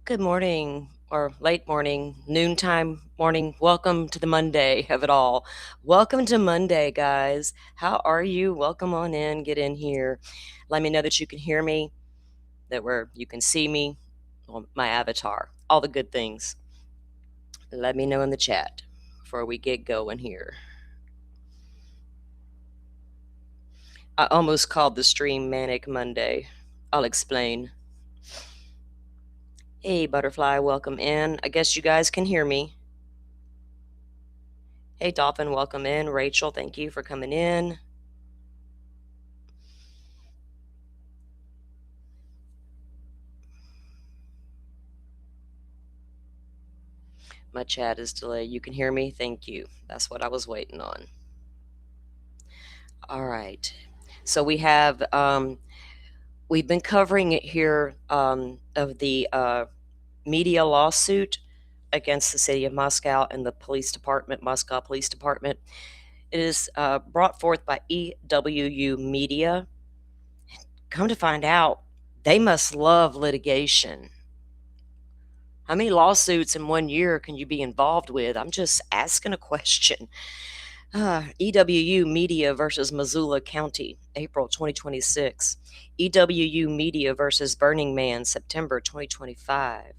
Good morning or late morning, noontime morning. Welcome to the Monday of it all. Welcome to Monday, guys. How are you? Welcome on in. Get in here. Let me know that you can hear me, that you can see me on my avatar. All the good things. Let me know in the chat before we get going here. I almost called the stream Manic Monday. I'll explain. Hey, Butterfly, welcome in. I guess you guys can hear me. Hey, Dolphin, welcome in. Rachel, thank you for coming in. My chat is delayed. You can hear me? Thank you. That's what I was waiting on. All right. So we've been covering it here of the media lawsuit against the city of Moscow and the police department, Moscow Police Department. It is brought forth by EWU Media. Come to find out, they must love litigation. How many lawsuits in 1 year can you be involved with? I'm just asking a question. EWU Media versus Missoula County, April 2026. EWU Media versus Burning Man, September 2025.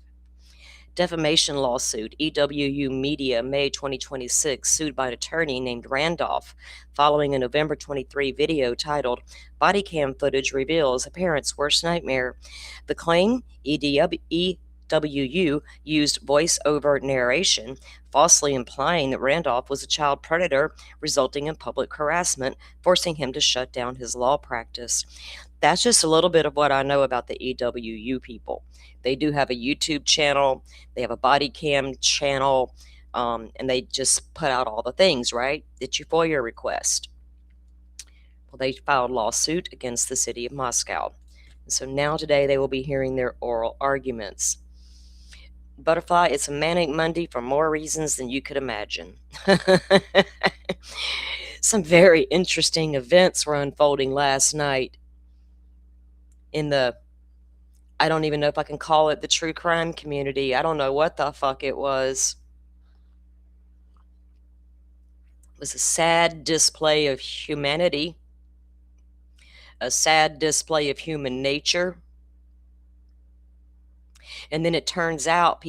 Defamation lawsuit, EWU Media, May 2026, sued by an attorney named Randolph following a November 23 video titled Body Cam Footage Reveals a Parent's Worst Nightmare. The claim, EWU used voice-over narration, falsely implying that Randolph was a child predator, resulting in public harassment, forcing him to shut down his law practice. That's just a little bit of what I know about the EWU people. They do have a YouTube channel, they have a body cam channel, and they just put out all the things, right? It's your FOIA request. Well, they filed a lawsuit against the city of Moscow. And so now today they will be hearing their oral arguments. Butterfly, it's a manic Monday for more reasons than you could imagine. Some very interesting events were unfolding last night in the, I don't even know if I can call it the true crime community. I don't know what the fuck it was. It was a sad display of humanity, a sad display of human nature. And then it turns out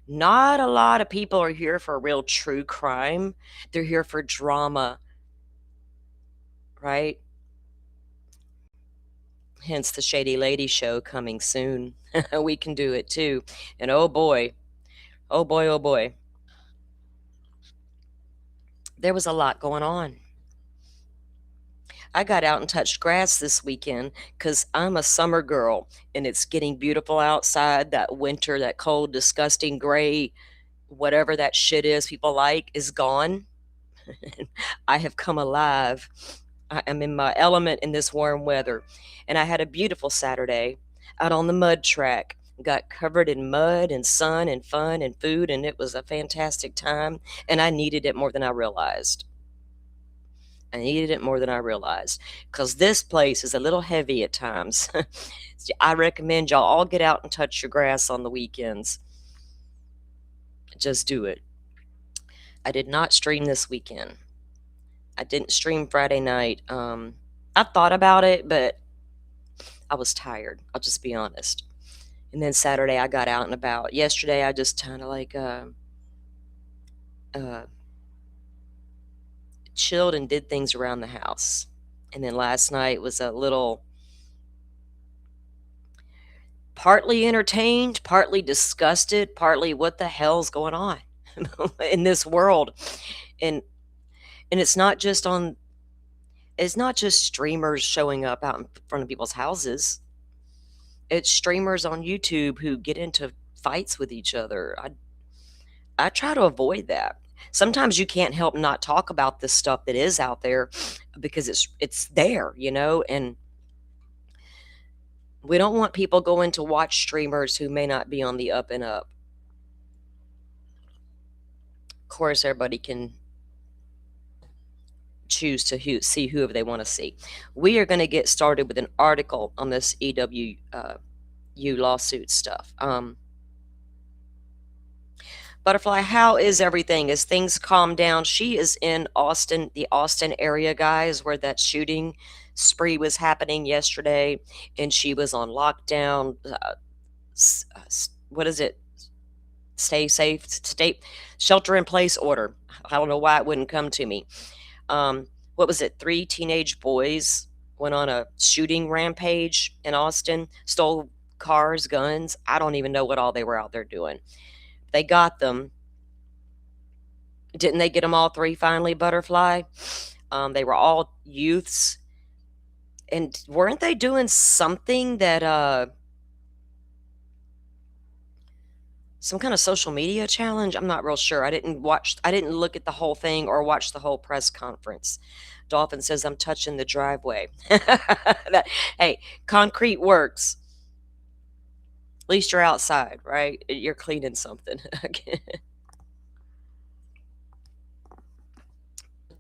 not a lot of people are here for real true crime. They're here for drama, right? Hence the Shady Lady show coming soon. We can do it too. And oh boy, oh boy, oh boy. There was a lot going on. I got out and touched grass this weekend because I'm a summer girl and it's getting beautiful outside. That winter, that cold, disgusting gray, whatever that shit is people like, is gone. I have come alive. I am in my element in this warm weather. And I had a beautiful Saturday out on the mud track. Got covered in mud and sun and fun and food, and it was a fantastic time. And I needed it more than I realized. I needed it more than I realized because this place is a little heavy at times. I recommend y'all all get out and touch your grass on the weekends. Just do it. I did not stream this weekend. I didn't stream Friday night. I thought about it, but I was tired. I'll just be honest. And then Saturday I got out and about. Yesterday I just kind of like chilled and did things around the house. And then last night was a little partly entertained, partly disgusted, partly what the hell's going on in this world. And it's not just streamers showing up out in front of people's houses. It's streamers on YouTube who get into fights with each other. I try to avoid that. Sometimes you can't help not talk about this stuff that is out there because it's there, and we don't want people going to watch streamers who may not be on the up and up. Of course, everybody can choose to see whoever they want to see. We are going to get started with an article on this EWU lawsuit stuff. Butterfly, how is everything? Is things calmed down? She is in Austin, the Austin area, guys, where that shooting spree was happening yesterday, and she was on lockdown. What is it? Stay safe, state shelter in place order. I don't know why it wouldn't come to me. What was it? Three teenage boys went on a shooting rampage in Austin, stole cars, guns. I don't even know what all they were out there doing. They got them. Didn't they get them all three finally, Butterfly? They were all youths. And weren't they doing something that, some kind of social media challenge? I'm not real sure. I didn't look at the whole thing or watch the whole press conference. Dolphin says, I'm touching the driveway. Hey, concrete works. At least you're outside, right? You're cleaning something.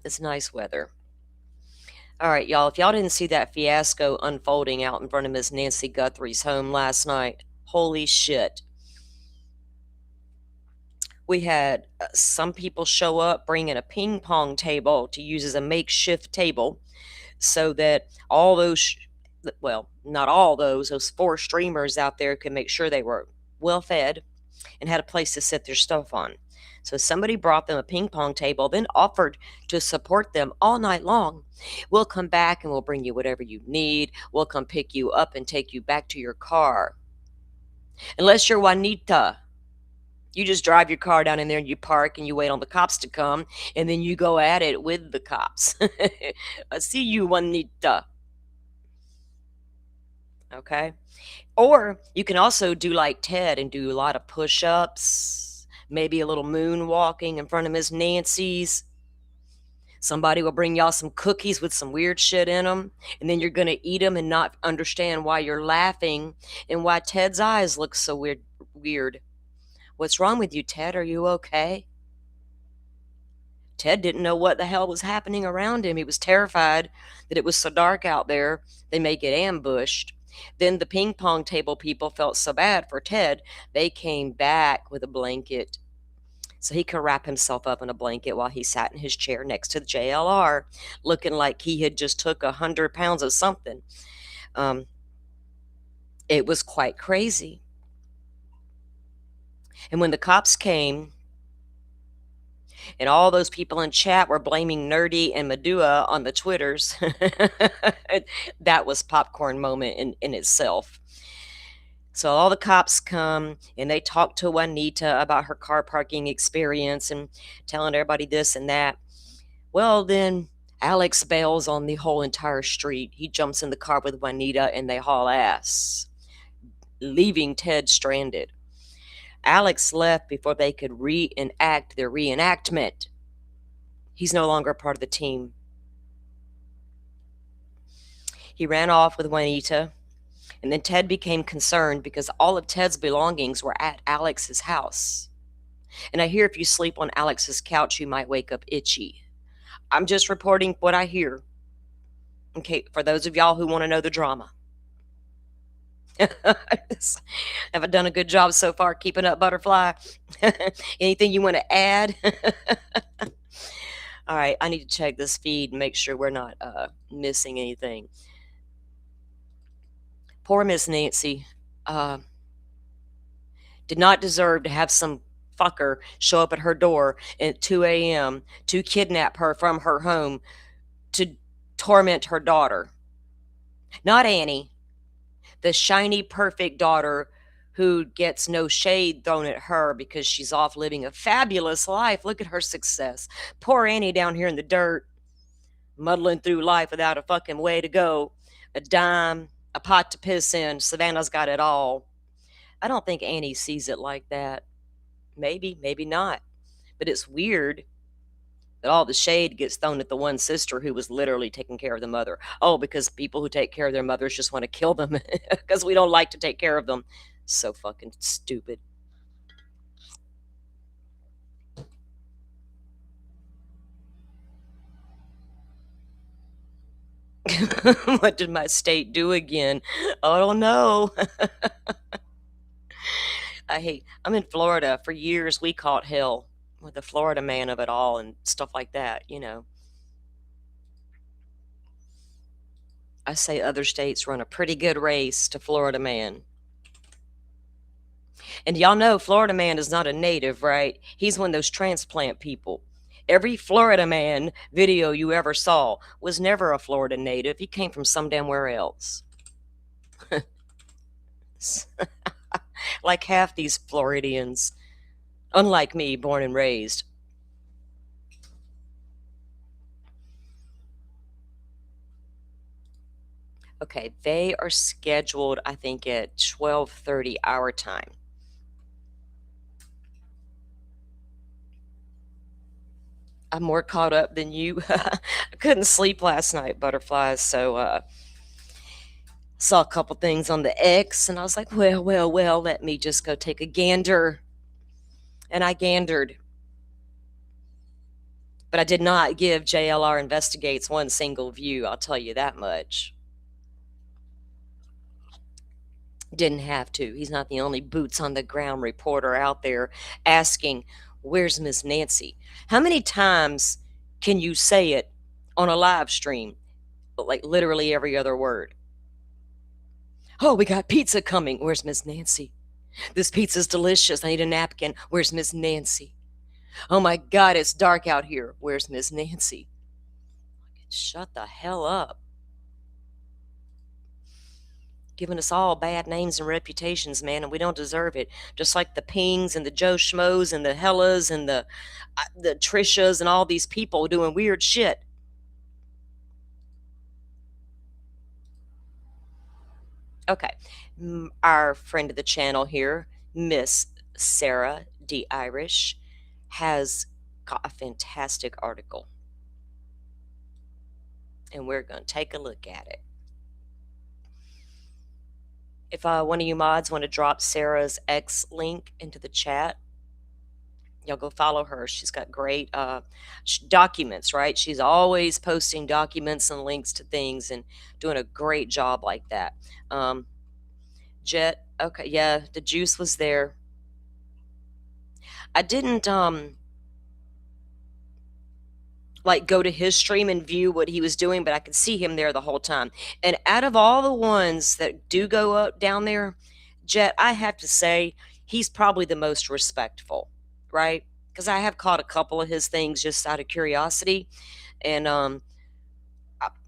It's nice weather. All right, y'all. If y'all didn't see that fiasco unfolding out in front of Miss Nancy Guthrie's home last night, holy shit. We had some people show up bringing a ping pong table to use as a makeshift table so that all those, well, not all those four streamers out there could make sure they were well fed and had a place to set their stuff on. So somebody brought them a ping pong table, then offered to support them all night long. We'll come back and we'll bring you whatever you need. We'll come pick you up and take you back to your car. Unless you're Juanita. You just drive your car down in there and you park and you wait on the cops to come and then you go at it with the cops. I see you, Juanita. Okay. Or you can also do like Ted and do a lot of push ups, maybe a little moonwalking in front of Miss Nancy's. Somebody will bring y'all some cookies with some weird shit in them, and then you're going to eat them and not understand why you're laughing and why Ted's eyes look so weird. What's wrong with you, Ted? Are you okay? Ted didn't know what the hell was happening around him. He was terrified that it was so dark out there they may get ambushed. Then the ping pong table people felt so bad for Ted, they came back with a blanket so he could wrap himself up in a blanket while he sat in his chair next to the JLR, looking like he had just took 100 pounds of something. It was quite crazy. And when the cops came, and all those people in chat were blaming Nerdy and Medua on the Twitters, that was popcorn moment in itself. So all the cops come and they talk to Juanita about her car parking experience and telling everybody this and that. Well, then Alex bails on the whole entire street. He jumps in the car with Juanita and they haul ass, leaving Ted stranded. Alex left before they could reenact their reenactment. He's no longer part of the team. He ran off with Juanita, and then Ted became concerned because all of Ted's belongings were at Alex's house. And I hear if you sleep on Alex's couch, you might wake up itchy. I'm just reporting what I hear. Okay, for those of y'all who want to know the drama. Have I done a good job so far keeping up, Butterfly? Anything you want to add? All right, I need to check this feed and make sure we're not missing anything. Poor Miss Nancy did not deserve to have some fucker show up at her door at 2 a.m. to kidnap her from her home to torment her daughter. Not Annie, the shiny, perfect daughter who gets no shade thrown at her because she's off living a fabulous life. Look at her success. Poor Annie down here in the dirt, muddling through life without a fucking way to go, a dime, a pot to piss in. Savannah's got it all. I don't think Annie sees it like that. Maybe, maybe not. But it's weird that all the shade gets thrown at the one sister who was literally taking care of the mother. Oh, because people who take care of their mothers just want to kill them because we don't like to take care of them. So fucking stupid. What did my state do again? I don't know. I'm in Florida. For years, we caught hell with the Florida man of it all and stuff like that. I say other states run a pretty good race to Florida man. And y'all know Florida man is not a native, right? He's one of those transplant people. Every Florida man video you ever saw was never a Florida native. He came from some damn where else. Like half these Floridians, unlike me, born and raised. Okay, they are scheduled, I think, at 12:30 our time. I'm more caught up than you. I couldn't sleep last night, butterflies. So saw a couple things on the X, and I was like, well, well, well, let me just go take a gander. And I gandered, but I did not give JLR Investigates one single view. I'll tell you that much. Didn't have to. He's not the only boots on the ground reporter out there asking, "Where's Miss Nancy?" How many times can you say it on a live stream? Like literally every other word. Oh, we got pizza coming. Where's Miss Nancy? This pizza's delicious. I need a napkin. Where's Miss Nancy? Oh my God, it's dark out here. Where's Miss Nancy? Shut the hell up. Giving us all bad names and reputations, man, and we don't deserve it. Just like the Pings and the Joe Schmoes and the Hellas and the Trishas and all these people doing weird shit. Okay, our friend of the channel here, Miss Sarah D. Irish, has got a fantastic article, and we're going to take a look at it. If one of you mods want to drop Sarah's X link into the chat, y'all go follow her. She's got great documents, right? She's always posting documents and links to things and doing a great job like that. Jet, okay, yeah, the juice was there. I didn't like go to his stream and view what he was doing, but I could see him there the whole time. And out of all the ones that do go up down there, Jet, I have to say he's probably the most respectful, right? Because I have caught a couple of his things just out of curiosity, and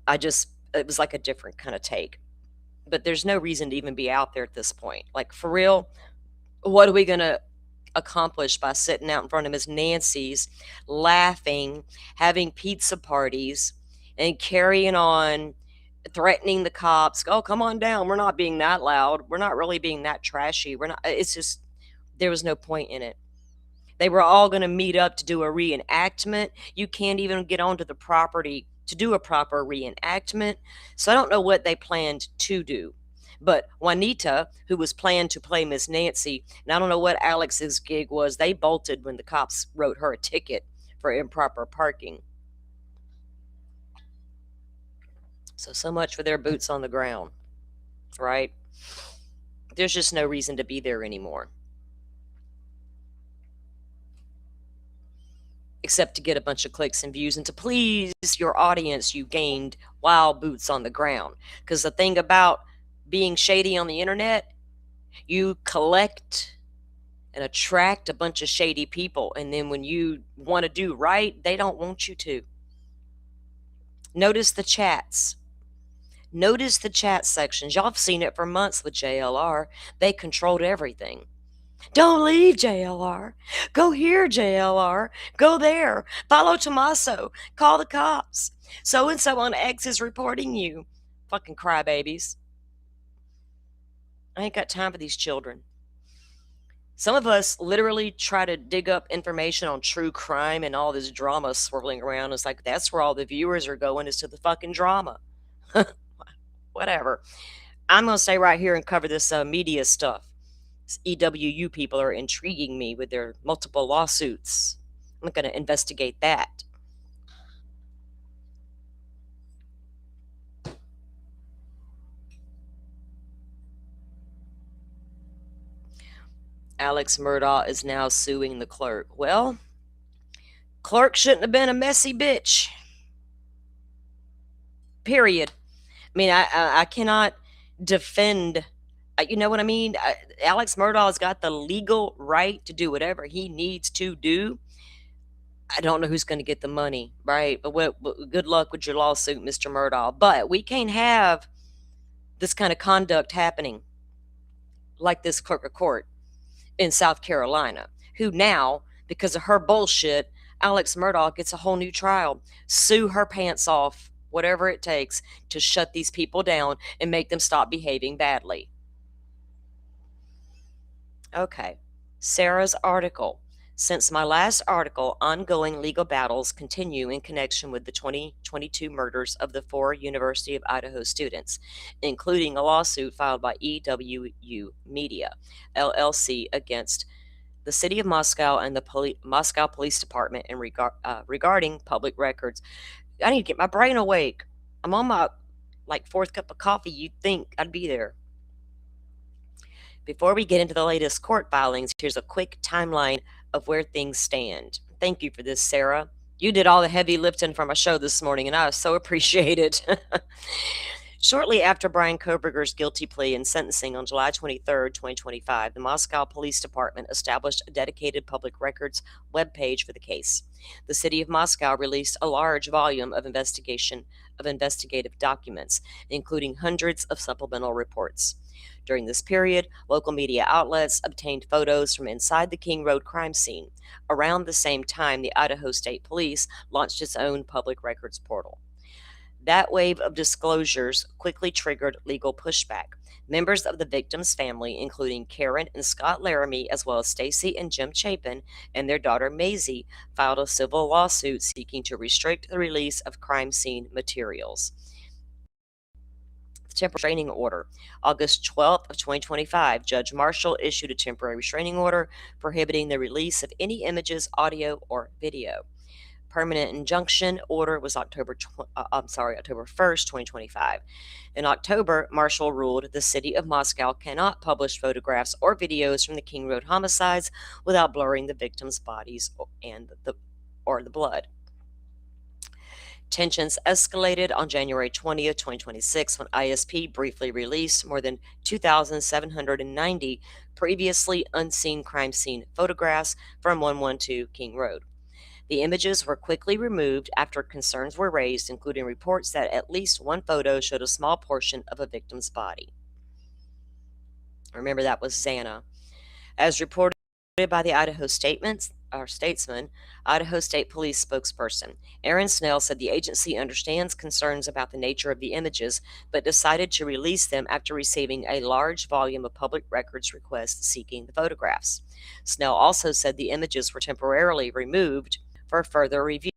I just it was like a different kind of take. But there's no reason to even be out there at this point. Like for real, what are we gonna accomplish by sitting out in front of Miss Nancy's, laughing, having pizza parties, and carrying on, threatening the cops? Oh, come on down. We're not being that loud. We're not really being that trashy. We're not. It's just there was no point in it. They were all going to meet up to do a reenactment. You can't even get onto the property to do a proper reenactment. So I don't know what they planned to do. But Juanita, who was planned to play Miss Nancy, and I don't know what Alex's gig was, they bolted when the cops wrote her a ticket for improper parking. So much for their boots on the ground, right? There's just no reason to be there anymore. Except to get a bunch of clicks and views and to please your audience you gained while boots on the ground. Because the thing about being shady on the internet, you collect and attract a bunch of shady people. And then when you want to do right, they don't want you to. Notice the chats. Notice the chat sections. Y'all have seen it for months with JLR. They controlled everything. Don't leave, JLR. Go here, JLR. Go there. Follow Tommaso. Call the cops. So and so on X is reporting you. Fucking crybabies. I ain't got time for these children. Some of us literally try to dig up information on true crime and all this drama swirling around. It's like that's where all the viewers are going, is to the fucking drama. Whatever. I'm going to stay right here and cover this media stuff. EWU people are intriguing me with their multiple lawsuits. I'm going to investigate that. Alex Murdaugh is now suing the clerk. Well, clerk shouldn't have been a messy bitch. Period. I mean, I cannot defend. You know what I mean? Alex Murdaugh has got the legal right to do whatever he needs to do. I don't know who's going to get the money, right? But good luck with your lawsuit, Mr. Murdaugh. But we can't have this kind of conduct happening like this clerk of court in South Carolina, who now, because of her bullshit, Alex Murdaugh gets a whole new trial. Sue her pants off, whatever it takes to shut these people down and make them stop behaving badly. Okay, Sarah's article. Since my last article, ongoing legal battles continue in connection with the 2022 murders of the 4 University of Idaho students, including a lawsuit filed by EWU Media, LLC, against the city of Moscow and the Moscow Police Department regarding public records. I need to get my brain awake. I'm on my 4th cup of coffee. You'd think I'd be there. Before we get into the latest court filings, here's a quick timeline of where things stand. Thank you for this, Sarah. You did all the heavy lifting for my show this morning, and I so appreciate it. Shortly after Brian Koberger's guilty plea and sentencing on July 23, 2025, the Moscow Police Department established a dedicated public records webpage for the case. The city of Moscow released a large volume of investigative documents, including hundreds of supplemental reports. During this period, local media outlets obtained photos from inside the King Road crime scene. Around the same time, the Idaho State Police launched its own public records portal. That wave of disclosures quickly triggered legal pushback. Members of the victims' family, including Karen and Scott Laramie, as well as Stacy and Jim Chapin and their daughter Maisie, filed a civil lawsuit seeking to restrict the release of crime scene materials. Temporary restraining order. August 12th of 2025, Judge Marshall issued a temporary restraining order prohibiting the release of any images, audio, or video. Permanent injunction order was October 1st, 2025. In October, Marshall ruled the city of Moscow cannot publish photographs or videos from the King Road homicides without blurring the victims' bodies and the blood. Tensions escalated on January 20th, 2026, when ISP briefly released more than 2,790 previously unseen crime scene photographs from 112 King Road. The images were quickly removed after concerns were raised, including reports that at least one photo showed a small portion of a victim's body. Remember, that was Xana. As reported by the Idaho Statesman, Idaho State Police spokesperson Aaron Snell said the agency understands concerns about the nature of the images, but decided to release them after receiving a large volume of public records requests seeking the photographs. Snell also said the images were temporarily removed for further review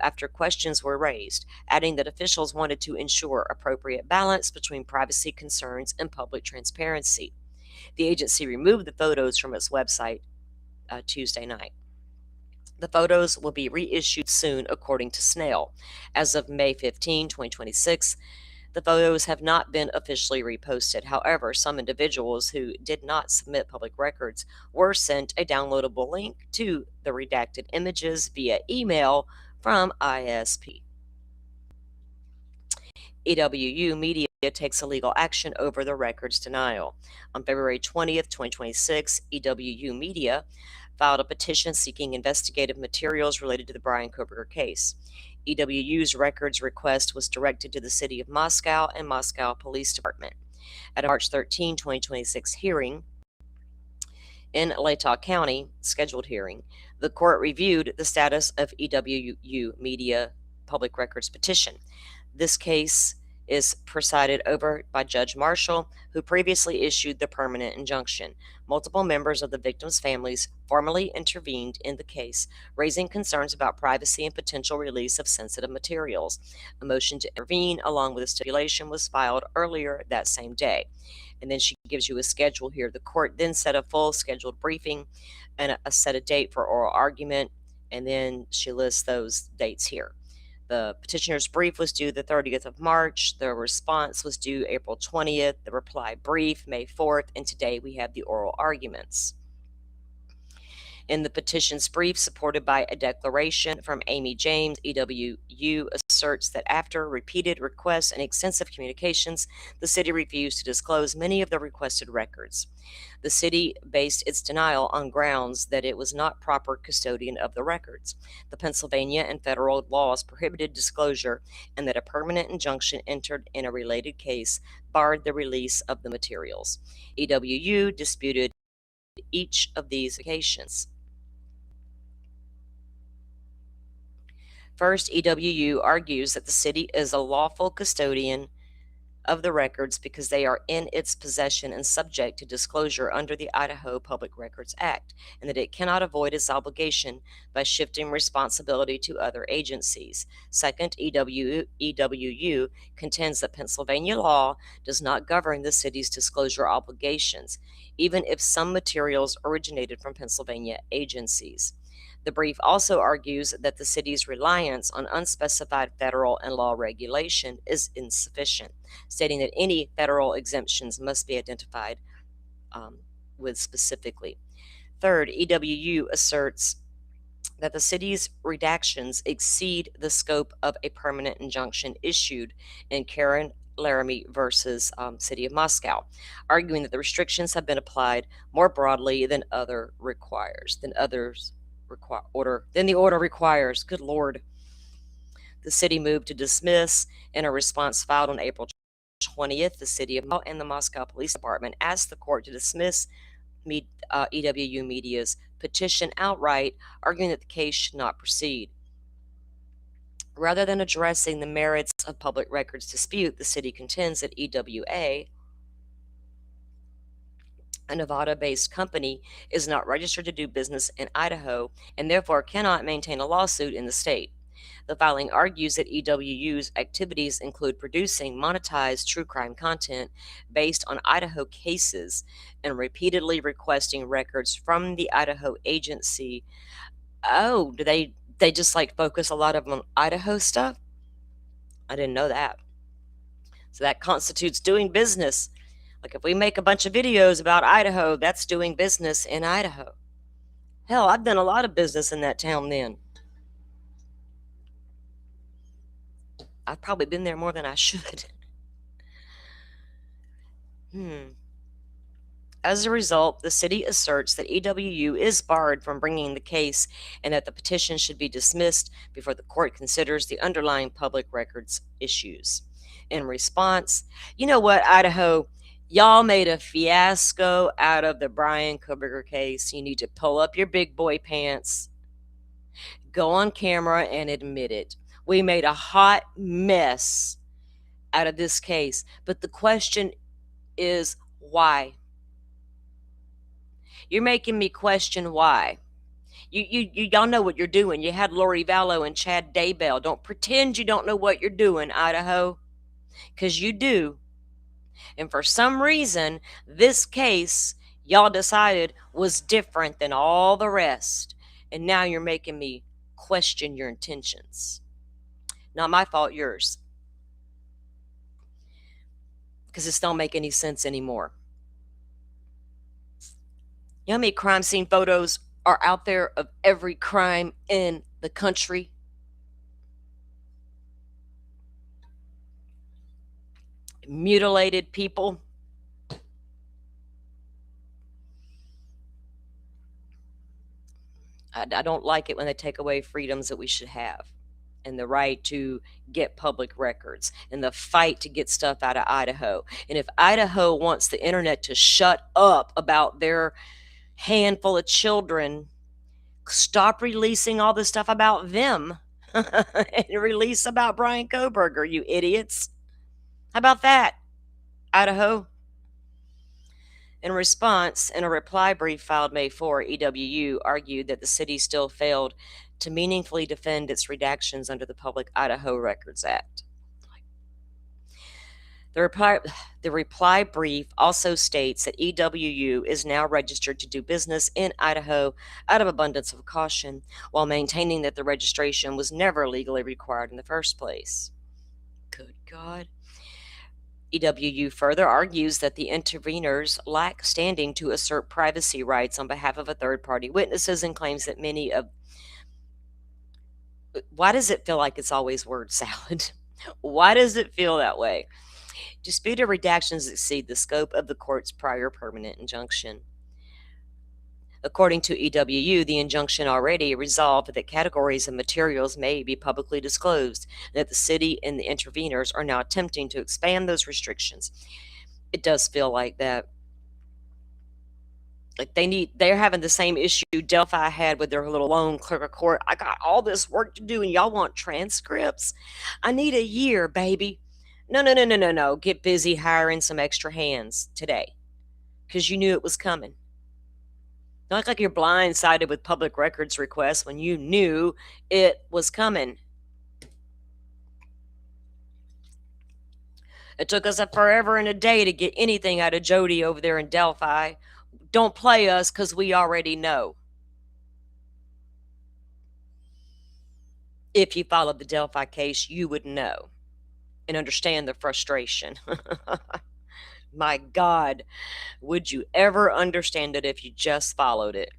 after questions were raised, adding that officials wanted to ensure appropriate balance between privacy concerns and public transparency. The agency removed the photos from its website Tuesday night. The photos will be reissued soon, according to Snell. As of May 15, 2026, the photos have not been officially reposted. However, some individuals who did not submit public records were sent a downloadable link to the redacted images via email from ISP. EWU Media takes a legal action over the records denial. On February 20th, 2026, EWU Media filed a petition seeking investigative materials related to the Brian Koberger case. EWU's records request was directed to the city of Moscow and Moscow Police Department. At a March 13, 2026 hearing in Latah County, scheduled hearing, the court reviewed the status of EWU Media public records petition. This case is presided over by Judge Marshall, who previously issued the permanent injunction. Multiple members of the victims' families formally intervened in the case, raising concerns about privacy and potential release of sensitive materials. A motion to intervene, along with a stipulation, was filed earlier that same day. And then she gives you a schedule here. The court then set a full scheduled briefing and set a date for oral argument, and then she lists those dates here. The petitioner's brief was due the 30th of March. The response was due April 20th. The reply brief, May 4th. And today we have the oral arguments. In the petition's brief, supported by a declaration from Amy James, EWU asserts that after repeated requests and extensive communications, the city refused to disclose many of the requested records. The city based its denial on grounds that it was not proper custodian of the records. The Pennsylvania and federal laws prohibited disclosure, and that a permanent injunction entered in a related case barred the release of the materials. EWU disputed each of these occasions. First, EWU argues that the city is a lawful custodian of the records because they are in its possession and subject to disclosure under the Idaho Public Records Act, and that it cannot avoid its obligation by shifting responsibility to other agencies. Second, EWU contends that Pennsylvania law does not govern the city's disclosure obligations, even if some materials originated from Pennsylvania agencies. The brief also argues that the city's reliance on unspecified federal and law regulation is insufficient, stating that any federal exemptions must be identified with specifically. Third, EWU asserts that the city's redactions exceed the scope of a permanent injunction issued in Karen Laramie versus City of Moscow, arguing that the restrictions have been applied more broadly than the order requires. Good Lord. The city moved to dismiss. In a response filed on April 20th, the city of Moscow and the Moscow Police Department asked the court to dismiss EWU Media's petition outright, arguing that the case should not proceed. Rather than addressing the merits of public records dispute, the city contends that EWA, a Nevada-based company, is not registered to do business in Idaho and therefore cannot maintain a lawsuit in the state. The filing argues that EWU's activities include producing monetized true crime content based on Idaho cases and repeatedly requesting records from the Idaho agency. Oh, do they just like focus a lot of on Idaho stuff? I didn't know that. So that constitutes doing business. Like if we make a bunch of videos about Idaho, that's doing business in Idaho. Hell, I've done a lot of business in that town then. I've probably been there more than I should. As a result, the city asserts that EWU is barred from bringing the case and that the petition should be dismissed before the court considers the underlying public records issues. In response, you know what, Idaho? Y'all made a fiasco out of the Brian Koberger case. You need to pull up your big boy pants, go on camera, and admit it. We made a hot mess out of this case. But the question is, why? You're making me question why. Y'all know what you're doing. You had Lori Vallow and Chad Daybell. Don't pretend you don't know what you're doing, Idaho, because you do. And for some reason, this case, y'all decided, was different than all the rest. And now you're making me question your intentions. Not my fault, yours. Because this don't make any sense anymore. You know how many crime scene photos are out there of every crime in the country? Mutilated people. I don't like it when they take away freedoms that we should have, and the right to get public records, and the fight to get stuff out of Idaho. And if Idaho wants the internet to shut up about their handful of children, stop releasing all the stuff about them and release about Brian Koberger, you idiots. How about that, Idaho? In response, in a reply brief filed May 4, EWU argued that the city still failed to meaningfully defend its redactions under the Public Idaho Records Act. The reply brief also states that EWU is now registered to do business in Idaho out of abundance of caution, while maintaining that the registration was never legally required in the first place. Good God. EWU further argues that the interveners lack standing to assert privacy rights on behalf of a third-party witnesses and claims that many of... Why does it feel like it's always word salad? Why does it feel that way? Disputed redactions exceed the scope of the court's prior permanent injunction. According to EWU, the injunction already resolved that categories of materials may be publicly disclosed, and that the city and the interveners are now attempting to expand those restrictions. It does feel like that. Like they're having the same issue Delphi had with their little loan clerk of court. I got all this work to do and y'all want transcripts? I need a year, baby. No, no, no, no, no, no. Get busy hiring some extra hands today because you knew it was coming. Not like you're blindsided with public records requests when you knew it was coming. It took us a forever and a day to get anything out of Jody over there in Delphi. Don't play us because we already know. If you followed the Delphi case, you would know and understand the frustration. My God, would you ever understand it if you just followed it?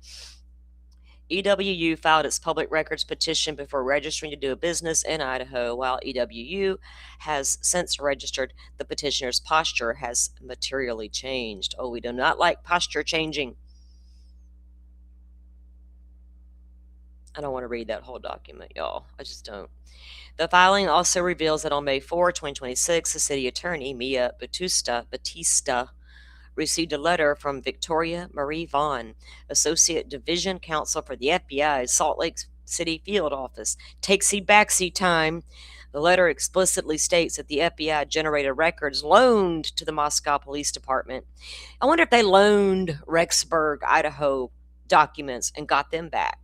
EWU filed its public records petition before registering to do a business in Idaho. While EWU has since registered, the petitioner's posture has materially changed. Oh, we do not like posture changing. I don't want to read that whole document, y'all. I just don't. The filing also reveals that on May 4, 2026, the city attorney, Mia Batista, received a letter from Victoria Marie Vaughn, Associate Division Counsel for the FBI's Salt Lake City Field Office. Take-seat, backseat time. The letter explicitly states that the FBI generated records loaned to the Moscow Police Department. I wonder if they loaned Rexburg, Idaho documents and got them back.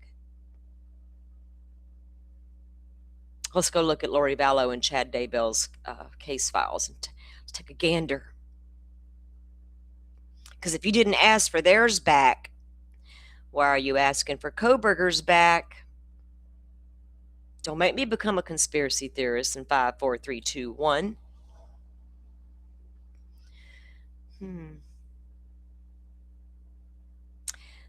Let's go look at Lori Vallow and Chad Daybell's case files and let's take a gander. Because if you didn't ask for theirs back, why are you asking for Koberger's back? Don't make me become a conspiracy theorist in 5, 4, 3, 2, 1.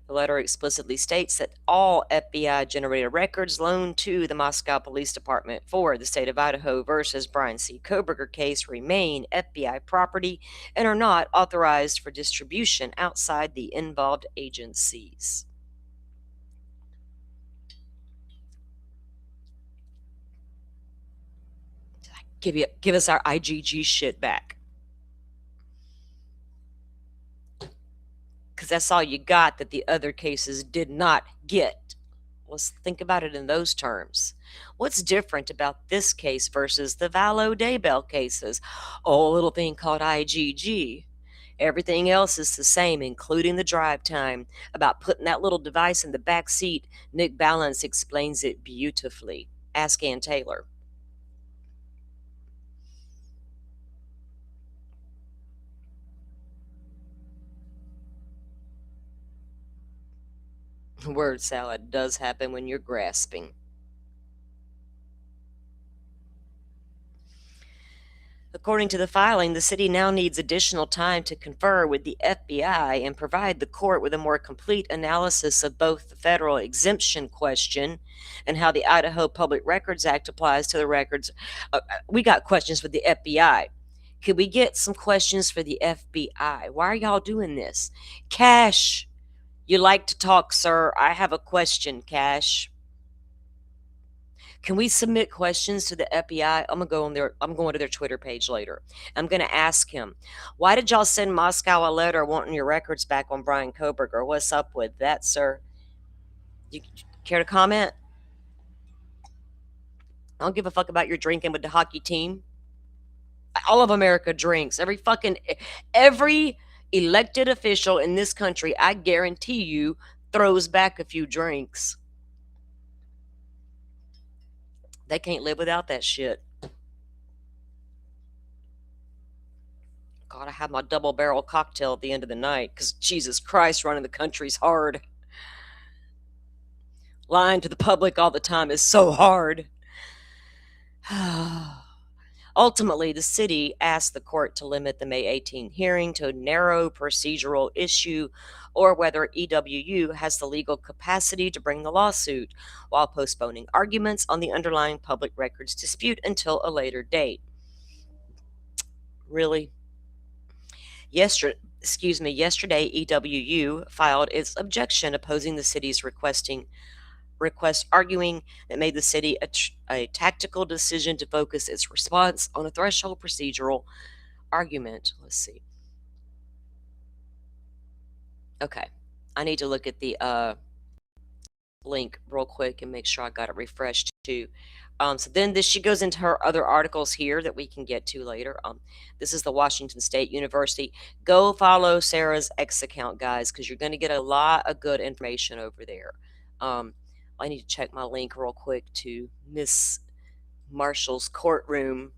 The letter explicitly states that all FBI-generated records loaned to the Moscow Police Department for the state of Idaho versus Brian C. Koberger case remain FBI property and are not authorized for distribution outside the involved agencies. Give us our IGG shit back. Because that's all you got that the other cases did not get. Let's think about it in those terms. What's different about this case versus the Vallow-Daybell cases? Oh, a little thing called IGG. Everything else is the same, including the drive time. About putting that little device in the back seat, Nick Balance explains it beautifully. Ask Ann Taylor. Word salad does happen when you're grasping. According to the filing, the city now needs additional time to confer with the FBI and provide the court with a more complete analysis of both the federal exemption question and how the Idaho Public Records Act applies to the records. We got questions for the FBI. Could we get some questions for the FBI? Why are y'all doing this? Cash, you like to talk, sir. I have a question, Cash. Can we submit questions to the FBI? I'm going to their Twitter page later. I'm going to ask him, why did y'all send Moscow a letter wanting your records back on Brian Koberger? What's up with that, sir? You care to comment? I don't give a fuck about your drinking with the hockey team. All of America drinks. Every elected official in this country, I guarantee you, throws back a few drinks. They can't live without that shit. Gotta have my double barrel cocktail at the end of the night because Jesus Christ, running the country's hard. Lying to the public all the time is so hard. Ultimately, the city asked the court to limit the May 18 hearing to a narrow procedural issue or whether EWU has the legal capacity to bring the lawsuit, while postponing arguments on the underlying public records dispute until a later date. Really? Yesterday, EWU filed its objection opposing the city's request, arguing that made the city a tactical decision to focus its response on a threshold procedural argument. Let's see. Okay. I need to look at the link real quick and make sure I got it refreshed too. So then she goes into her other articles here that we can get to later. This is the Washington State University. Go follow Sarah's X account, guys, because you're going to get a lot of good information over there. I need to check my link real quick to Miss Marshall's courtroom.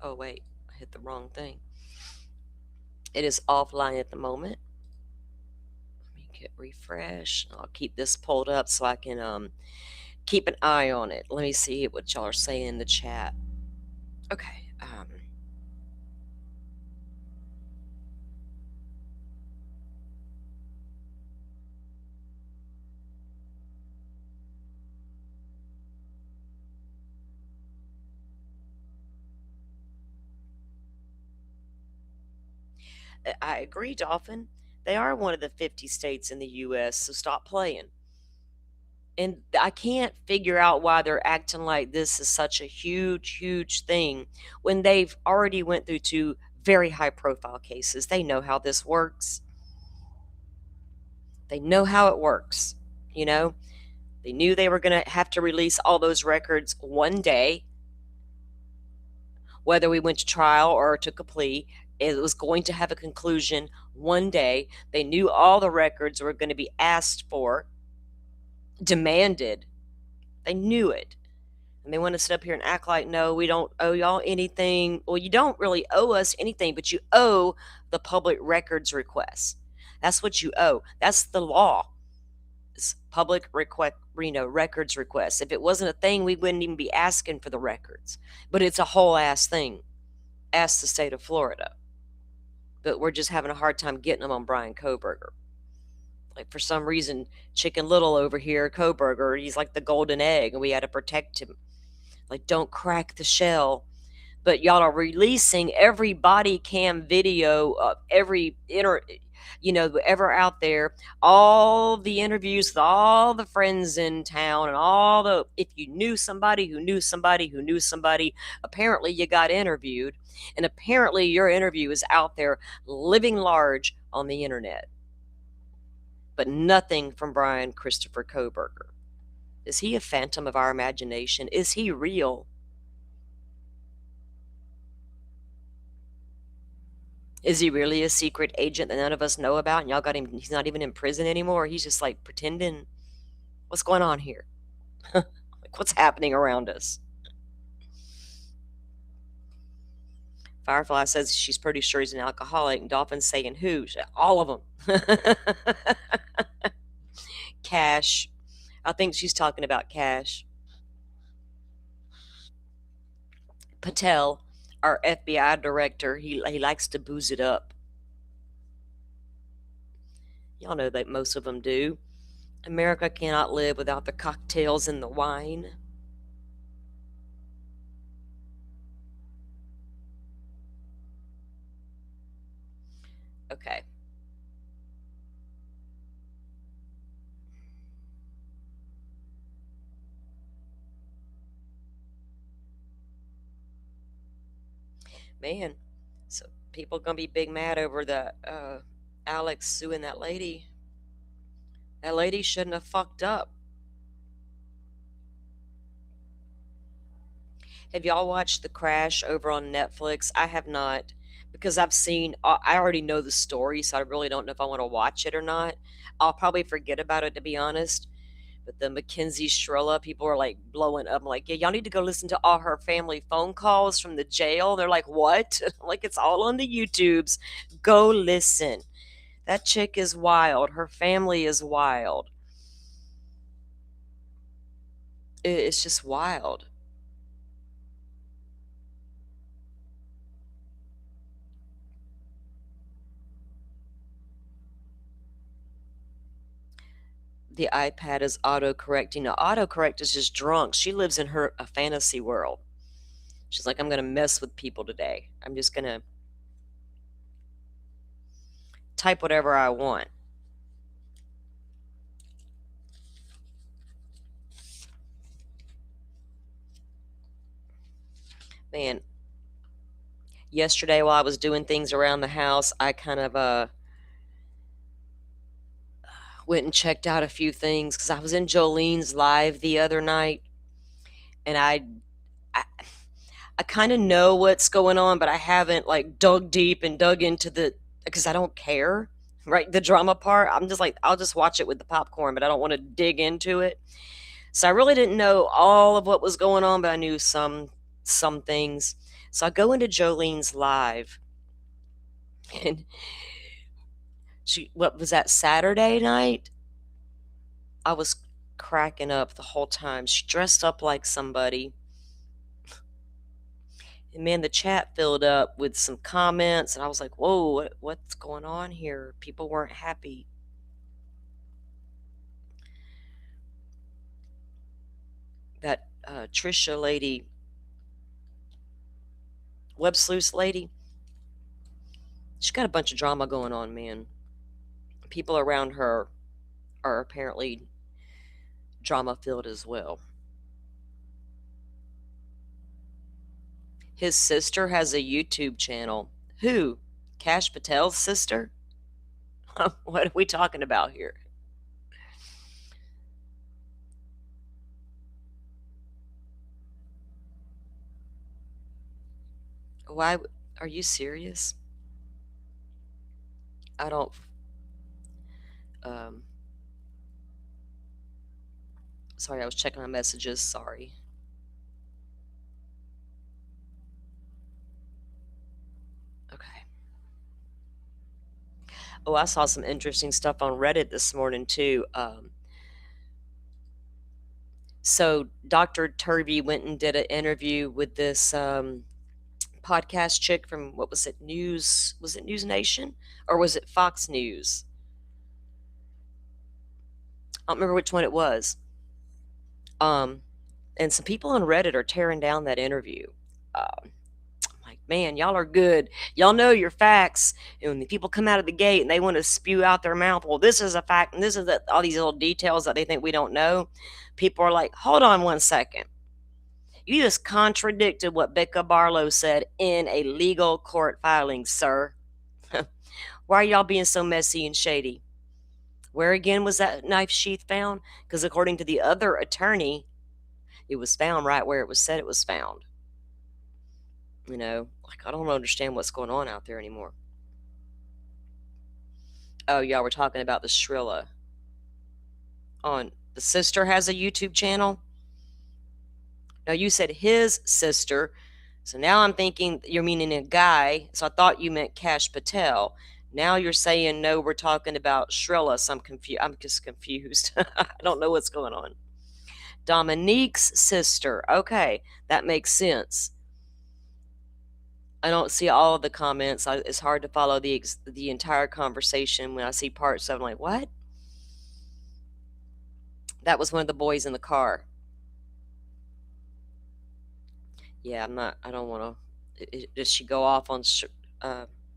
Oh, wait, I hit the wrong thing. It is offline at the moment. Let me get refresh. I'll keep this pulled up so I can keep an eye on it. Let me see what y'all are saying in the chat. Okay. I agree, Dolphin. They are one of the 50 states in the U.S., so stop playing. And I can't figure out why they're acting like this is such a huge, huge thing when they've already went through two very high profile cases. They know how this works. They know how it works. You know, they knew they were going to have to release all those records one day, whether we went to trial or took a plea. It was going to have a conclusion one day. They knew all the records were going to be asked for, demanded. They knew it. And they want to sit up here and act like, no, we don't owe y'all anything. Well, you don't really owe us anything, but you owe the public records request. That's what you owe. That's the law. It's public records request. If it wasn't a thing, we wouldn't even be asking for the records. But it's a whole ass thing. Ask the state of Florida. But we're just having a hard time getting them on Brian Kohberger. Like, for some reason, Chicken Little over here, Kohberger, he's like the golden egg, and we had to protect him. Like, don't crack the shell. But y'all are releasing every body cam video of every ever out there, all the interviews with all the friends in town, and if you knew somebody who knew somebody who knew somebody, apparently you got interviewed, and apparently your interview is out there living large on the internet. But nothing from Brian Christopher Kohberger. Is he a phantom of our imagination? Is he real? Is he really a secret agent that none of us know about, and y'all got him, he's not even in prison anymore? He's just like pretending. What's going on here? Like, what's happening around us? Firefly says she's pretty sure he's an alcoholic, and Dolphin's saying who? All of them. Cash. I think she's talking about Cash. Patel, our FBI director, he likes to booze it up. Y'all know that most of them do. America cannot live without the cocktails and the wine. Okay. Man, so people gonna be big mad over the Alex suing that lady. That lady shouldn't have fucked up. Have y'all watched The Crash over on Netflix? I have not, because I already know the story, so I really don't know if I want to watch it or not. I'll probably forget about it, to be honest. But the Mackenzie Shrilla, people are like blowing up. I'm like, yeah, y'all need to go listen to all her family phone calls from the jail. They're like, what? Like, it's all on the YouTubes. Go listen. That chick is wild. Her family is wild. It's just wild. The iPad is auto-correcting. Now, autocorrect is just drunk. She lives in a fantasy world. She's like, I'm going to mess with people today. I'm just going to type whatever I want. Man, yesterday while I was doing things around the house, I kind of went and checked out a few things because I was in Jolene's live the other night, and I, I kind of know what's going on, but I haven't like dug deep and dug into the because I don't care, right? The drama part. I'm just like, I'll just watch it with the popcorn, but I don't want to dig into it. So I really didn't know all of what was going on, but I knew some things. So I go into Jolene's live, and what was that, Saturday night? I was cracking up the whole time. She dressed up like somebody. And man, the chat filled up with some comments, and I was like, whoa, what's going on here? People weren't happy. That Trisha lady, Web Sluice lady, she got a bunch of drama going on, man. People around her are apparently drama filled as well. His sister has a YouTube channel. Who? Cash Patel's sister? What are we talking about here? Why are you serious? I don't um sorry, I was checking my messages. Sorry. Okay. Oh, I saw some interesting stuff on Reddit this morning too. So Dr. Turvey went and did an interview with this podcast chick from, what was it, News? Was it News Nation or was it Fox News? I don't remember which one it was. Um, and some people on Reddit are tearing down that interview. I'm like, man, y'all are good. Y'all know your facts. And when the people come out of the gate and they want to spew out their mouth, well, this is a fact, and this is all these little details that they think we don't know. People are like, hold on one second. You just contradicted what Becca Barlow said in a legal court filing, sir. Why are y'all being so messy and shady? Where again was that knife sheath found? Because according to the other attorney, it was found right where it was said it was found. Like, I don't understand what's going on out there anymore. Oh, y'all were talking about the Shrilla. On the sister has a YouTube channel. Now you said his sister, so now I'm thinking you're meaning a guy. So I thought you meant Cash Patel. Now you're saying no, we're talking about Shrilla. So I'm confused. I'm just confused. I don't know what's going on. Dominique's sister. Okay, that makes sense. I don't see all of the comments. It's hard to follow the entire conversation when I see parts of it. I'm like, what? That was one of the boys in the car. Yeah, I'm not. I don't want to. Does she go off on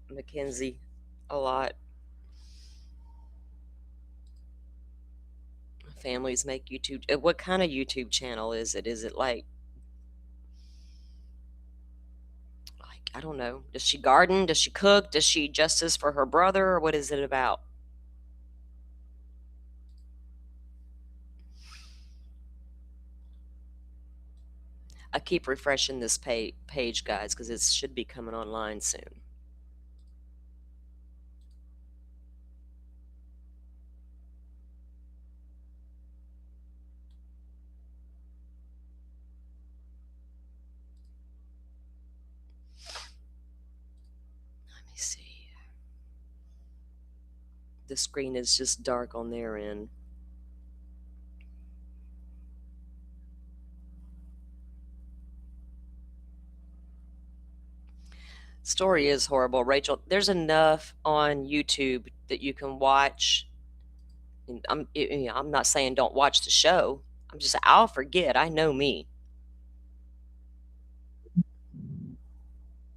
Mackenzie a lot? Families make YouTube. What kind of YouTube channel is it? Is it like I don't know. Does she garden? Does she cook? Does she justice for her brother? Or what is it about? I keep refreshing this page, guys, because it should be coming online soon. The screen is just dark on their end. Story is horrible, Rachel. There's enough on YouTube that you can watch. And I'm not saying don't watch the show. I'm just, I'll forget. I know me.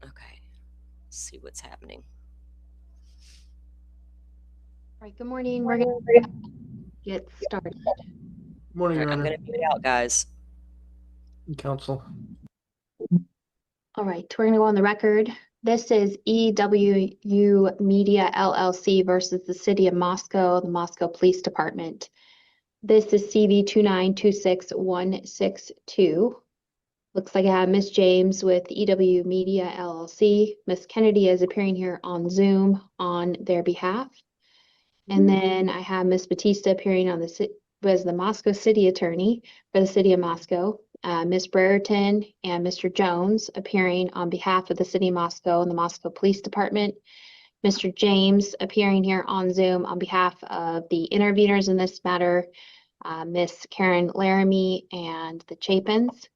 Okay, let's see what's happening. All right, good morning. We're going to get started. Good morning, Your I'm Honor. going to mute out, guys. Counsel. All right, we're going to go on the record. This is EWU Media LLC versus the City of Moscow, the Moscow Police Department. This is CV 2926162. Looks like I have Ms. James with EWU Media LLC. Ms. Kennedy is appearing here on Zoom on their behalf. And then I have Ms. Batista appearing on the Moscow City Attorney for the City of Moscow. Ms. Brereton and Mr. Jones appearing on behalf of the City of Moscow and the Moscow Police Department. Mr. James appearing here on Zoom on behalf of the interveners in this matter, Ms. Karen Laramie and the Chapins.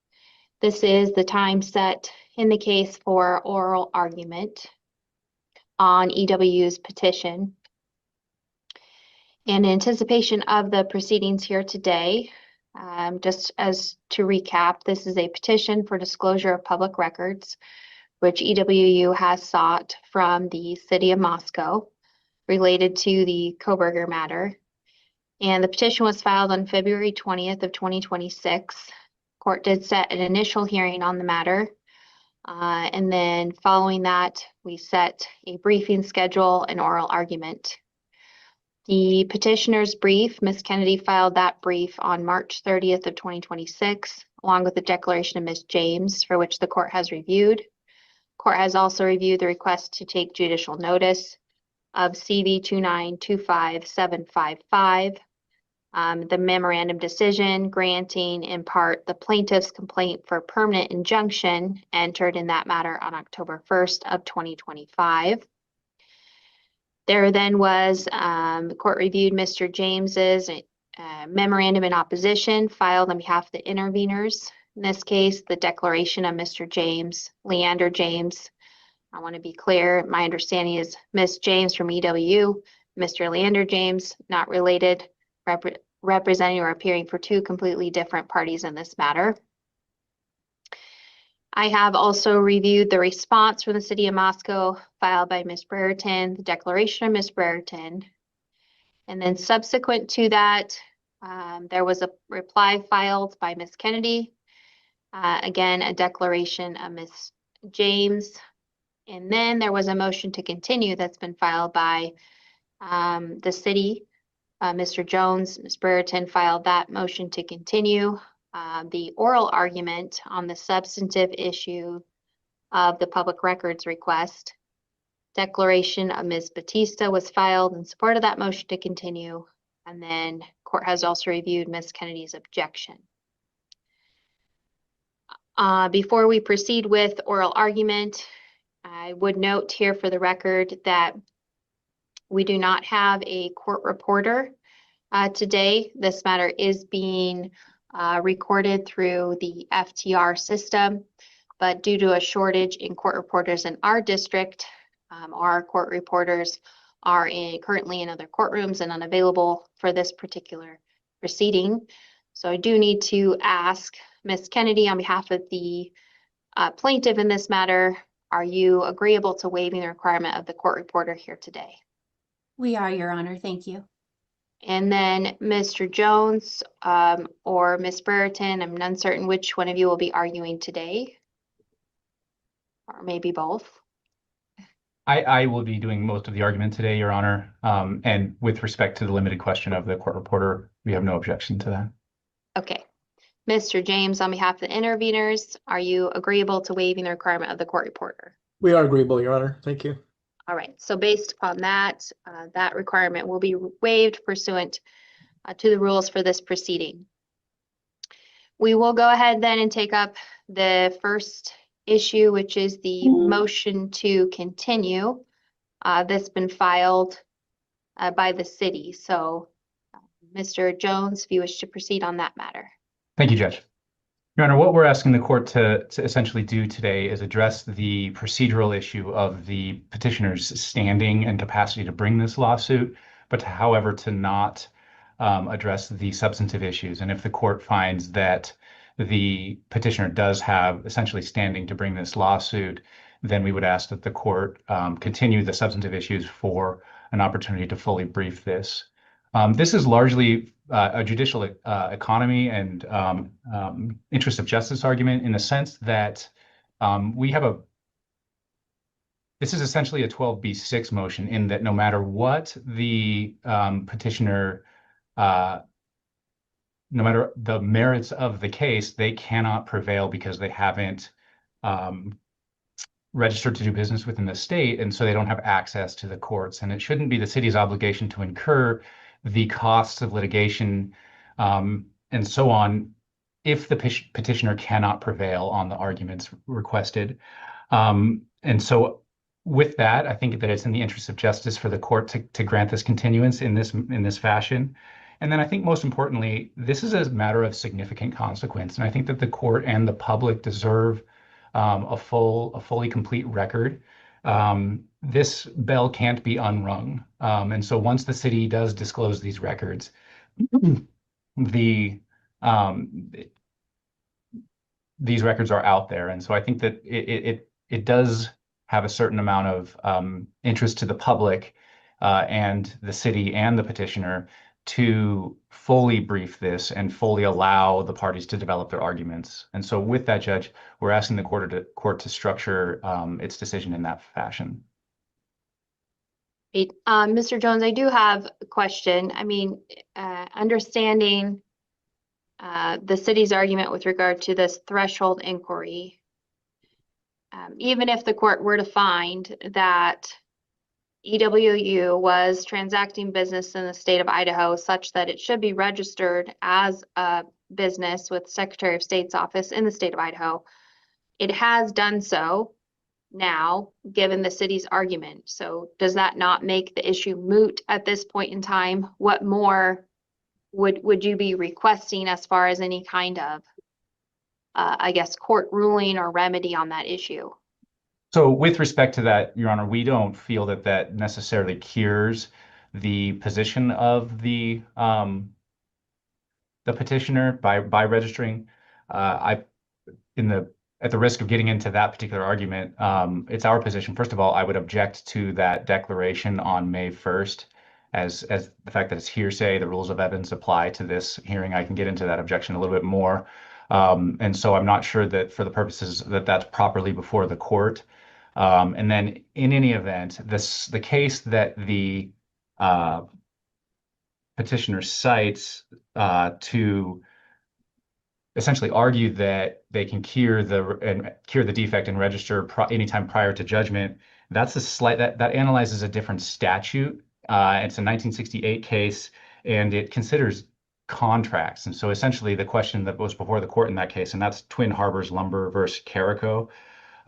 This is the time set in the case for oral argument on EWU's petition. In anticipation of the proceedings here today, just as to recap, this is a petition for disclosure of public records, which EWU has sought from the City of Moscow related to the Koberger matter. And the petition was filed on February 20th of 2026. Court did set an initial hearing on the matter. And then following that, we set a briefing schedule and oral argument. The petitioner's brief, Ms. Kennedy filed that brief on March 30th of 2026, along with the declaration of Ms. James, for which the court has reviewed. Court has also reviewed the request to take judicial notice of CV 2925755, the memorandum decision granting in part the plaintiff's complaint for permanent injunction entered in that matter on October 1st of 2025. There then was, the court reviewed Mr. James's memorandum in opposition filed on behalf of the interveners. In this case, the declaration of Mr. James, Leander James. I want to be clear, my understanding is Ms. James from EWU, Mr. Leander James, not related, representing or appearing for two completely different parties in this matter. I have also reviewed the response from the City of Moscow filed by Ms. Brereton, the declaration of Ms. Brereton. And then subsequent to that, there was a reply filed by Ms. Kennedy. Again, a declaration of Ms. James. And then there was a motion to continue that's been filed by the city. Mr. Jones, Ms. Brereton filed that motion to continue. The oral argument on the substantive issue of the public records request. Declaration of Ms. Batista was filed in support of that motion to continue. And then court has also reviewed Ms. Kennedy's objection. Before we proceed with oral argument, I would note here for the record that we do not have a court reporter today. This matter is being recorded through the FTR system, but due to a shortage in court reporters in our district, our court reporters are currently in other courtrooms and unavailable for this particular proceeding. So I do need to ask Ms. Kennedy on behalf of the plaintiff in this matter, are you agreeable to waiving the requirement of the court reporter here today? We are, Your Honor. Thank you. And then Mr. Jones or Ms. Brereton, I'm uncertain which one of you will be arguing today, or maybe both. I will be doing most of the argument today, Your Honor. And with respect to the limited question of the court reporter, we have no objection to that. Okay. Mr. James, on behalf of the interveners, are you agreeable to waiving the requirement of the court reporter? We are agreeable, Your Honor. Thank you. All right. So based upon that, that requirement will be waived pursuant to the rules for this proceeding. We will go ahead then and take up the first issue, which is the motion to continue. That's been filed by the city. So, Mr. Jones, if you wish to proceed on that matter. Thank you, Judge. Your Honor, what we're asking the court to essentially do today is address the procedural issue of the petitioner's standing and capacity to bring this lawsuit, but however, to not address the substantive issues. And if the court finds that the petitioner does have essentially standing to bring this lawsuit, then we would ask that the court continue the substantive issues for an opportunity to fully brief this. This is largely a judicial economy and interest of justice argument in the sense that this is essentially a 12b6 motion in that no matter what the petitioner, no matter the merits of the case, they cannot prevail because they haven't registered to do business within the state, and so they don't have access to the courts. And it shouldn't be the city's obligation to incur the costs of litigation and so on if the petitioner cannot prevail on the arguments requested. And so with that, I think that it's in the interest of justice for the court to grant this continuance in this fashion. And then I think most importantly, this is a matter of significant consequence. And I think that the court and the public deserve a fully complete record. This bell can't be unrung. And so once the city does disclose these records, these records are out there. And so I think that it does have a certain amount of interest to the public and the city and the petitioner to fully brief this and fully allow the parties to develop their arguments. And so with that, Judge, we're asking the court to structure its decision in that fashion. Mr. Jones, I do have a question. I mean, understanding the city's argument with regard to this threshold inquiry, even if the court were to find that EWU was transacting business in the state of Idaho such that it should be registered as a business with Secretary of State's office in the state of Idaho, it has done so now, given the city's argument. So does that not make the issue moot at this point in time? What more would you be requesting as far as any kind of, I guess, court ruling or remedy on that issue? So with respect to that, Your Honor, we don't feel that that necessarily cures the position of the petitioner by registering. At the risk of getting into that particular argument, it's our position. First of all, I would object to that declaration on May 1st as the fact that it's hearsay. The rules of evidence apply to this hearing. I can get into that objection a little bit more. And so I'm not sure that for the purposes that that's properly before the court. And then in any event, the case that the petitioner cites to essentially argue that they can cure the defect and register anytime prior to judgment, that's that analyzes a different statute. It's a 1968 case, and it considers contracts. And so essentially the question that was before the court in that case, and that's Twin Harbors Lumber versus Carico.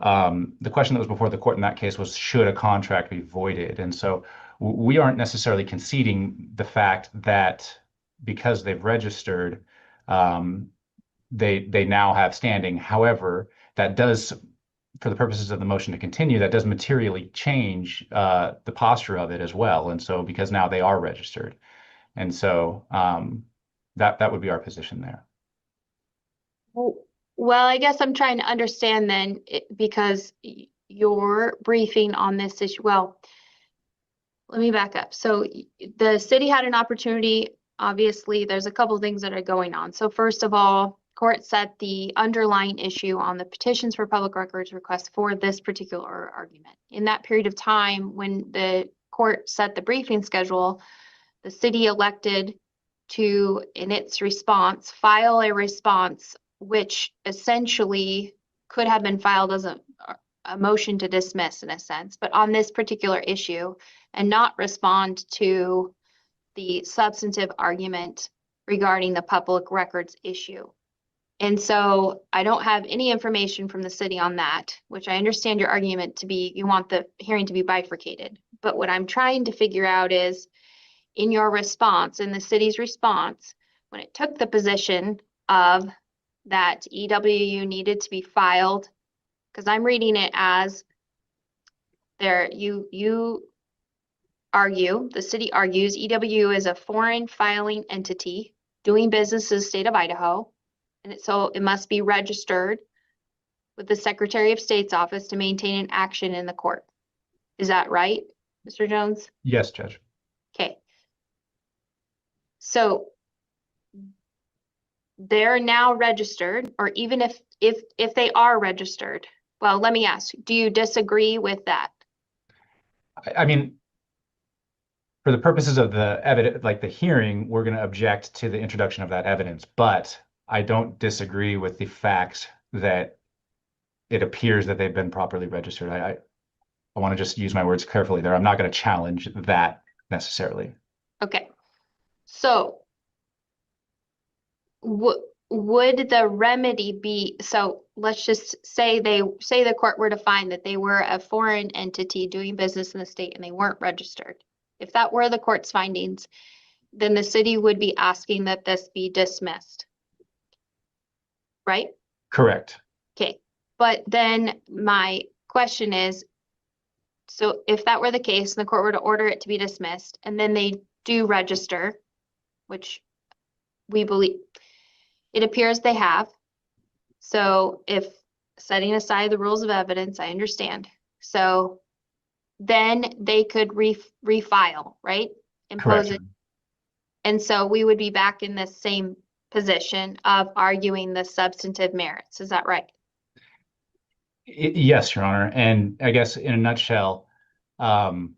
The question that was before the court in that case was, should a contract be voided? And so we aren't necessarily conceding the fact that because they've registered, they now have standing. However, that does, for the purposes of the motion to continue, that does materially change the posture of it as well. And so because now they are registered. And so that would be our position there. Well, I guess I'm trying to understand then, because your briefing on this issue, well, let me back up. So the city had an opportunity. Obviously, there's a couple of things that are going on. So first of all, court set the underlying issue on the petitions for public records request for this particular argument. In that period of time, when the court set the briefing schedule, the city elected to, in its response, file a response which essentially could have been filed as a motion to dismiss in a sense, but on this particular issue, and not respond to the substantive argument regarding the public records issue. And so I don't have any information from the city on that, which I understand your argument to be, you want the hearing to be bifurcated. But what I'm trying to figure out is, in your response, in the city's response, when it took the position of that EWU needed to be filed, because I'm reading it as there, you argue, the city argues EWU is a foreign filing entity doing business in the state of Idaho, and so it must be registered with the Secretary of State's office to maintain an action in the court. Is that right, Mr. Jones? Yes, Judge. Okay. So they're now registered, or even if they are registered, well, let me ask, do you disagree with that? I mean, for the purposes of the evidence, like the hearing, we're going to object to the introduction of that evidence, but I don't disagree with the fact that it appears that they've been properly registered. I want to just use my words carefully there. I'm not going to challenge that necessarily. Okay. So would the remedy be, so let's just say the court were to find that they were a foreign entity doing business in the state and they weren't registered. If that were the court's findings, then the city would be asking that this be dismissed. Right? Correct. Okay. But then my question is, so if that were the case and the court were to order it to be dismissed and then they do register, which we believe, it appears they have. So if setting aside the rules of evidence, I understand. So then they could refile, right? Impose Correct. it. And so we would be back in the same position of arguing the substantive merits. Is that right? Yes, Your Honor. And I guess in a nutshell, I mean,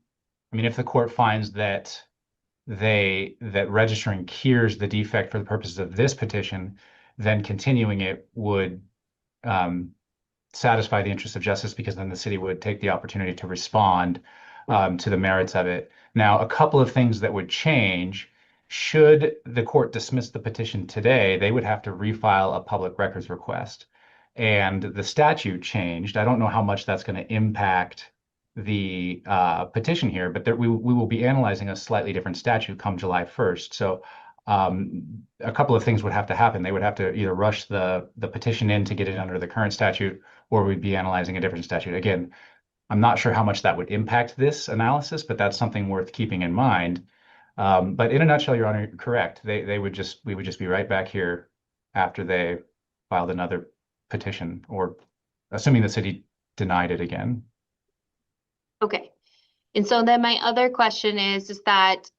if the court finds that that registering cures the defect for the purposes of this petition, then continuing it would satisfy the interest of justice, because then the city would take the opportunity to respond to the merits of it. Now, a couple of things that would change. Should the court dismiss the petition today, they would have to refile a public records request. And the statute changed. I don't know how much that's going to impact the petition here, but we will be analyzing a slightly different statute come July 1st. So a couple of things would have to happen. They would have to either rush the petition in to get it under the current statute, or we'd be analyzing a different statute. Again, I'm not sure how much that would impact this analysis, but that's something worth keeping in mind. But in a nutshell, Your Honor, you're correct. We would just be right back here after they filed another petition, or assuming the city denied it again. Okay. And so then my other question is that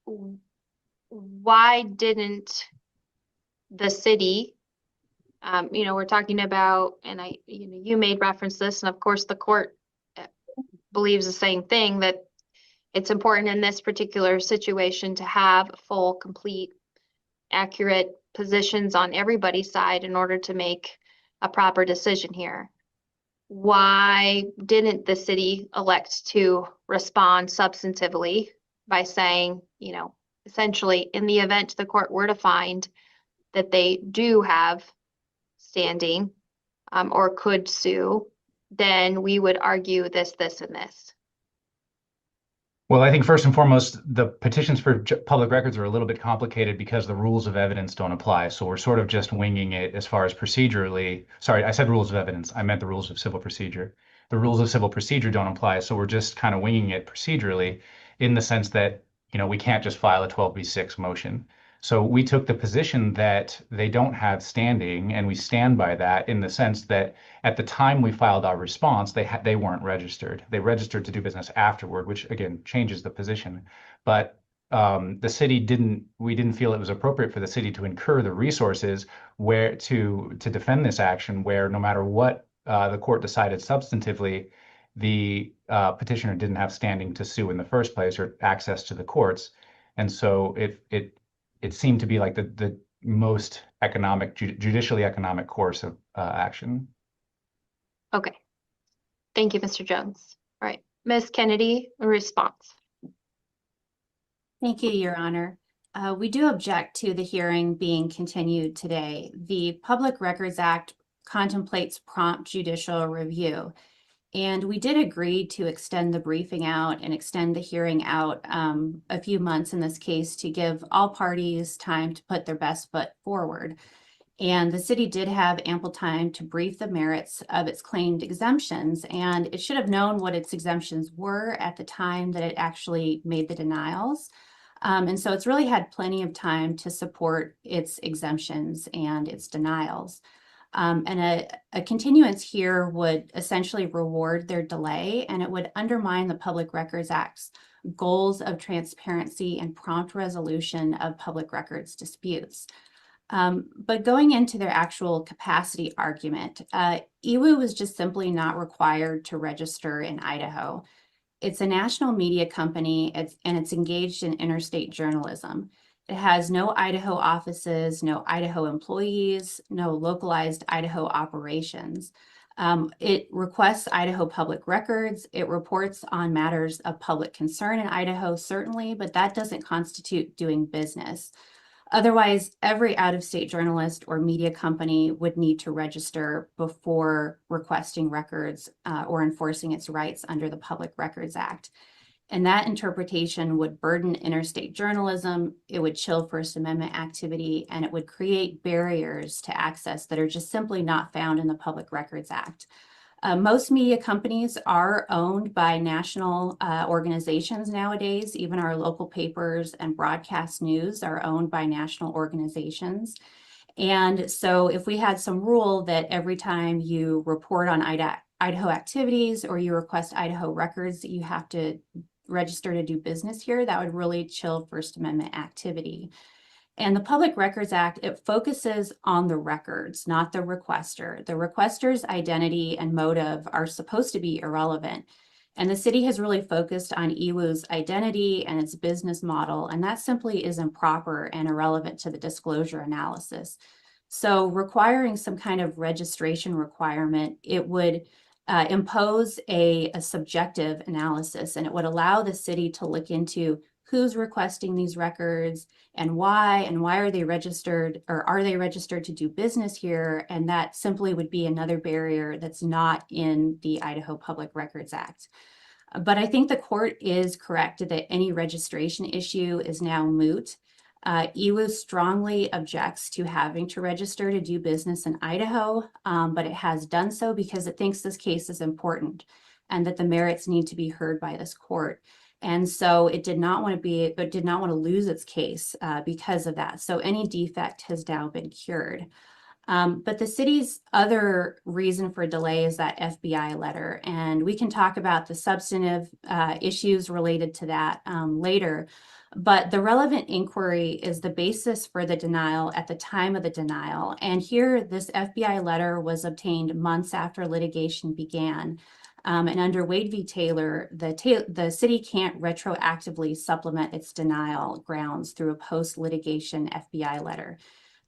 why didn't the city, we're talking about, and you made reference to this, and of course the court believes the same thing, that it's important in this particular situation to have full, complete, accurate positions on everybody's side in order to make a proper decision here. Why didn't the city elect to respond substantively by saying, essentially, in the event the court were to find that they do have standing or could sue, then we would argue this, and this? Well, I think first and foremost, the petitions for public records are a little bit complicated because the rules of evidence don't apply. So we're sort of just winging it as far as procedurally. Sorry, I said rules of evidence. I meant the rules of civil procedure. The rules of civil procedure don't apply. So we're just kind of winging it procedurally, in the sense that, we can't just file a 12b6 motion. So we took the position that they don't have standing, and we stand by that, in the sense that at the time we filed our response, they weren't registered. They registered to do business afterward, which again changes the position. But the city we didn't feel it was appropriate for the city to incur the resources where to defend this action, where no matter what the court decided substantively, the petitioner didn't have standing to sue in the first place, or access to the courts. And so it seemed to be like the most judicially economic course of action. Okay. Thank you, Mr. Jones. All right. Ms. Kennedy, a response. Thank you, Your Honor. We do object to the hearing being continued today. The Public Records Act contemplates prompt judicial review. And we did agree to extend the briefing out and extend the hearing out a few months in this case to give all parties time to put their best foot forward. And the city did have ample time to brief the merits of its claimed exemptions, and it should have known what its exemptions were at the time that it actually made the denials. And so it's really had plenty of time to support its exemptions and its denials. And a continuance here would essentially reward their delay, and it would undermine the Public Records Act's goals of transparency and prompt resolution of public records disputes. But going into their actual capacity argument, EWU was just simply not required to register in Idaho. It's a national media company, and it's engaged in interstate journalism. It has no Idaho offices, no Idaho employees, no localized Idaho operations. It requests Idaho public records. It reports on matters of public concern in Idaho, certainly, but that doesn't constitute doing business. Otherwise, every out-of-state journalist or media company would need to register before requesting records or enforcing its rights under the Public Records Act. And that interpretation would burden interstate journalism, it would chill First Amendment activity, and it would create barriers to access that are just simply not found in the Public Records Act. Most media companies are owned by national organizations nowadays. Even our local papers and broadcast news are owned by national organizations. And so if we had some rule that every time you report on Idaho activities or you request Idaho records that you have to register to do business here, that would really chill First Amendment activity. And the Public Records Act, it focuses on the records, not the requester. The requester's identity and motive are supposed to be irrelevant. And the city has really focused on EWU's identity and its business model, and that simply is improper and irrelevant to the disclosure analysis. So requiring some kind of registration requirement, it would impose a subjective analysis, and it would allow the city to look into who's requesting these records and why are they registered, or are they registered to do business here? And that simply would be another barrier that's not in the Idaho Public Records Act. But I think the court is correct that any registration issue is now moot. EWU strongly objects to having to register to do business in Idaho, but it has done so because it thinks this case is important and that the merits need to be heard by this court. And so it did not want to lose its case because of that. So any defect has now been cured. But the city's other reason for delay is that FBI letter. And we can talk about the substantive issues related to that later. But the relevant inquiry is the basis for the denial at the time of the denial. And here, this FBI letter was obtained months after litigation began. And under Wade v. Taylor, the city can't retroactively supplement its denial grounds through a post-litigation FBI letter.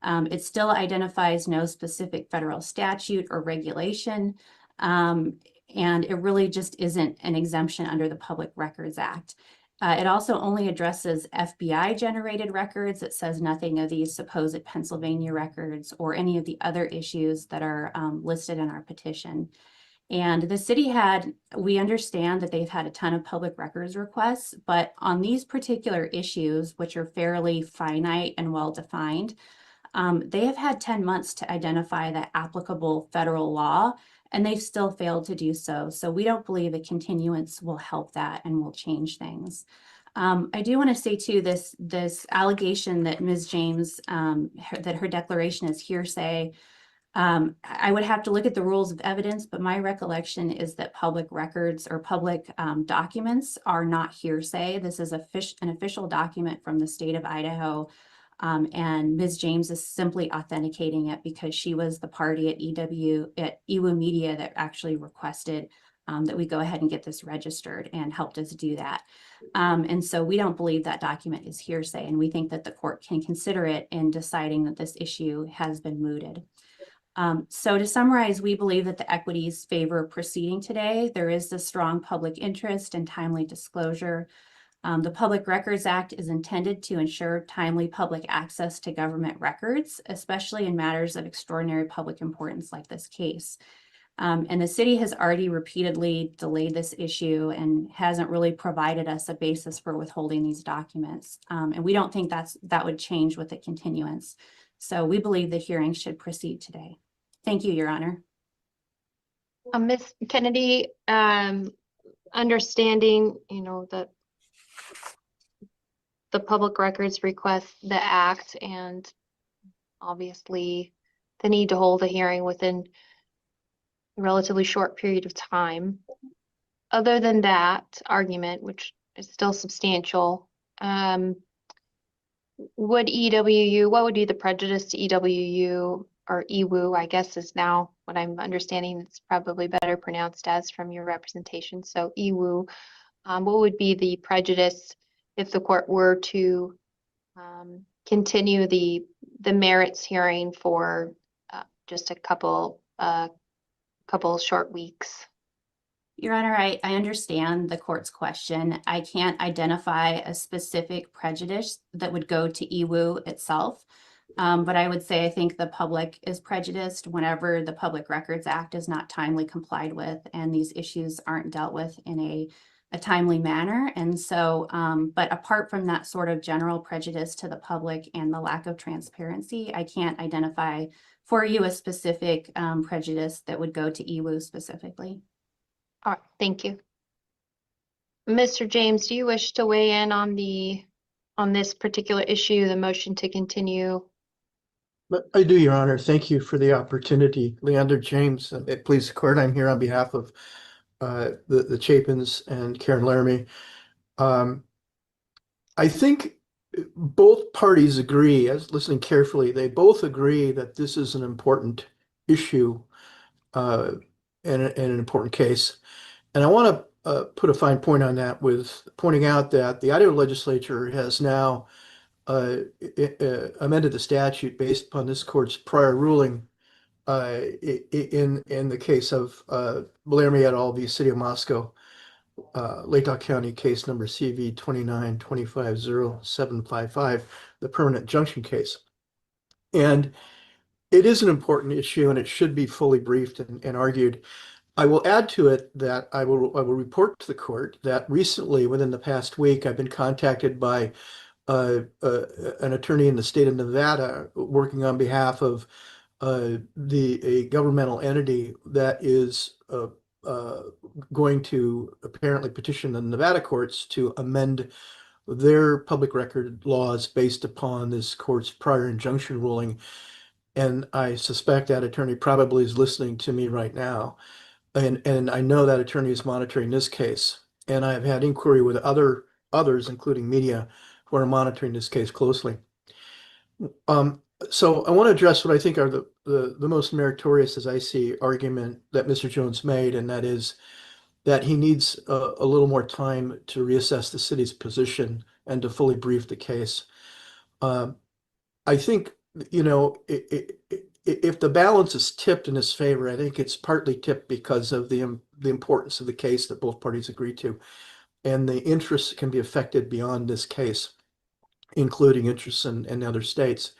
It still identifies no specific federal statute or regulation, and it really just isn't an exemption under the Public Records Act. It also only addresses FBI-generated records. It says nothing of these supposed Pennsylvania records or any of the other issues that are listed in our petition. And the city we understand that they've had a ton of public records requests, but on these particular issues, which are fairly finite and well-defined, they have had 10 months to identify the applicable federal law, and they've still failed to do so. So we don't believe a continuance will help that and will change things. I do want to say too, this allegation that Ms. James, that her declaration is hearsay, I would have to look at the rules of evidence, but my recollection is that public records or public documents are not hearsay. This is an official document from the state of Idaho, and Ms. James is simply authenticating it because she was the party at EWU Media that actually requested that we go ahead and get this registered and helped us do that. And so we don't believe that document is hearsay, and we think that the court can consider it in deciding that this issue has been mooted. So to summarize, we believe that the equities favor proceeding today. There is a strong public interest in timely disclosure. The Public Records Act is intended to ensure timely public access to government records, especially in matters of extraordinary public importance like this case. And the city has already repeatedly delayed this issue and hasn't really provided us a basis for withholding these documents. And we don't think that would change with the continuance. So we believe the hearing should proceed today. Thank you, Your Honor. Ms. Kennedy, understanding, that the public records request the act and obviously the need to hold a hearing within a relatively short period of time. Other than that argument, which is still substantial, what would be the prejudice to EWU or EWU, I guess is now what I'm understanding it's probably better pronounced as from your representation. So EWU, what would be the prejudice if the court were to continue the merits hearing for just a couple short weeks? Your Honor, I understand the court's question. I can't identify a specific prejudice that would go to EWU itself. But I would say I think the public is prejudiced whenever the Public Records Act is not timely complied with and these issues aren't dealt with in a timely manner. And so, but apart from that sort of general prejudice to the public and the lack of transparency, I can't identify for you a specific prejudice that would go to EWU specifically. All right, thank you. Mr. James, do you wish to weigh in on this particular issue, the motion to continue? But I do, Your Honor. Thank you for the opportunity. Leander James, please, court. I'm here on behalf of the Chapins and Karen Laramie. I think both parties agree, as listening carefully, they both agree that this is an important issue and an important case. And I want to put a fine point on that with pointing out that the Idaho legislature has now amended the statute based upon this court's prior ruling in the case of Laramie et al. V. City of Moscow, Latah County case number CV 29-250755, the permanent injunction case. And it is an important issue and it should be fully briefed and argued. I will add to it that I will report to the court that recently, within the past week, I've been contacted by an attorney in the state of Nevada working on behalf of a governmental entity that is going to apparently petition the Nevada courts to amend their public record laws based upon this court's prior injunction ruling. And I suspect that attorney probably is listening to me right now. And I know that attorney is monitoring this case. And I have had inquiry with others, including media, who are monitoring this case closely. So I want to address what I think are the most meritorious, as I see, argument that Mr. Jones made, and that is that he needs a little more time to reassess the city's position and to fully brief the case. I think, if the balance is tipped in his favor, I think it's partly tipped because of the importance of the case that both parties agree to, and the interests can be affected beyond this case, including interests in other states.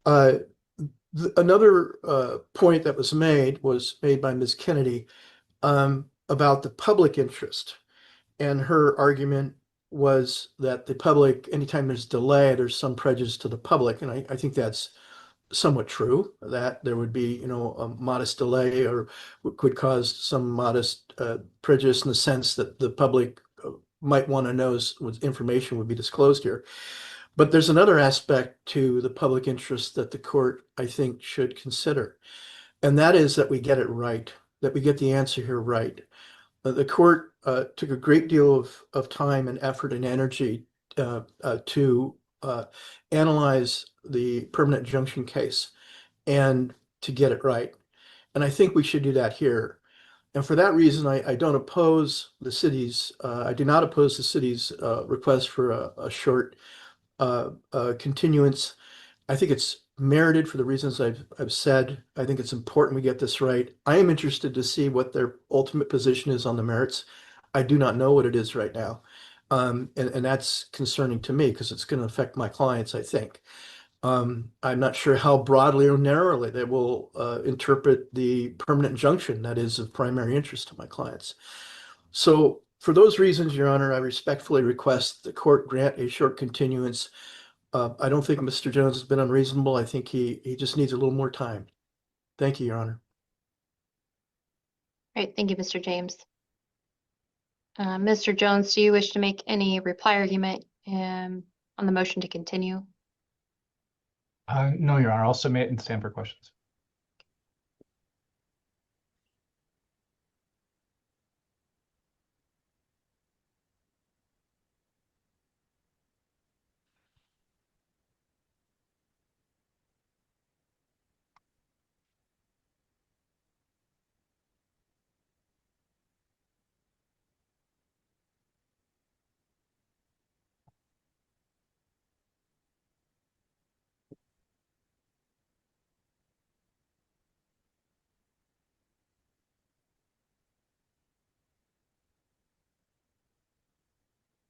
Another point that was made by Ms. Kennedy about the public interest, and her argument was that the public, anytime there's delay, there's some prejudice to the public, and I think that's somewhat true, that there would be, a modest delay or could cause some modest prejudice in the sense that the public might want to know what information would be disclosed here. But there's another aspect to the public interest that the court, I think, should consider. And that is that we get it right, that we get the answer here right. The court took a great deal of time and effort and energy to analyze the permanent injunction case and to get it right. And I think we should do that here. And for that reason, I don't oppose the city's, I do not oppose the city's request for a short continuance. I think it's merited for the reasons I've said. I think it's important we get this right. I am interested to see what their ultimate position is on the merits. I do not know what it is right now. And that's concerning to me because it's going to affect my clients, I think. I'm not sure how broadly or narrowly they will interpret the permanent injunction that is of primary interest to my clients. So for those reasons, Your Honor, I respectfully request the court grant a short continuance. I don't think Mr. Jones has been unreasonable. I think he just needs a little more time. Thank you, Your Honor. Great, thank you, Mr. James. Mr. Jones, do you wish to make any reply argument on the motion to continue? No, Your Honor. I'll submit and stand for questions.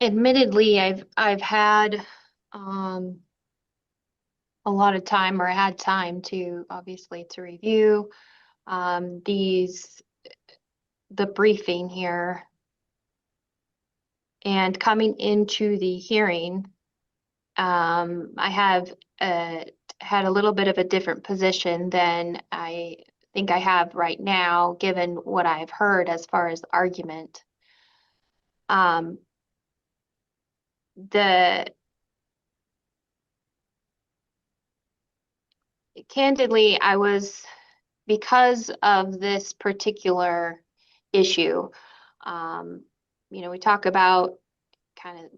Admittedly, I've had a lot of time, or I had time to obviously to review the briefing here, and coming into the hearing, I have had a little bit of a different position than I think I have right now, given what I've heard as far as the argument. Candidly, because of this particular issue, we talk about kind of,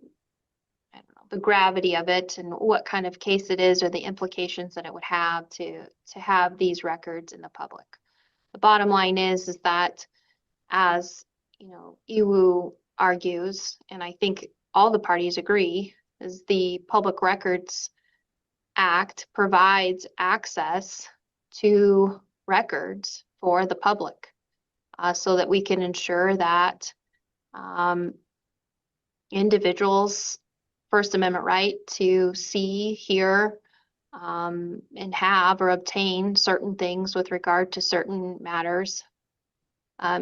I don't know, the gravity of it and what kind of case it is, or the implications that it would have to have these records in the public. The bottom line is that, as EWU argues, and I think all the parties agree, is the Public Records Act provides access to records for the public, so that we can ensure that individuals' First Amendment right to see, hear, and have or obtain certain things with regard to certain matters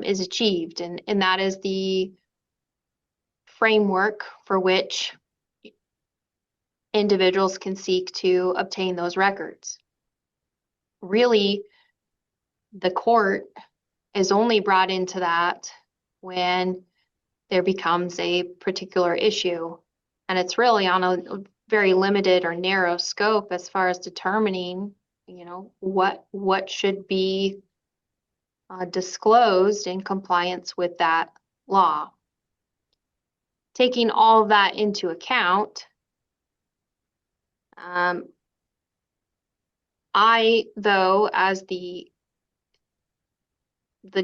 is achieved. And that is the framework for which individuals can seek to obtain those records. Really, the court is only brought into that when there becomes a particular issue. And it's really on a very limited or narrow scope as far as determining, what should be disclosed in compliance with that law. Taking all of that into account, I, though, as the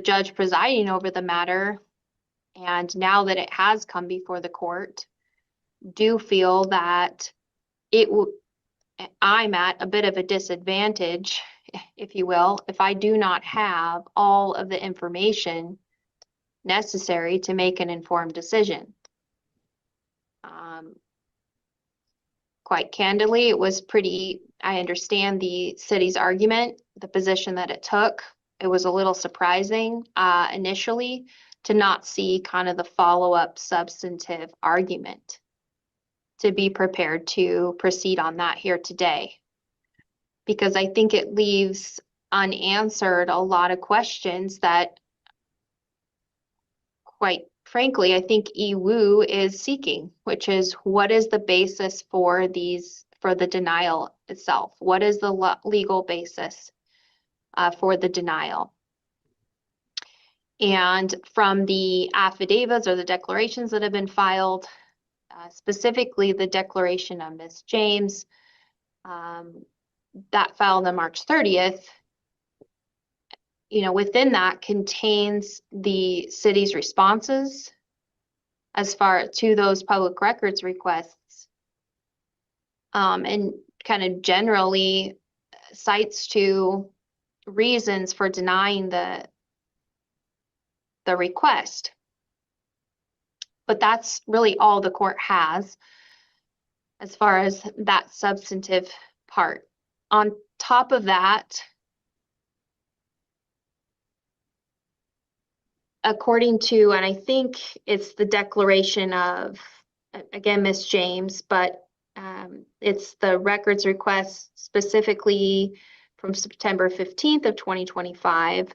judge presiding over the matter, and now that it has come before the court, do feel that I'm at a bit of a disadvantage, if you will, if I do not have all of the information necessary to make an informed decision. Quite candidly, it was I understand the city's argument, the position that it took. It was a little surprising initially to not see kind of the follow-up substantive argument, to be prepared to proceed on that here today, because I think it leaves unanswered a lot of questions that, quite frankly, I think EWU is seeking, which is, what is the basis for the denial itself? What is the legal basis for the denial? And from the affidavits or the declarations that have been filed, specifically the declaration of Ms. James, that filed on March 30th, within that contains the city's responses as far to those public records requests, and kind of generally cites to reasons for denying the request. But that's really all the court has as far as that substantive part. On top of that, according to, and I think it's the declaration of, again, Miss James, but it's the records request specifically from September 15th of 2025.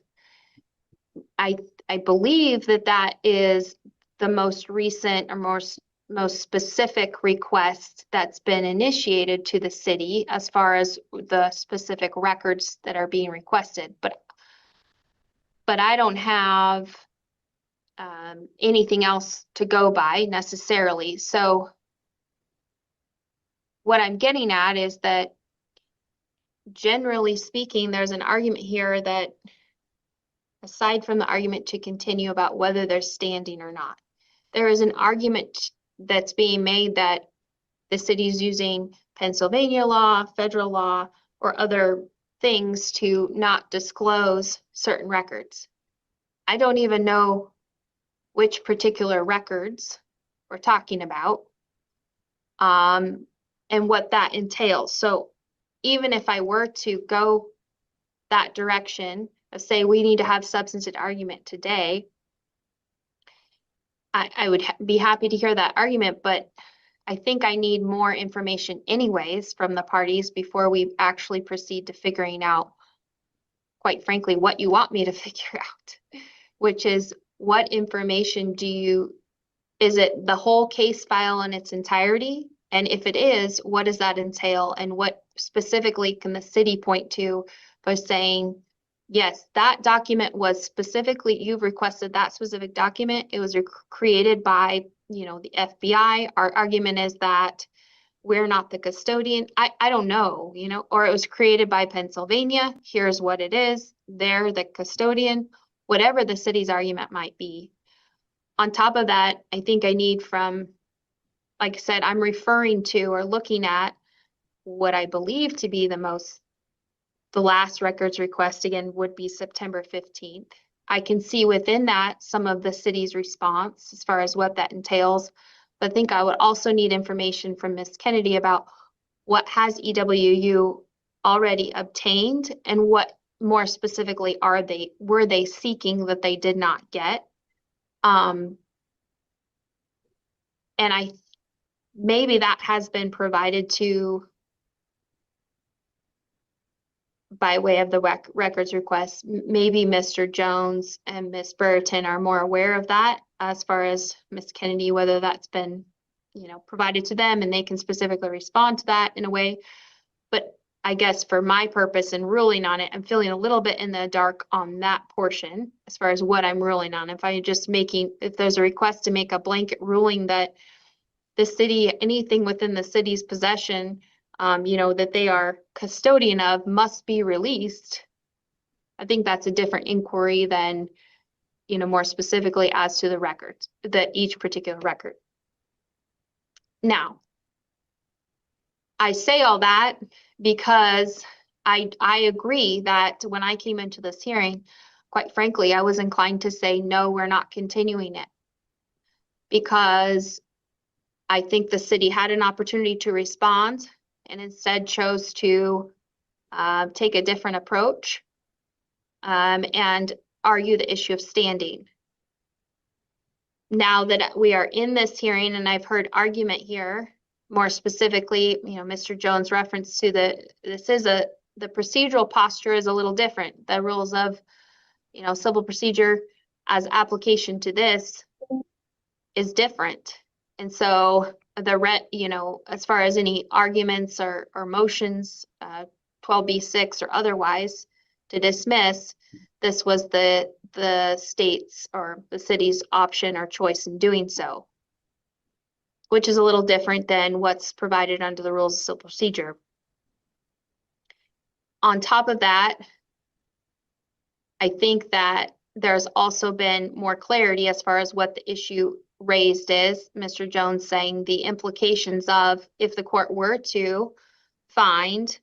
I believe that that is the most recent or most specific request that's been initiated to the city as far as the specific records that are being requested. But I don't have anything else to go by necessarily. So what I'm getting at is that generally speaking, there's an argument here that aside from the argument to continue about whether they're standing or not, there is an argument that's being made that the city's using Pennsylvania law, federal law, or other things to not disclose certain records. I don't even know which particular records we're talking about, and what that entails. So even if I were to go that direction of say we need to have substantive argument today, I would be happy to hear that argument, but I think I need more information anyways from the parties before we actually proceed to figuring out, quite frankly, what you want me to figure out, which is what information is it the whole case file in its entirety? And if it is, what does that entail? And what specifically can the city point to by saying, yes, that document was specifically, you've requested that specific document. It was created by, the FBI. Our argument is that we're not the custodian. I don't know, or it was created by Pennsylvania. Here's what it is. They're the custodian, whatever the city's argument might be. On top of that, I think I need from, like I said, I'm referring to or looking at what I believe to be the last records request again would be September 15th. I can see within that some of the city's response as far as what that entails, but I think I would also need information from Ms. Kennedy about what has EWU already obtained and what more specifically were they seeking that they did not get. And maybe that has been provided to by way of the records request. Maybe Mr. Jones and Ms. Brereton are more aware of that as far as Ms. Kennedy, whether that's been, provided to them and they can specifically respond to that in a way. But I guess for my purpose in ruling on it, I'm feeling a little bit in the dark on that portion as far as what I'm ruling on. If there's a request to make a blanket ruling that the city, anything within the city's possession, that they are custodian of must be released. I think that's a different inquiry than, more specifically as to the records, each particular record. Now, I say all that because I agree that when I came into this hearing, quite frankly, I was inclined to say, no, we're not continuing it. Because I think the city had an opportunity to respond and instead chose to take a different approach and argue the issue of standing. Now that we are in this hearing and I've heard argument here, more specifically, Mr. Jones reference to the procedural posture is a little different. The rules of, civil procedure as application to this is different. And so as far as any arguments or motions, 12B6 or otherwise to dismiss, this was the state's or the city's option or choice in doing so, which is a little different than what's provided under the rules of civil procedure. On top of that, I think that there's also been more clarity as far as what the issue raised is. Mr. Jones saying the implications of if the court were to find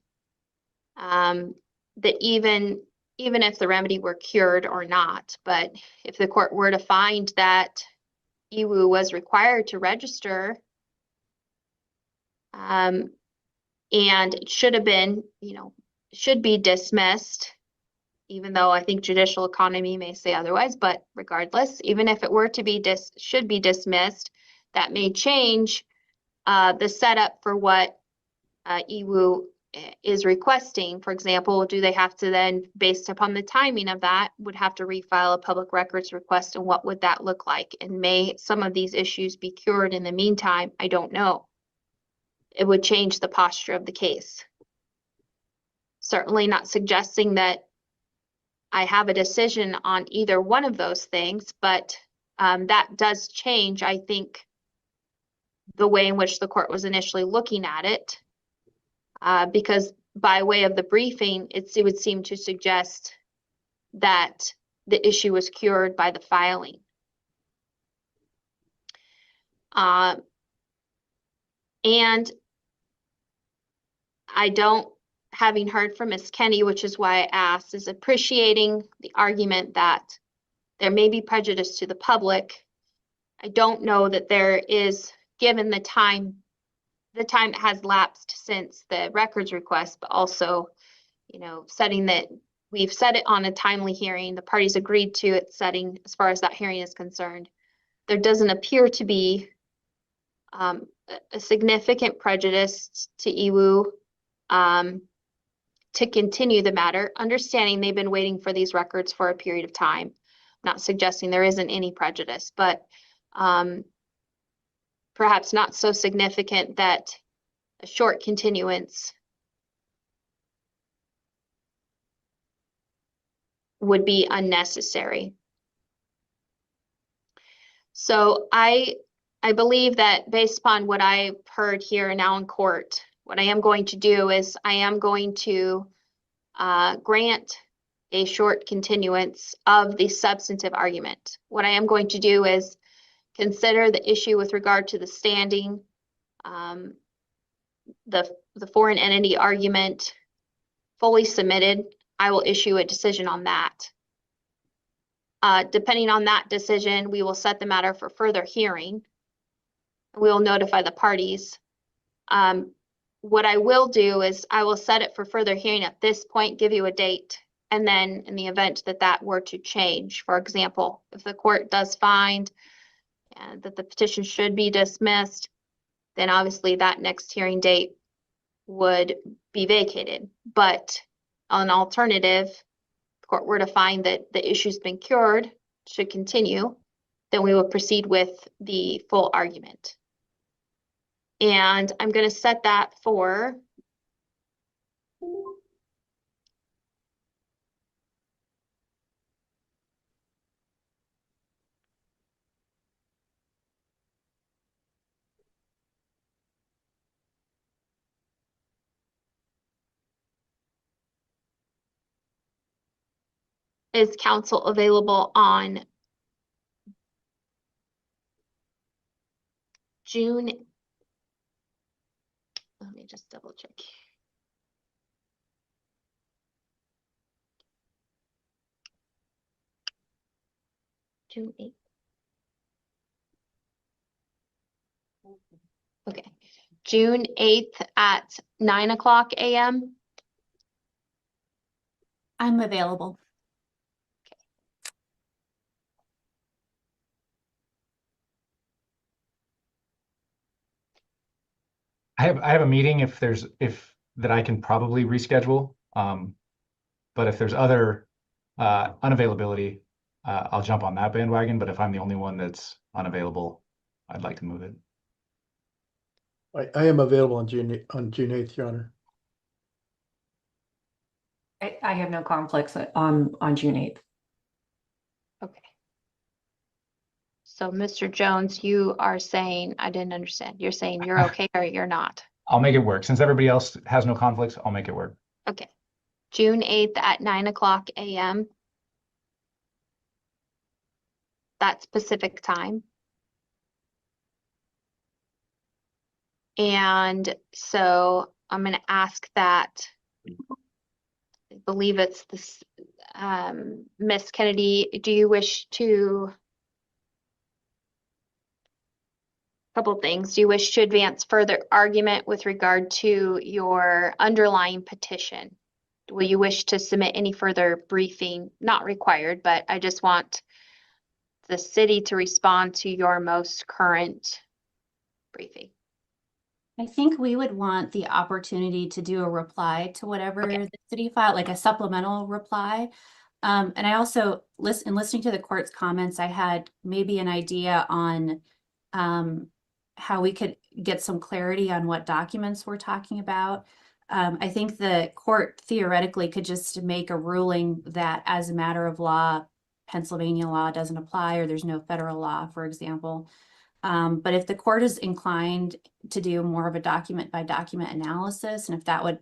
that even if the remedy were cured or not, but if the court were to find that EWU was required to register, And it should have been, should be dismissed, even though I think judicial economy may say otherwise, but regardless, even if it were to be should be dismissed, that may change the setup for what EWU is requesting. For example, do they have to then, based upon the timing of that, would have to refile a public records request, and what would that look like? And may some of these issues be cured in the meantime? I don't know. It would change the posture of the case. Certainly not suggesting that I have a decision on either one of those things, but that does change, I think, the way in which the court was initially looking at it. Because by way of the briefing, it would seem to suggest that the issue was cured by the filing. And I don't, having heard from Ms. Kenny, which is why I asked, is appreciating the argument that there may be prejudice to the public. I don't know that there is, given the time that has lapsed since the records request, but also, setting that we've set it on a timely hearing, the parties agreed to it setting as far as that hearing is concerned. There doesn't appear to be a significant prejudice to EWU to continue the matter, understanding they've been waiting for these records for a period of time. Not suggesting there isn't any prejudice, but perhaps not so significant that a short continuance would be unnecessary. So I believe that based upon what I've heard here and now in court, what I am going to do is I am going to grant a short continuance of the substantive argument. What I am going to do is consider the issue with regard to the standing, the foreign entity argument fully submitted. I will issue a decision on that. Depending on that decision, we will set the matter for further hearing. We will notify the parties. What I will do is I will set it for further hearing at this point, give you a date, and then in the event that that were to change, for example, if the court does find that the petition should be dismissed, then obviously that next hearing date would be vacated. But on an alternative, if the court were to find that the issue's been cured, should continue, then we will proceed with the full argument. And I'm going to set that for is counsel available on June? Let me just double check. June 8th. Okay, June 8th at 9:00 a.m. I'm available. I have a meeting if that I can probably reschedule. But if there's other unavailability, I'll jump on that bandwagon. But if I'm the only one that's unavailable, I'd like to move it. I am available on June 8th, Your Honor. I have no conflicts on June 8th. Okay. So Mr. Jones, you are saying, I didn't understand. You're saying you're okay or you're not? I'll make it work. Since everybody else has no conflicts, I'll make it work. Okay. June 8th at 9:00 a.m. That's Pacific time. And so I'm going to ask that, I believe it's this, Miss Kennedy, do you wish to Couple things. Do you wish to advance further argument with regard to your underlying petition? Will you wish to submit any further briefing? Not required, but I just want the city to respond to your most current briefing. I think we would want the opportunity to do a reply to whatever Okay. the city filed, like a supplemental reply. And I also, listening to the court's comments, I had maybe an idea on how we could get some clarity on what documents we're talking about. I think the court theoretically could just make a ruling that as a matter of law, Pennsylvania law doesn't apply, or there's no federal law, for example. But if the court is inclined to do more of a document by document analysis, and if that would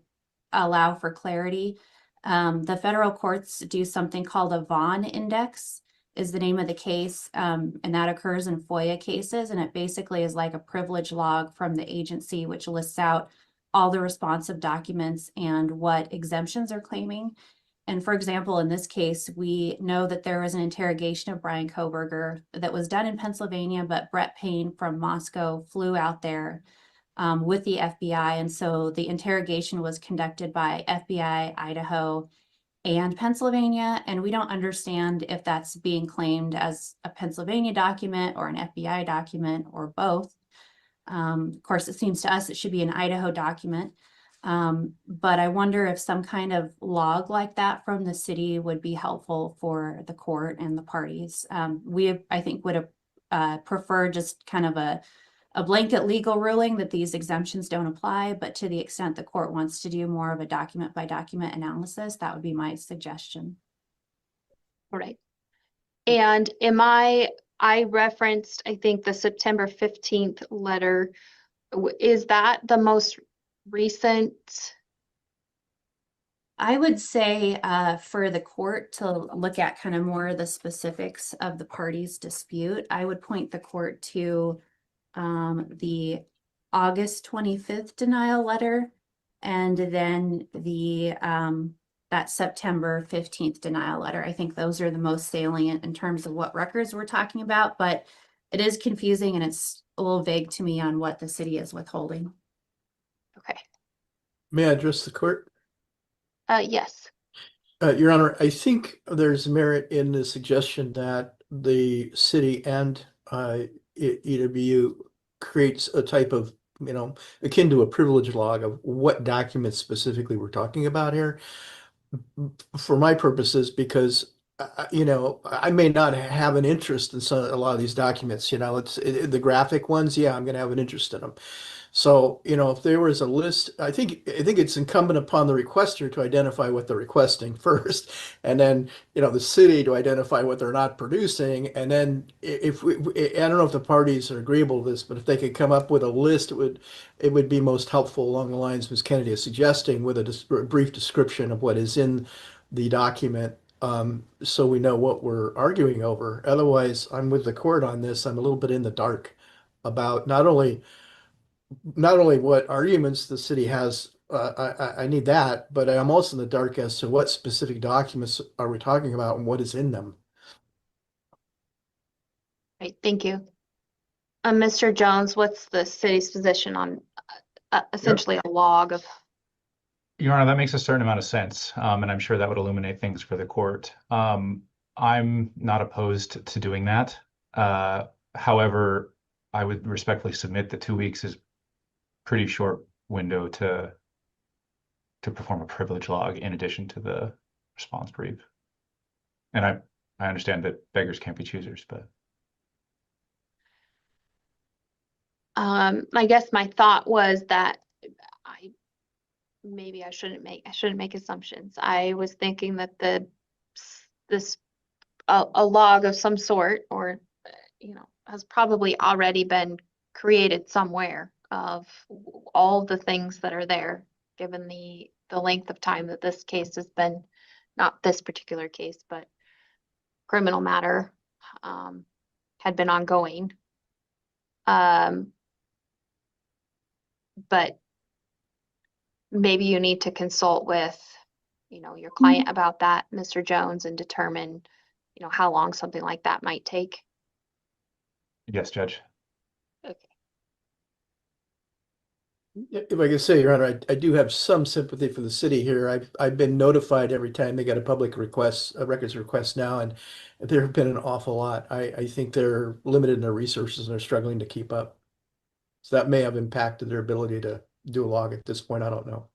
allow for clarity, the federal courts do something called a Vaughan Index is the name of the case, and that occurs in FOIA cases, and it basically is like a privilege log from the agency, which lists out all the responsive documents and what exemptions are claiming. And for example, in this case, we know that there was an interrogation of Brian Koberger that was done in Pennsylvania, but Brett Payne from Moscow flew out there with the FBI. And so the interrogation was conducted by FBI, Idaho, and Pennsylvania. And we don't understand if that's being claimed as a Pennsylvania document or an FBI document or both. Of course, it seems to us it should be an Idaho document. But I wonder if some kind of log like that from the city would be helpful for the court and the parties. I think, would prefer just kind of a blanket legal ruling that these exemptions don't apply, but to the extent the court wants to do more of a document by document analysis, that would be my suggestion. All right. And I referenced, I think, the September 15th letter. Is that the most recent? I would say for the court to look at kind of more of the specifics of the parties' dispute, I would point the court to the August 25th denial letter, and then the that September 15th denial letter. I think those are the most salient in terms of what records we're talking about, but it is confusing and it's a little vague to me on what the city is withholding. Okay. May I address the court? Yes. Your Honor, I think there's merit in the suggestion that the city and EWU creates a type of, akin to a privilege log of what documents specifically we're talking about here. For my purposes, because I may not have an interest in a lot of these documents. The graphic ones. Yeah, I'm going to have an interest in them. So, if there was a list, I think it's incumbent upon the requester to identify what they're requesting first, and then, the city to identify what they're not producing. And then I don't know if the parties are agreeable to this, but if they could come up with a list, it would be most helpful along the lines Ms. Kennedy is suggesting, with a brief description of what is in the document, so we know what we're arguing over. Otherwise, I'm with the court on this. I'm a little bit in the dark about not only what arguments the city has. I need that, but I'm also in the dark as to what specific documents are we talking about and what is in them. Right. Thank you. Mr. Jones, what's the city's position on essentially a log of? Your Honor, that makes a certain amount of sense, and I'm sure that would illuminate things for the court. I'm not opposed to doing that. However, I would respectfully submit that 2 weeks is pretty short window to perform a privilege log in addition to the response brief. And I understand that beggars can't be choosers, but I guess my thought was that I shouldn't make assumptions. I was thinking that a log of some sort, or has probably already been created somewhere of all the things that are there, given the length of time that this case has been, not this particular case, but criminal matter had been ongoing. But maybe you need to consult with, your client about that, Mr. Jones, and determine, how long something like that might take. yes, Judge. Okay. If I can say, Your Honor, I do have some sympathy for the city here. I've been notified every time they get a public request, a records request now, and there have been an awful lot. I think they're limited in their resources and they're struggling to keep up. So that may have impacted their ability to do a log at this point. I don't know.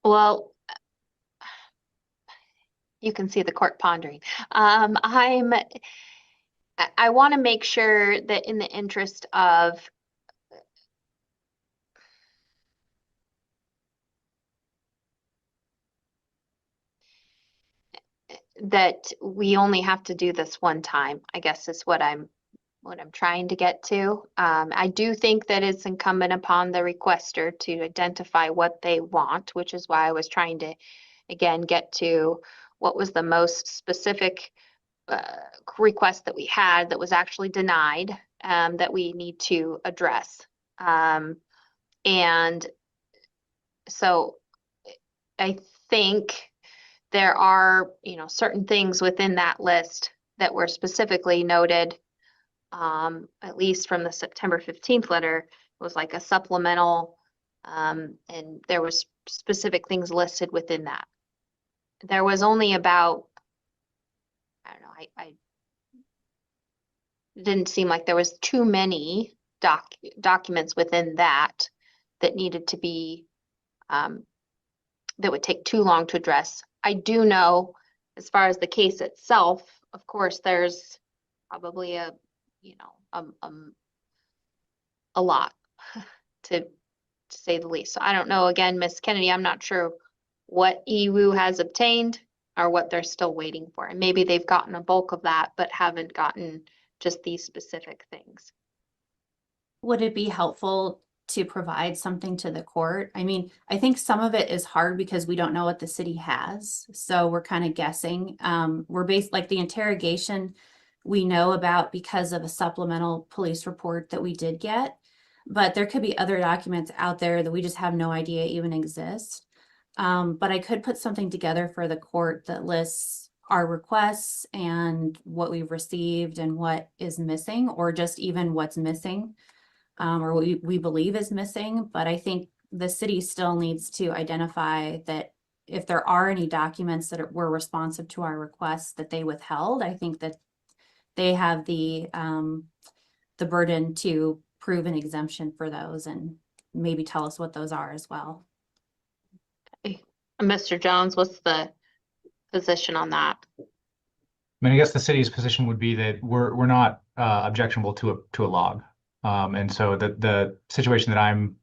Well, you can see the court pondering. I want to make sure that in the interest of that we only have to do this one time, I guess is what I'm trying to get to. I do think that it's incumbent upon the requester to identify what they want, which is why I was trying to, again, get to what was the most specific request that we had that was actually denied, that we need to address. And so I think there are, certain things within that list that were specifically noted, at least from the September 15th letter. It was like a supplemental, and there was specific things listed within that. There was only about, I don't know, I it didn't seem like there was too many documents within that that needed to be, that would take too long to address. I do know, as far as the case itself, of course, there's probably a lot to say the least. So I don't know, again, Miss Kennedy, I'm not sure what EWU has obtained or what they're still waiting for. And maybe they've gotten a bulk of that, but haven't gotten just these specific things. Would it be helpful to provide something to the court? I mean, I think some of it is hard because we don't know what the city has. So we're kind of guessing. We're based, like the interrogation we know about because of a supplemental police report that we did get. But there could be other documents out there that we just have no idea even exist. But I could put something together for the court that lists our requests and what we've received and what is missing, or just even what's missing, or what we believe is missing. But I think the city still needs to identify that if there are any documents that were responsive to our requests that they withheld, I think that they have the burden to prove an exemption for those and maybe tell us what those are as well. Mr. Jones, what's the position on that? I mean, I guess the city's position would be that we're not objectionable to a log, and so the situation that I'm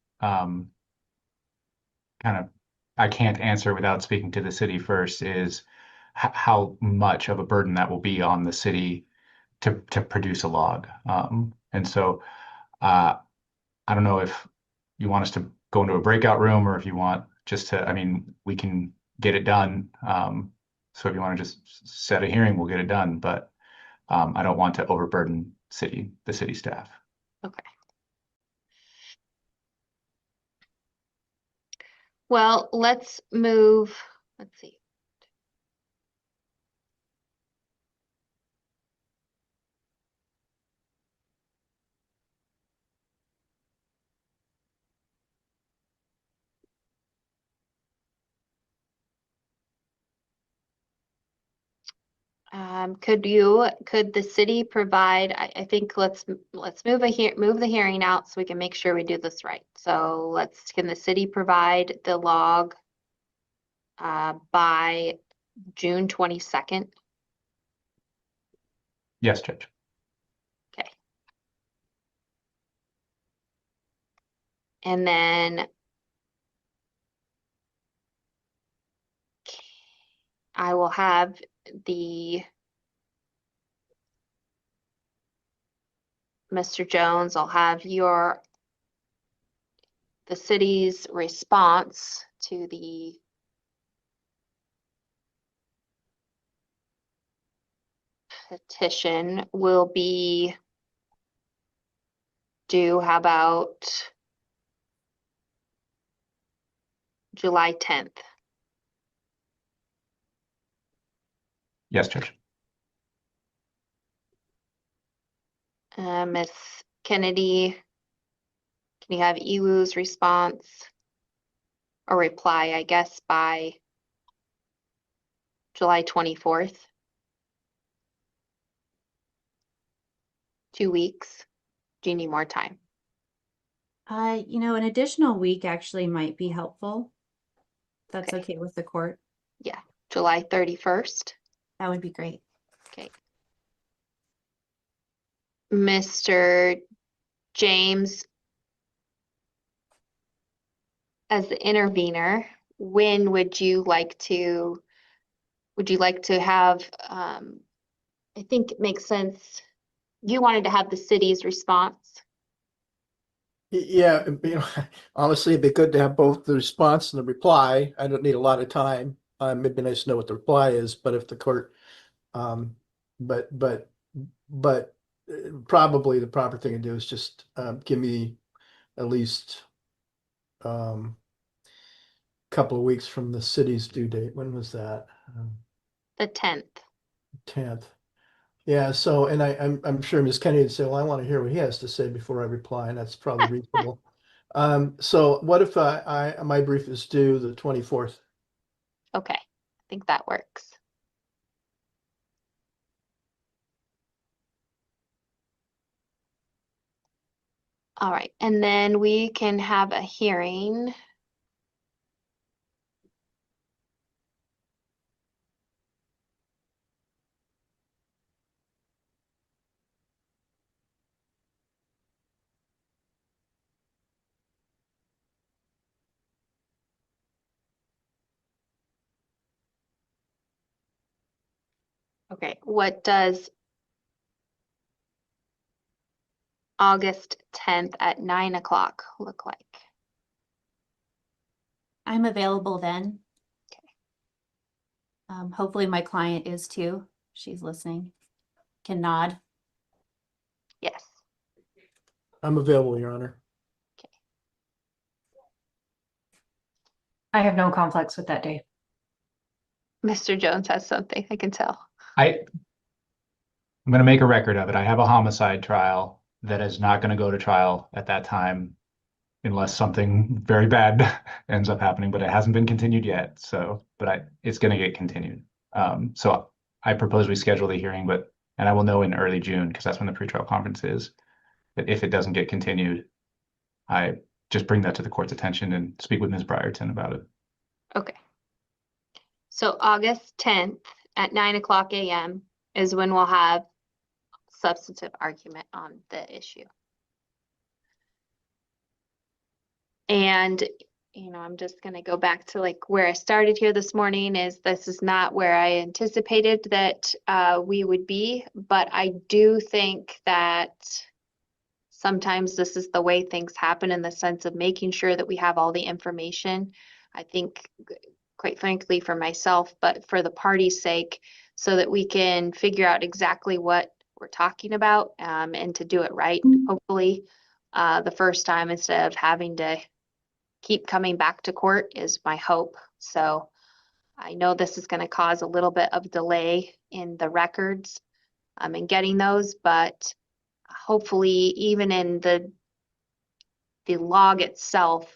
I can't answer without speaking to the city first is how much of a burden that will be on the city to produce a log, and so I don't know if you want us to go into a breakout room or if you want just to. I mean, we can get it done. So if you want to just set a hearing, we'll get it done. But I don't want to overburden the city staff. Okay. Well, let's move, let's see. Could the city provide, I think let's move the hearing out so we can make sure we do this right. So can the city provide the log by June 22nd? Yes, Judge. Okay. And then I will have Mr. Jones, I'll have the city's response to the petition will be do, how about July 10th? Yes, Judge. Ms. Kennedy, can you have EWU's response or reply, I guess, by July 24th? 2 weeks? Do you need more time? An additional week actually might be helpful. That's Okay. okay with the court. Yeah, July 31st. That would be great. Okay. Mr. James, as the intervener, when would you like to have, I think it makes sense. You wanted to have the city's response. Yeah, honestly, it'd be good to have both the response and the reply. I don't need a lot of time. It'd be nice to know what the reply is, but if the court, um, but probably the proper thing to do is just give me at least couple of weeks from the city's due date. When was that? The 10th. 10th. Yeah, so, and I'm sure Ms. Kennedy would say, well, I want to hear what he has to say before I reply, and that's probably reasonable. So what if my brief is due the 24th? Okay, I think that works. All right, and then we can have a hearing. Okay, what does August 10th at 9 o'clock look like? I'm available then. Okay. Hopefully my client is too. She's listening. Can nod. Yes. I'm available, Your Honor. I have no conflicts with that day. Mr. Jones has something, I can tell. I'm going to make a record of it. I have a homicide trial that is not going to go to trial at that time unless something very bad ends up happening, but it hasn't been continued yet. So, but it's going to get continued. So I propose we schedule the hearing, and I will know in early June because that's when the pretrial conference is. But if it doesn't get continued, I just bring that to the court's attention and speak with Ms. Brierton about it. Okay. So August 10th at 9 o'clock a.m. is when we'll have substantive argument on the issue. And, I'm just going to go back to like where I started here this morning this is not where I anticipated that we would be, but I do think that sometimes this is the way things happen in the sense of making sure that we have all the information. I think, quite frankly, for myself, but for the party's sake, so that we can figure out exactly what we're talking about and to do it right, hopefully, the first time instead of having to keep coming back to court is my hope. So I know this is going to cause a little bit of delay in the records and getting those, but hopefully even in the log itself,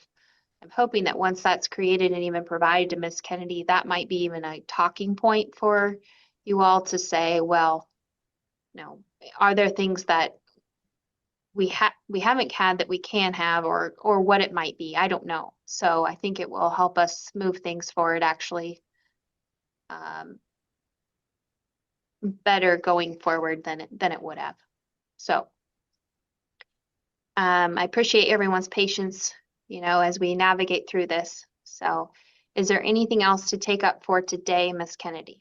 I'm hoping that once that's created and even provided to Ms. Kennedy, that might be even a talking point for you all to say, well, are there things that we haven't had that we can have, or what it might be? I don't know. So I think it will help us move things forward actually better going forward than it would have. So I appreciate everyone's patience, as we navigate through this. So is there anything else to take up for today, Ms. Kennedy?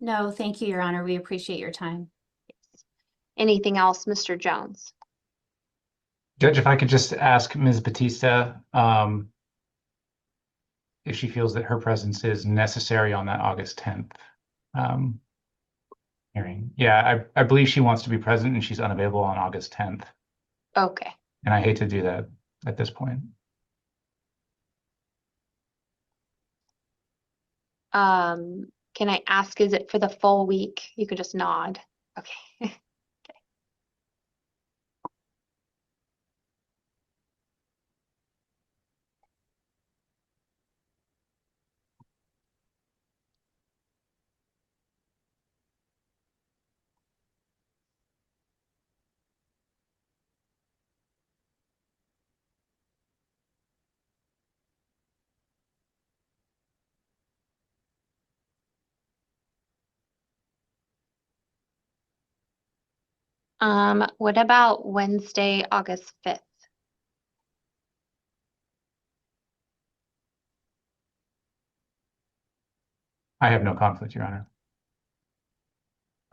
No, thank you, Your Honor. We appreciate your time. Anything else, Mr. Jones? Judge, if I could just ask Ms. Batista if she feels that her presence is necessary on that August 10th hearing. Yeah, I believe she wants to be present and she's unavailable on August 10th. Okay. And I hate to do that at this point. Can I ask, is it for the full week? You could just nod. Okay. What about Wednesday, August 5th? I have no conflict, Your Honor.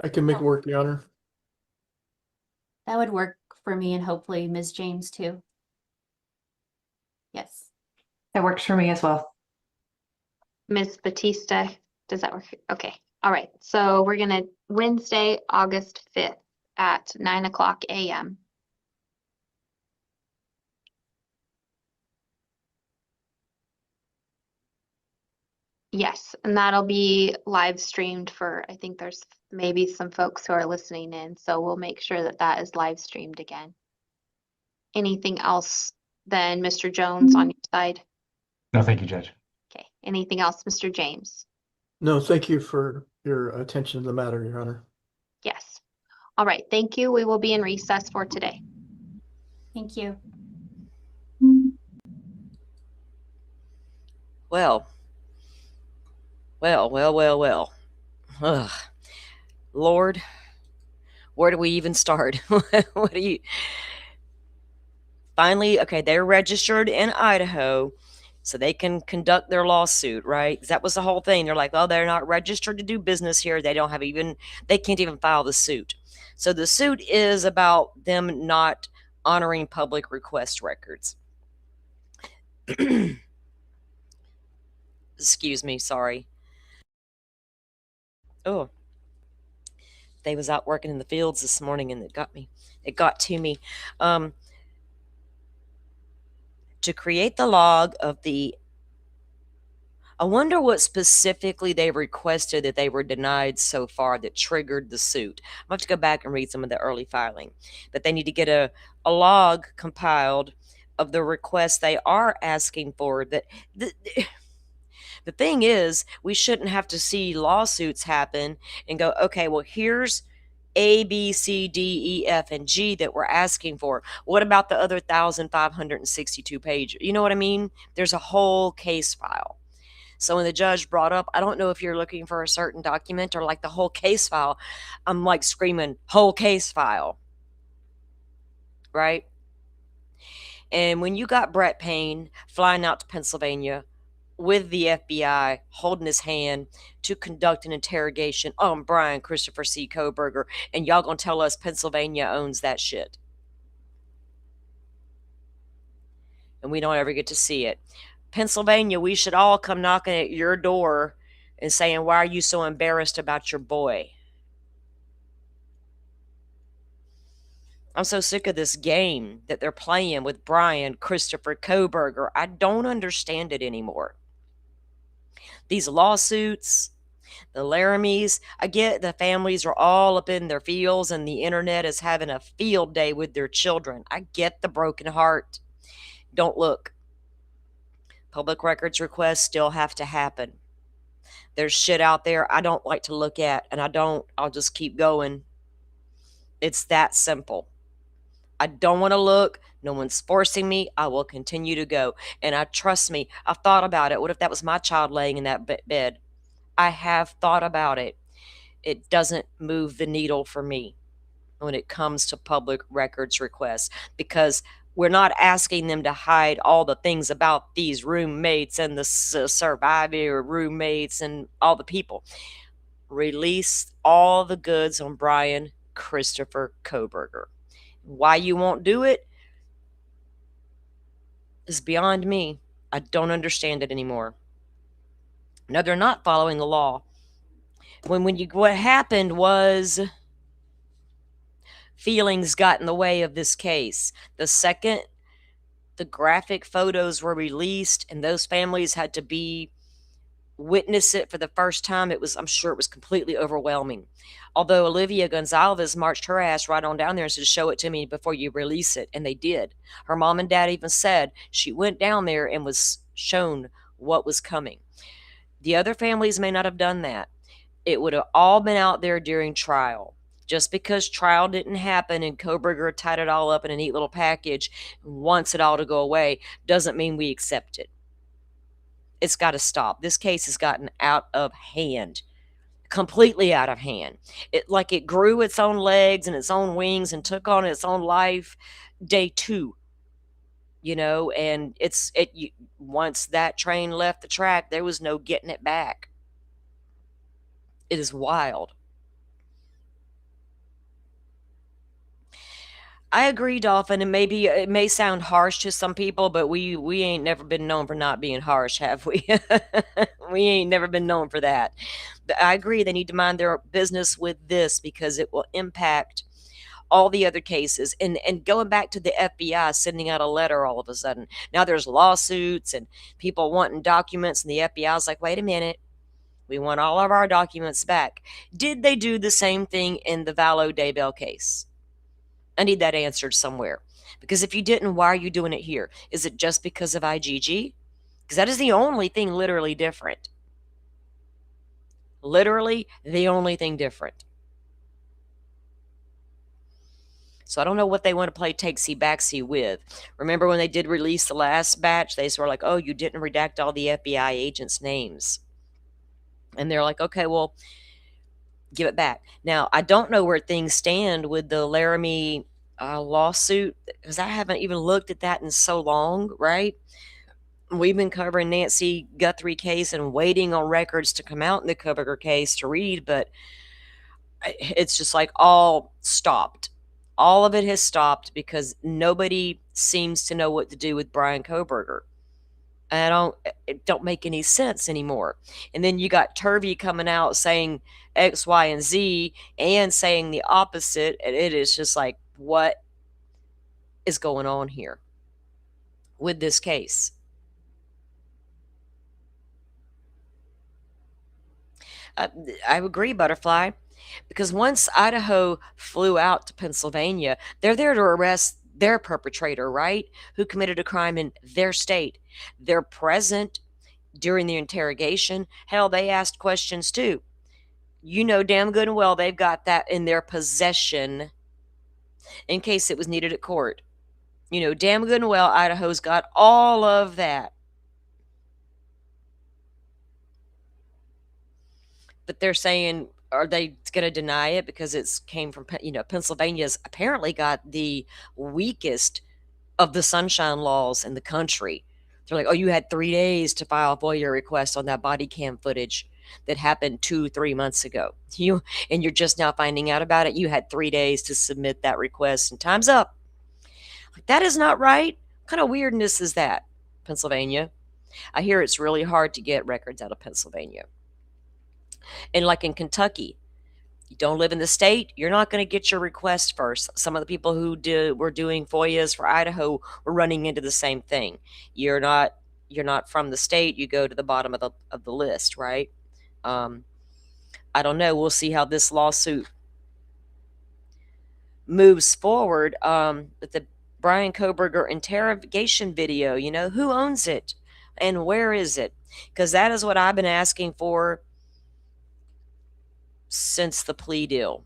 I can make it work, Your Honor. That would work for me and hopefully Ms. James too. Yes. That works for me as well. Ms. Batista, does that work? Okay. All right. So we're gonna Wednesday, August 5th at 9:00 a.m. Yes, and that'll be live streamed for, I think there's maybe some folks who are listening in, so we'll make sure that that is live streamed again. Anything else then, Mr. Jones, on your side? No, thank you, Judge. Okay. Anything else, Mr. James? No, thank you for your attention to the matter, Your Honor. Yes. All right. Thank you. We will be in recess for today. Thank you. Well. Ugh. Lord, where do we even start? What do you... Finally, okay, they're registered in Idaho, so they can conduct their lawsuit, right? 'Cause that was the whole thing. They're like, oh, they're not registered to do business here. They can't even file the suit. So the suit is about them not honoring public request records. Excuse me, sorry. Oh, they was out working in the fields this morning and it got to me. To create the log of the... I wonder what specifically they requested that they were denied so far that triggered the suit. I'll have to go back and read some of the early filing. But they need to get a log compiled of the requests they are asking for. That the thing is, we shouldn't have to see lawsuits happen and go, okay, well, here's A, B, C, D, E, F, and G that we're asking for. What about the other 1,562 pages? You know what I mean? There's a whole case file. So when the judge brought up, I don't know if you're looking for a certain document or like the whole case file, I'm like screaming, whole case file, right? And when you got Brett Payne flying out to Pennsylvania with the FBI holding his hand to conduct an interrogation on Brian Christopher C. Koberger, and y'all gonna tell us Pennsylvania owns that shit. And we don't ever get to see it. Pennsylvania, we should all come knocking at your door and saying, why are you so embarrassed about your boy? I'm so sick of this game that they're playing with Brian Christopher Koberger. I don't understand it anymore. These lawsuits, the Laramies, I get the families are all up in their fields and the internet is having a field day with their children. I get the broken heart. Don't look. Public records requests still have to happen. There's shit out there I don't like to look at, and I'll just keep going. It's that simple. I don't want to look. No one's forcing me. I will continue to go. And trust me, I've thought about it. What if that was my child laying in that bed? I have thought about it. It doesn't move the needle for me when it comes to public records requests, because we're not asking them to hide all the things about these roommates and the survivor roommates and all the people. Release all the goods on Brian Christopher Koberger. Why you won't do it is beyond me. I don't understand it anymore. No, they're not following the law. What happened was feelings got in the way of this case. The second the graphic photos were released and those families had to witness it for the first time, I'm sure it was completely overwhelming. Although Olivia Gonzalez marched her ass right on down there and said, show it to me before you release it. And they did. Her mom and dad even said she went down there and was shown what was coming. The other families may not have done that. It would have all been out there during trial. Just because trial didn't happen and Koberger tied it all up in a neat little package and wants it all to go away doesn't mean we accept it. It's got to stop. This case has gotten out of hand, completely out of hand. It grew its own legs and its own wings and took on its own life day 2. And once that train left the track, there was no getting it back. It is wild. I agree, Dolphin, and maybe it may sound harsh to some people, but we ain't never been known for not being harsh, have we? We ain't never been known for that. But I agree they need to mind their business with this because it will impact all the other cases. And going back to the FBI sending out a letter all of a sudden. Now there's lawsuits and people wanting documents, and the FBI's like, wait a minute. We want all of our documents back. Did they do the same thing in the Vallow Daybell case? I need that answered somewhere. Because if you didn't, why are you doing it here? Is it just because of IGG? Because that is the only thing literally different. Literally the only thing different. So I don't know what they want to play takesy backsy with. Remember when they did release the last batch, they were like, oh, you didn't redact all the FBI agents' names. And they're like, okay, well, give it back. Now, I don't know where things stand with the Laramie lawsuit because I haven't even looked at that in so long, right? We've been covering Nancy Guthrie case and waiting on records to come out in the Koberger case to read, but it's just like all stopped. All of it has stopped because nobody seems to know what to do with Brian Koberger. It don't make any sense anymore. And then you got Turvey coming out saying X, Y, and Z and saying the opposite. And it is just like, what is going on here with this case? I agree, Butterfly, because once Idaho flew out to Pennsylvania, they're there to arrest their perpetrator, right? Who committed a crime in their state. They're present during the interrogation. Hell, they asked questions too. You know damn good and well they've got that in their possession in case it was needed at court. You know damn good and well Idaho's got all of that. But they're saying, are they going to deny it because it came from, Pennsylvania's apparently got the weakest of the sunshine laws in the country. They're like, oh, you had 3 days to file a FOIA request on that body cam footage that happened 2-3 months ago. And you're just now finding out about it. You had 3 days to submit that request and time's up. Like, that is not right. What kind of weirdness is that, Pennsylvania? I hear it's really hard to get records out of Pennsylvania. And like in Kentucky, you don't live in the state, you're not going to get your request first. Some of the people who were doing FOIAs for Idaho were running into the same thing. You're not from the state, you go to the bottom of the list, right? I don't know. We'll see how this lawsuit moves forward. But the Brian Koberger interrogation video, who owns it and where is it? Because that is what I've been asking for since the plea deal.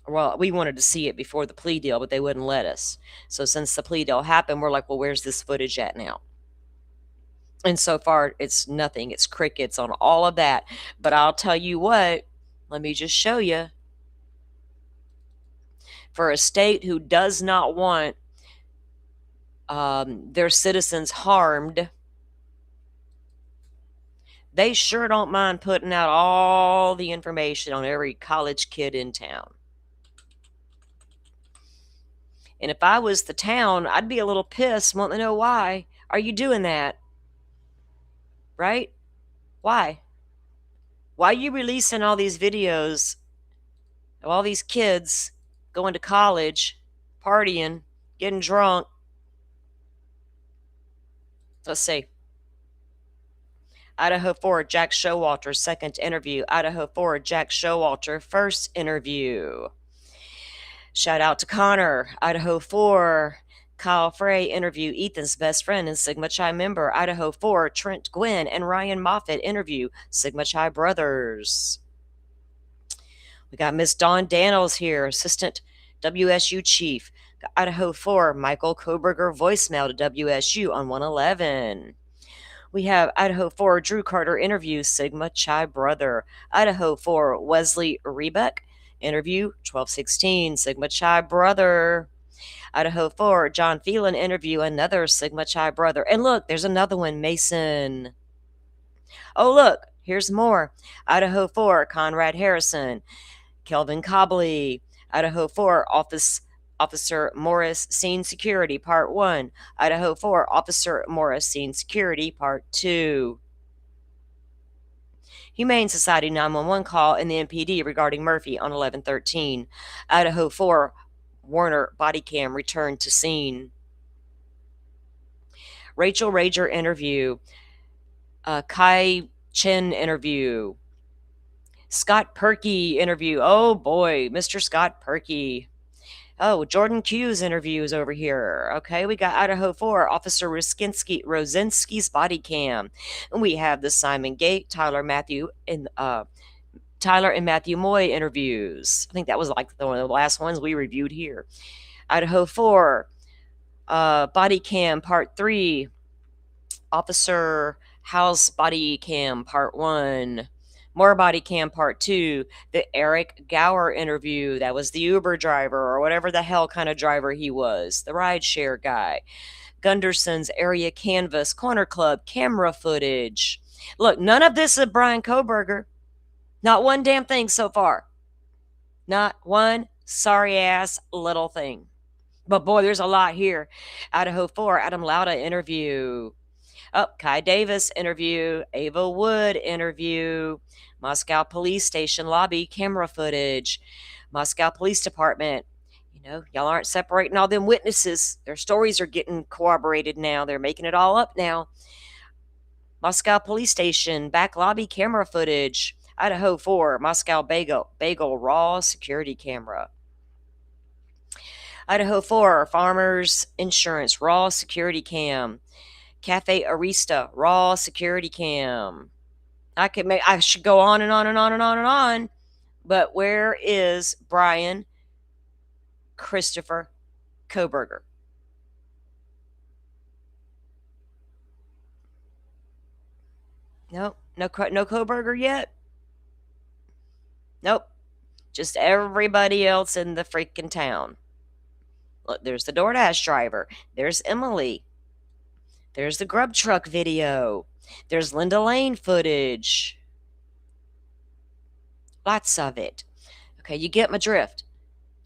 Well, we wanted to see it before the plea deal, but they wouldn't let us. So since the plea deal happened, we're like, well, where's this footage at now? And so far, it's nothing. It's crickets on all of that. But I'll tell you what, let me just show you. For a state who does not want their citizens harmed, they sure don't mind putting out all the information on every college kid in town. And if I was the town, I'd be a little pissed, wanting to know why are you doing that? Right? Why? Why are you releasing all these videos of all these kids going to college, partying, getting drunk. Let's see. Idaho 4, Jack Showalter, second interview. Idaho 4, Jack Showalter, first interview. Shout out to Connor. Idaho 4, Kyle Frey interview. Ethan's best friend and Sigma Chi member. Idaho 4, Trent Gwynn and Ryan Moffitt interview. Sigma Chi brothers. We got Miss Dawn Daniels here, assistant WSU chief. Idaho 4, Michael Koberger voicemail to WSU on 111. We have Idaho 4, Drew Carter interview, Sigma Chi brother. Idaho 4, Wesley Rebeck interview, 1216, Sigma Chi brother. Idaho 4, John Phelan interview, another Sigma Chi brother. And look, there's another one, Mason. Oh, look, here's more. Idaho 4, Conrad Harrison, Kelvin Cobley. Idaho 4, Officer Morris, Scene Security, Part 1. Idaho 4, Officer Morris, Scene Security, Part 2. Humane Society 911 call in the MPD regarding Murphy on 11/13. Idaho 4, Warner body cam returned to scene. Rachel Rager interview. Kai Chen interview. Scott Perky interview. Oh boy, Mr. Scott Perky. Oh, Jordan Q's interview is over here. Okay, we got Idaho 4, Officer Rosinski's body cam. And we have the Simon Gate, Tyler and Matthew Moy interviews. I think that was like one of the last ones we reviewed here. Idaho 4, body cam part 3, Officer House body cam part 1. More body cam part 2, the Eric Gower interview. That was the Uber driver or whatever the hell kind of driver he was, the rideshare guy. Gunderson's area canvas, Corner Club, camera footage. Look, none of this is Brian Koberger. Not one damn thing so far. Not one sorry ass little thing. But boy, there's a lot here. Idaho 4, Adam Lauda interview. Oh, Kai Davis interview, Ava Wood interview, Moscow Police Station lobby camera footage, Moscow Police Department. You know, y'all aren't separating all them witnesses. Their stories are getting corroborated now. They're making it all up now. Moscow Police Station back lobby camera footage. Idaho 4, Moscow Bagel raw security camera. Idaho 4, Farmers Insurance raw security cam. Cafe Arista raw security cam. I should go on and on and on and on and on. But where is Brian Christopher Koberger? Nope, no Koberger yet. Nope, just everybody else in the freaking town. Look, there's the DoorDash driver. There's Emily. There's the grub truck video. There's Linda Lane footage. Lots of it. Okay, you get my drift.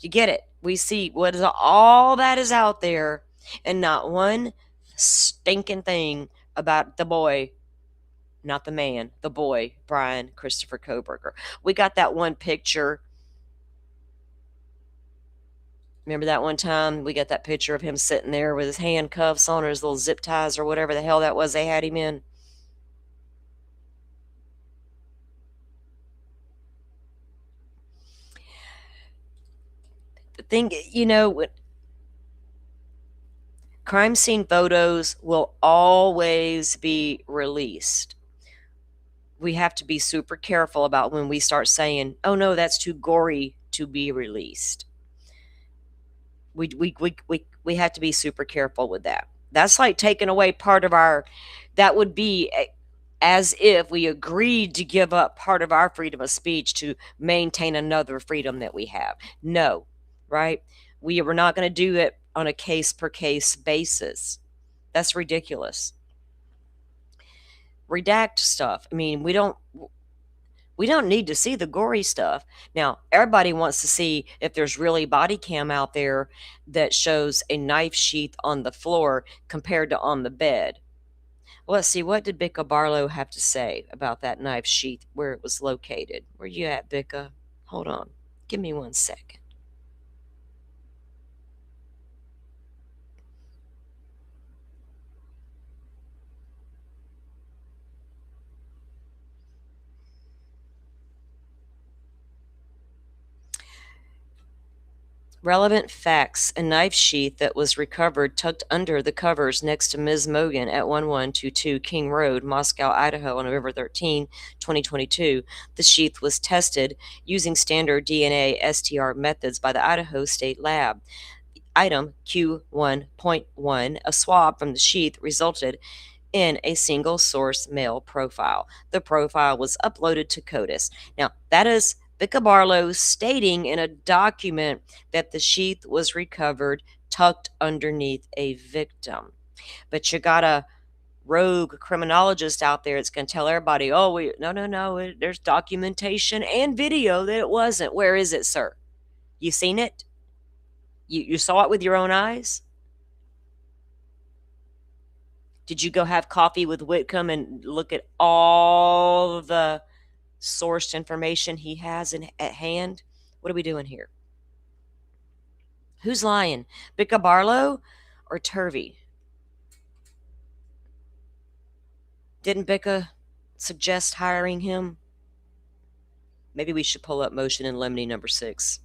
You get it. We see what is all that is out there, and not one stinking thing about the boy, not the man, the boy, Brian Christopher Koberger. We got that one picture. Remember that one time we got that picture of him sitting there with his handcuffs on or his little zip ties or whatever the hell that was they had him in? The thing, you know, crime scene photos will always be released. We have to be super careful about when we start saying, oh no, that's too gory to be released. We have to be super careful with that. That's like taking away part of our, that would be as if we agreed to give up part of our freedom of speech to maintain another freedom that we have. No, right? We were not going to do it on a case per case basis. That's ridiculous. Redact stuff. I mean, we don't need to see the gory stuff. Now, everybody wants to see if there's really body cam out there that shows a knife sheath on the floor compared to on the bed. Well, let's see, what did Bicca Barlow have to say about that knife sheath, where it was located? Where you at, Bicca? Hold on. Give me 1 second. Relevant facts: a knife sheath that was recovered tucked under the covers next to Ms. Mogan at 1122 King Road, Moscow, Idaho on November 13, 2022. The sheath was tested using standard DNA STR methods by the Idaho State Lab. Item Q1.1, a swab from the sheath resulted in a single source male profile. The profile was uploaded to CODIS. Now, that is Becca Barlow stating in a document that the sheath was recovered tucked underneath a victim. But you got a rogue criminologist out there that's going to tell everybody, oh, no, there's documentation and video that it wasn't. Where is it, sir? You seen it? You saw it with your own eyes? Did you go have coffee with Whitcomb and look at all the sourced information he has at hand? What are we doing here? Who's lying? Becca Barlow or Turvey? Didn't Becca suggest hiring him? Maybe we should pull up motion in limine number 6.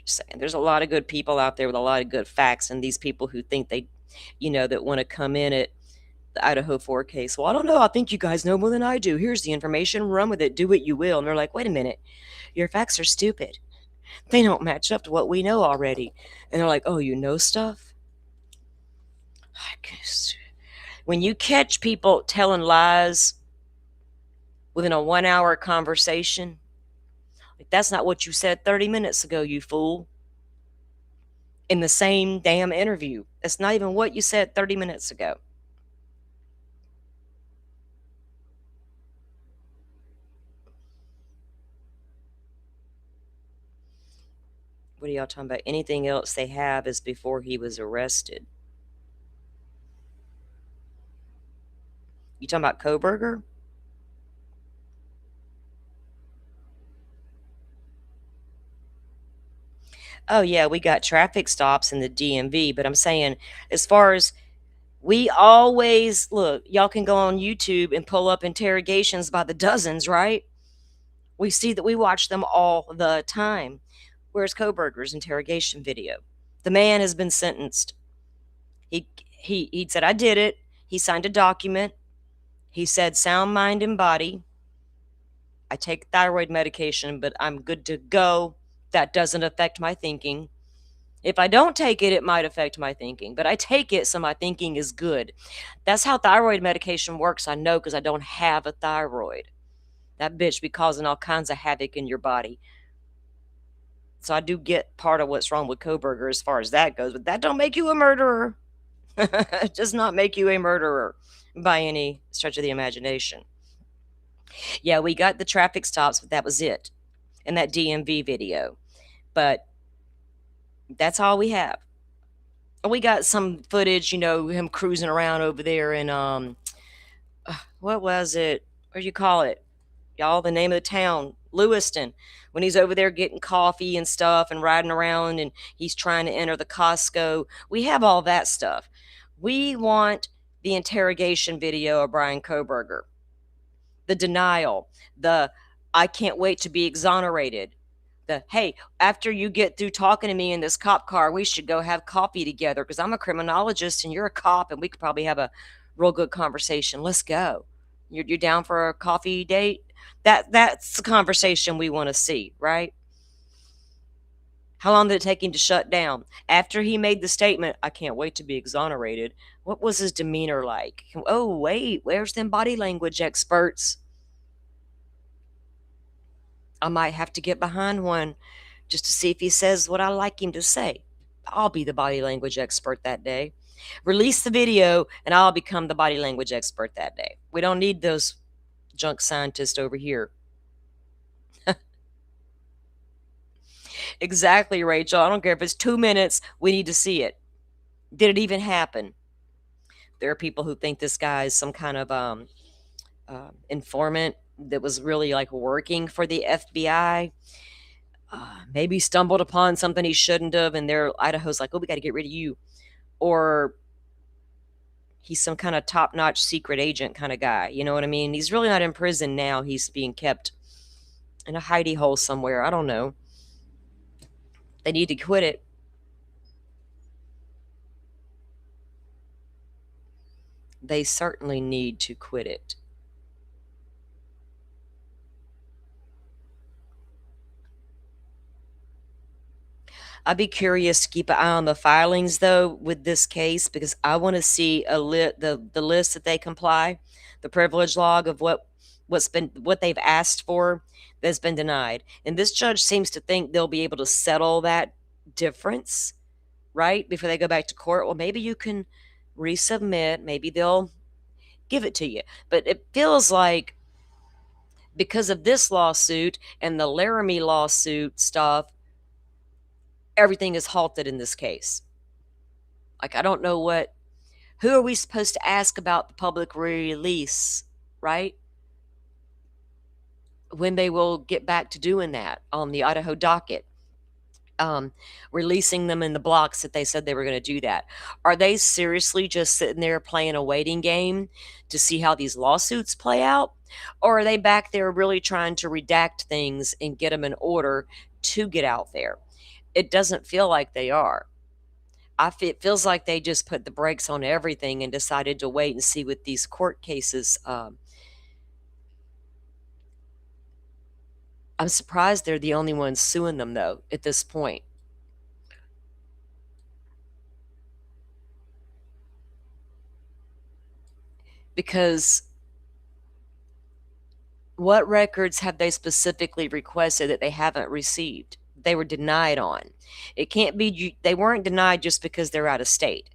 Just saying, there's a lot of good people out there with a lot of good facts, and these people who think they, that want to come in at the Idaho 4 case. Well, I don't know. I think you guys know more than I do. Here's the information. Run with it. Do what you will. And they're like, wait a minute. Your facts are stupid. They don't match up to what we know already. And they're like, oh, you know stuff? I guess. When you catch people telling lies within a 1-hour conversation, like, that's not what you said 30 minutes ago, you fool. In the same damn interview. That's not even what you said 30 minutes ago. What are y'all talking about? Anything else they have is before he was arrested. You talking about Koberger? Oh, yeah, we got traffic stops in the DMV, but I'm saying as far as we always look, y'all can go on YouTube and pull up interrogations by the dozens, right? We see that we watch them all the time. Where's Koberger's interrogation video? The man has been sentenced. He said, I did it. He signed a document. He said, sound mind and body. I take thyroid medication, but I'm good to go. That doesn't affect my thinking. If I don't take it, it might affect my thinking, but I take it so my thinking is good. That's how thyroid medication works. I know because I don't have a thyroid. That bitch be causing all kinds of havoc in your body. So I do get part of what's wrong with Koberger as far as that goes, but that don't make you a murderer. It does not make you a murderer by any stretch of the imagination. Yeah, we got the traffic stops, but that was it. And that DMV video. But that's all we have. We got some footage, him cruising around over there in, what was it? What do you call it? Y'all, the name of the town, Lewiston. When he's over there getting coffee and stuff and riding around and he's trying to enter the Costco. We have all that stuff. We want the interrogation video of Brian Koberger. The denial. The I can't wait to be exonerated. The, hey, after you get through talking to me in this cop car, we should go have coffee together because I'm a criminologist and you're a cop and we could probably have a real good conversation. Let's go. You're down for a coffee date? That's the conversation we want to see, right? How long did it take him to shut down? After he made the statement, I can't wait to be exonerated, what was his demeanor like? Oh, wait, where's them body language experts? I might have to get behind one just to see if he says what I like him to say. I'll be the body language expert that day. Release the video and I'll become the body language expert that day. We don't need those junk scientists over here. Exactly, Rachel. I don't care if it's 2 minutes. We need to see it. Did it even happen? There are people who think this guy is some kind of informant that was really like working for the FBI. Maybe stumbled upon something he shouldn't have, and Idaho's like, oh, we got to get rid of you. Or he's some kind of top-notch secret agent kind of guy. You know what I mean? He's really not in prison now. He's being kept in a hidey hole somewhere. I don't know. They need to quit it. They certainly need to quit it. I'd be curious to keep an eye on the filings though with this case, because I want to see the list that they comply, the privilege log of what they've asked for that's been denied. And this judge seems to think they'll be able to settle that difference, right? Before they go back to court. Well, maybe you can resubmit, maybe they'll give it to you. But it feels like because of this lawsuit and the Laramie lawsuit stuff, everything is halted in this case. Like, I don't know who are we supposed to ask about the public release, right? When they will get back to doing that on the Idaho docket, releasing them in the blocks that they said they were going to do that. Are they seriously just sitting there playing a waiting game to see how these lawsuits play out? Or are they back there really trying to redact things and get them in order to get out there? It doesn't feel like they are. It feels like they just put the brakes on everything and decided to wait and see what these court cases. I'm surprised they're the only ones suing them, though, at this point. Because what records have they specifically requested that they haven't received? They were denied on. It can't be, they weren't denied just because they're out of state.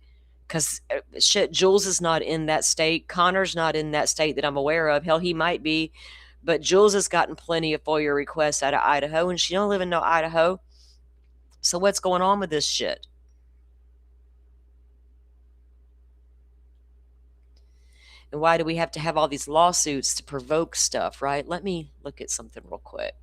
Because shit, Jules is not in that state. Connor's not in that state that I'm aware of. Hell, he might be. But Jules has gotten plenty of FOIA requests out of Idaho, and she don't live in no Idaho. So what's going on with this shit? And why do we have to have all these lawsuits to provoke stuff, right? Let me look at something real quick.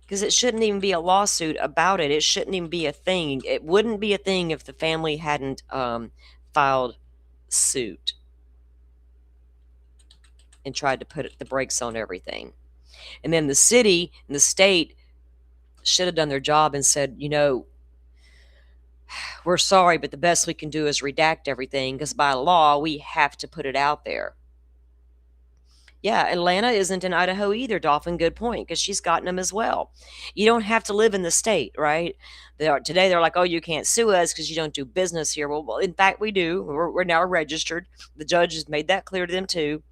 Because it shouldn't even be a lawsuit about it. It shouldn't even be a thing. It wouldn't be a thing if the family hadn't filed suit and tried to put the brakes on everything. And then the city and the state should have done their job and said, we're sorry, but the best we can do is redact everything because by law, we have to put it out there. Yeah, Atlanta isn't in Idaho either, Dolphin. Good point, because she's gotten them as well. You don't have to live in the state, right? Today they're like, oh, you can't sue us because you don't do business here. Well, in fact, we do. We're now registered. The judge has made that clear to them too.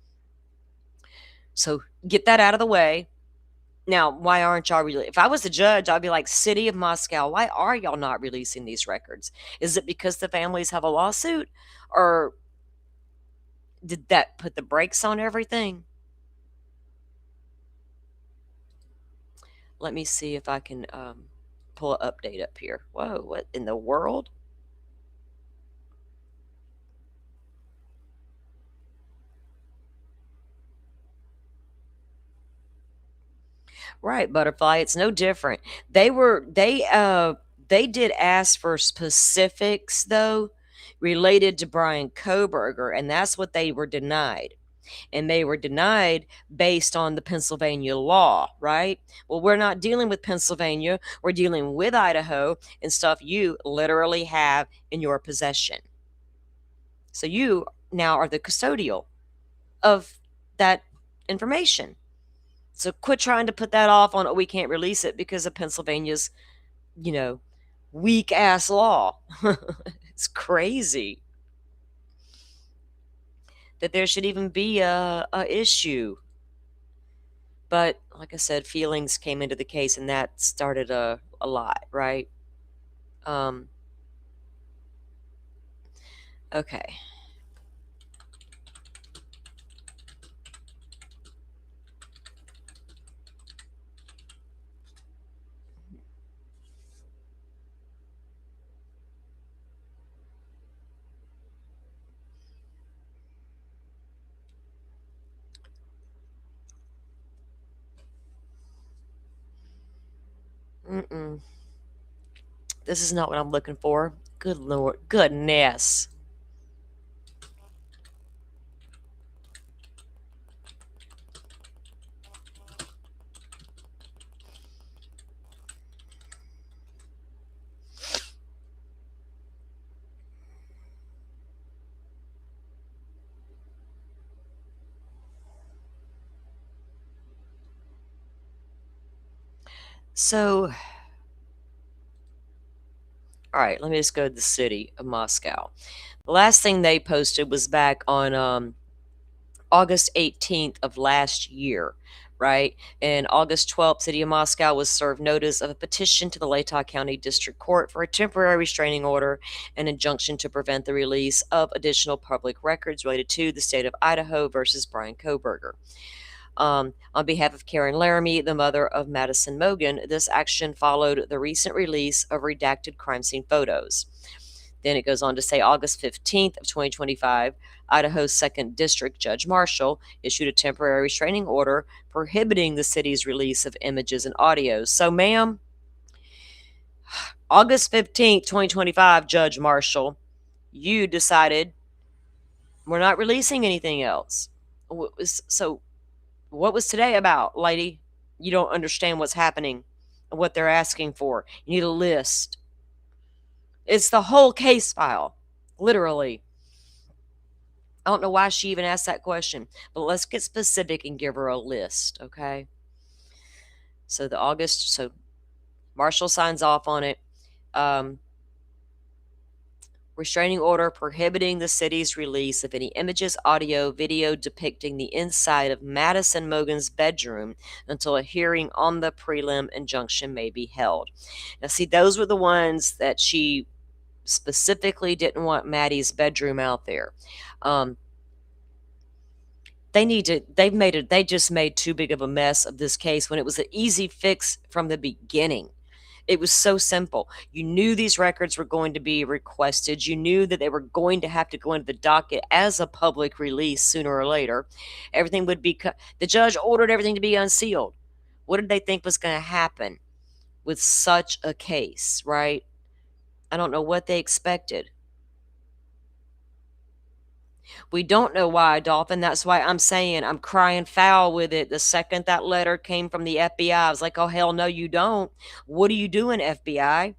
So get that out of the way. Now, why aren't y'all if I was the judge, I'd be like, City of Moscow, why are y'all not releasing these records? Is it because the families have a lawsuit? Or did that put the brakes on everything? Let me see if I can pull an update up here. Whoa, what in the world? Right, Butterfly. It's no different. They did ask for specifics though related to Brian Koberger, and that's what they were denied. And they were denied based on the Pennsylvania law, right? Well, we're not dealing with Pennsylvania. We're dealing with Idaho and stuff you literally have in your possession. So you now are the custodial of that information. So quit trying to put that off on, oh, we can't release it because of Pennsylvania's, weak ass law. It's crazy that there should even be a issue. But like I said, feelings came into the case and that started a lot, right? Okay. This is not what I'm looking for. Good Lord. Goodness. So, all right, let me just go to the city of Moscow. The last thing they posted was back on August 18th of last year, right? And August 12th, City of Moscow was served notice of a petition to the Latah County District Court for a temporary restraining order and injunction to prevent the release of additional public records related to the state of Idaho versus Brian Kohberger. On behalf of Karen Laramie, the mother of Madison Mogen, this action followed the recent release of redacted crime scene photos. Then it goes on to say August 15th of 2025, Idaho's 2nd District Judge Marshall issued a temporary restraining order prohibiting the city's release of images and audios. So, ma'am, August 15th, 2025, Judge Marshall, you decided we're not releasing anything else. So, what was today about, lady? You don't understand what's happening and what they're asking for. You need a list. It's the whole case file, literally. I don't know why she even asked that question, but let's get specific and give her a list, okay? So Marshall signs off on it. Restraining order prohibiting the city's release of any images, audio, video depicting the inside of Madison Mogen's bedroom until a hearing on the prelim injunction may be held. Now, see, those were the ones that she specifically didn't want Maddie's bedroom out there. They just made too big of a mess of this case when it was an easy fix from the beginning. It was so simple. You knew these records were going to be requested. You knew that they were going to have to go into the docket as a public release sooner or later. Everything would be the judge ordered everything to be unsealed. What did they think was going to happen with such a case, right? I don't know what they expected. We don't know why, Dolphin. That's why I'm saying I'm crying foul with it. The second that letter came from the FBI, I was like, oh, hell no, you don't. What are you doing, FBI?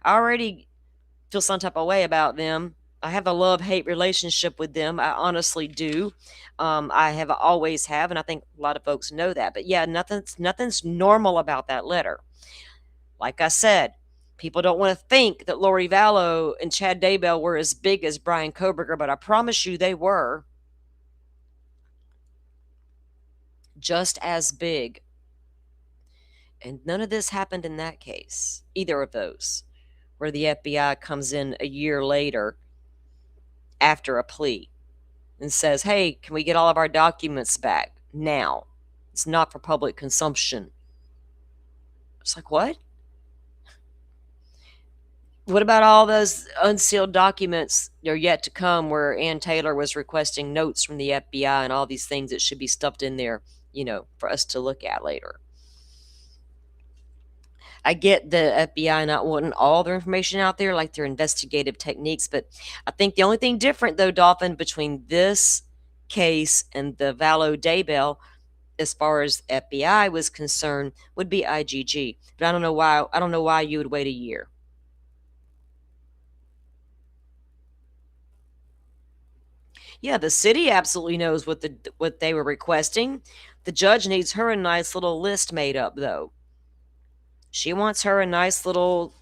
I already feel some type of way about them. I have a love-hate relationship with them. I honestly do. I have always have, and I think a lot of folks know that. But yeah, nothing's normal about that letter. Like I said, people don't want to think that Lori Vallow and Chad Daybell were as big as Brian Kohberger, but I promise you they were just as big. And none of this happened in that case, either of those, where the FBI comes in a year later after a plea and says, hey, can we get all of our documents back now? It's not for public consumption. It's like, what? What about all those unsealed documents that are yet to come where Ann Taylor was requesting notes from the FBI and all these things that should be stuffed in there, for us to look at later? I get the FBI not wanting all their information out there, like their investigative techniques, but I think the only thing different, though, Dolphin, between this case and the Vallow Daybell, as far as FBI was concerned, would be IGG. But I don't know why. I don't know why you would wait a year. Yeah, the city absolutely knows what they were requesting. The judge needs her a nice little list made up, though. She wants her a nice little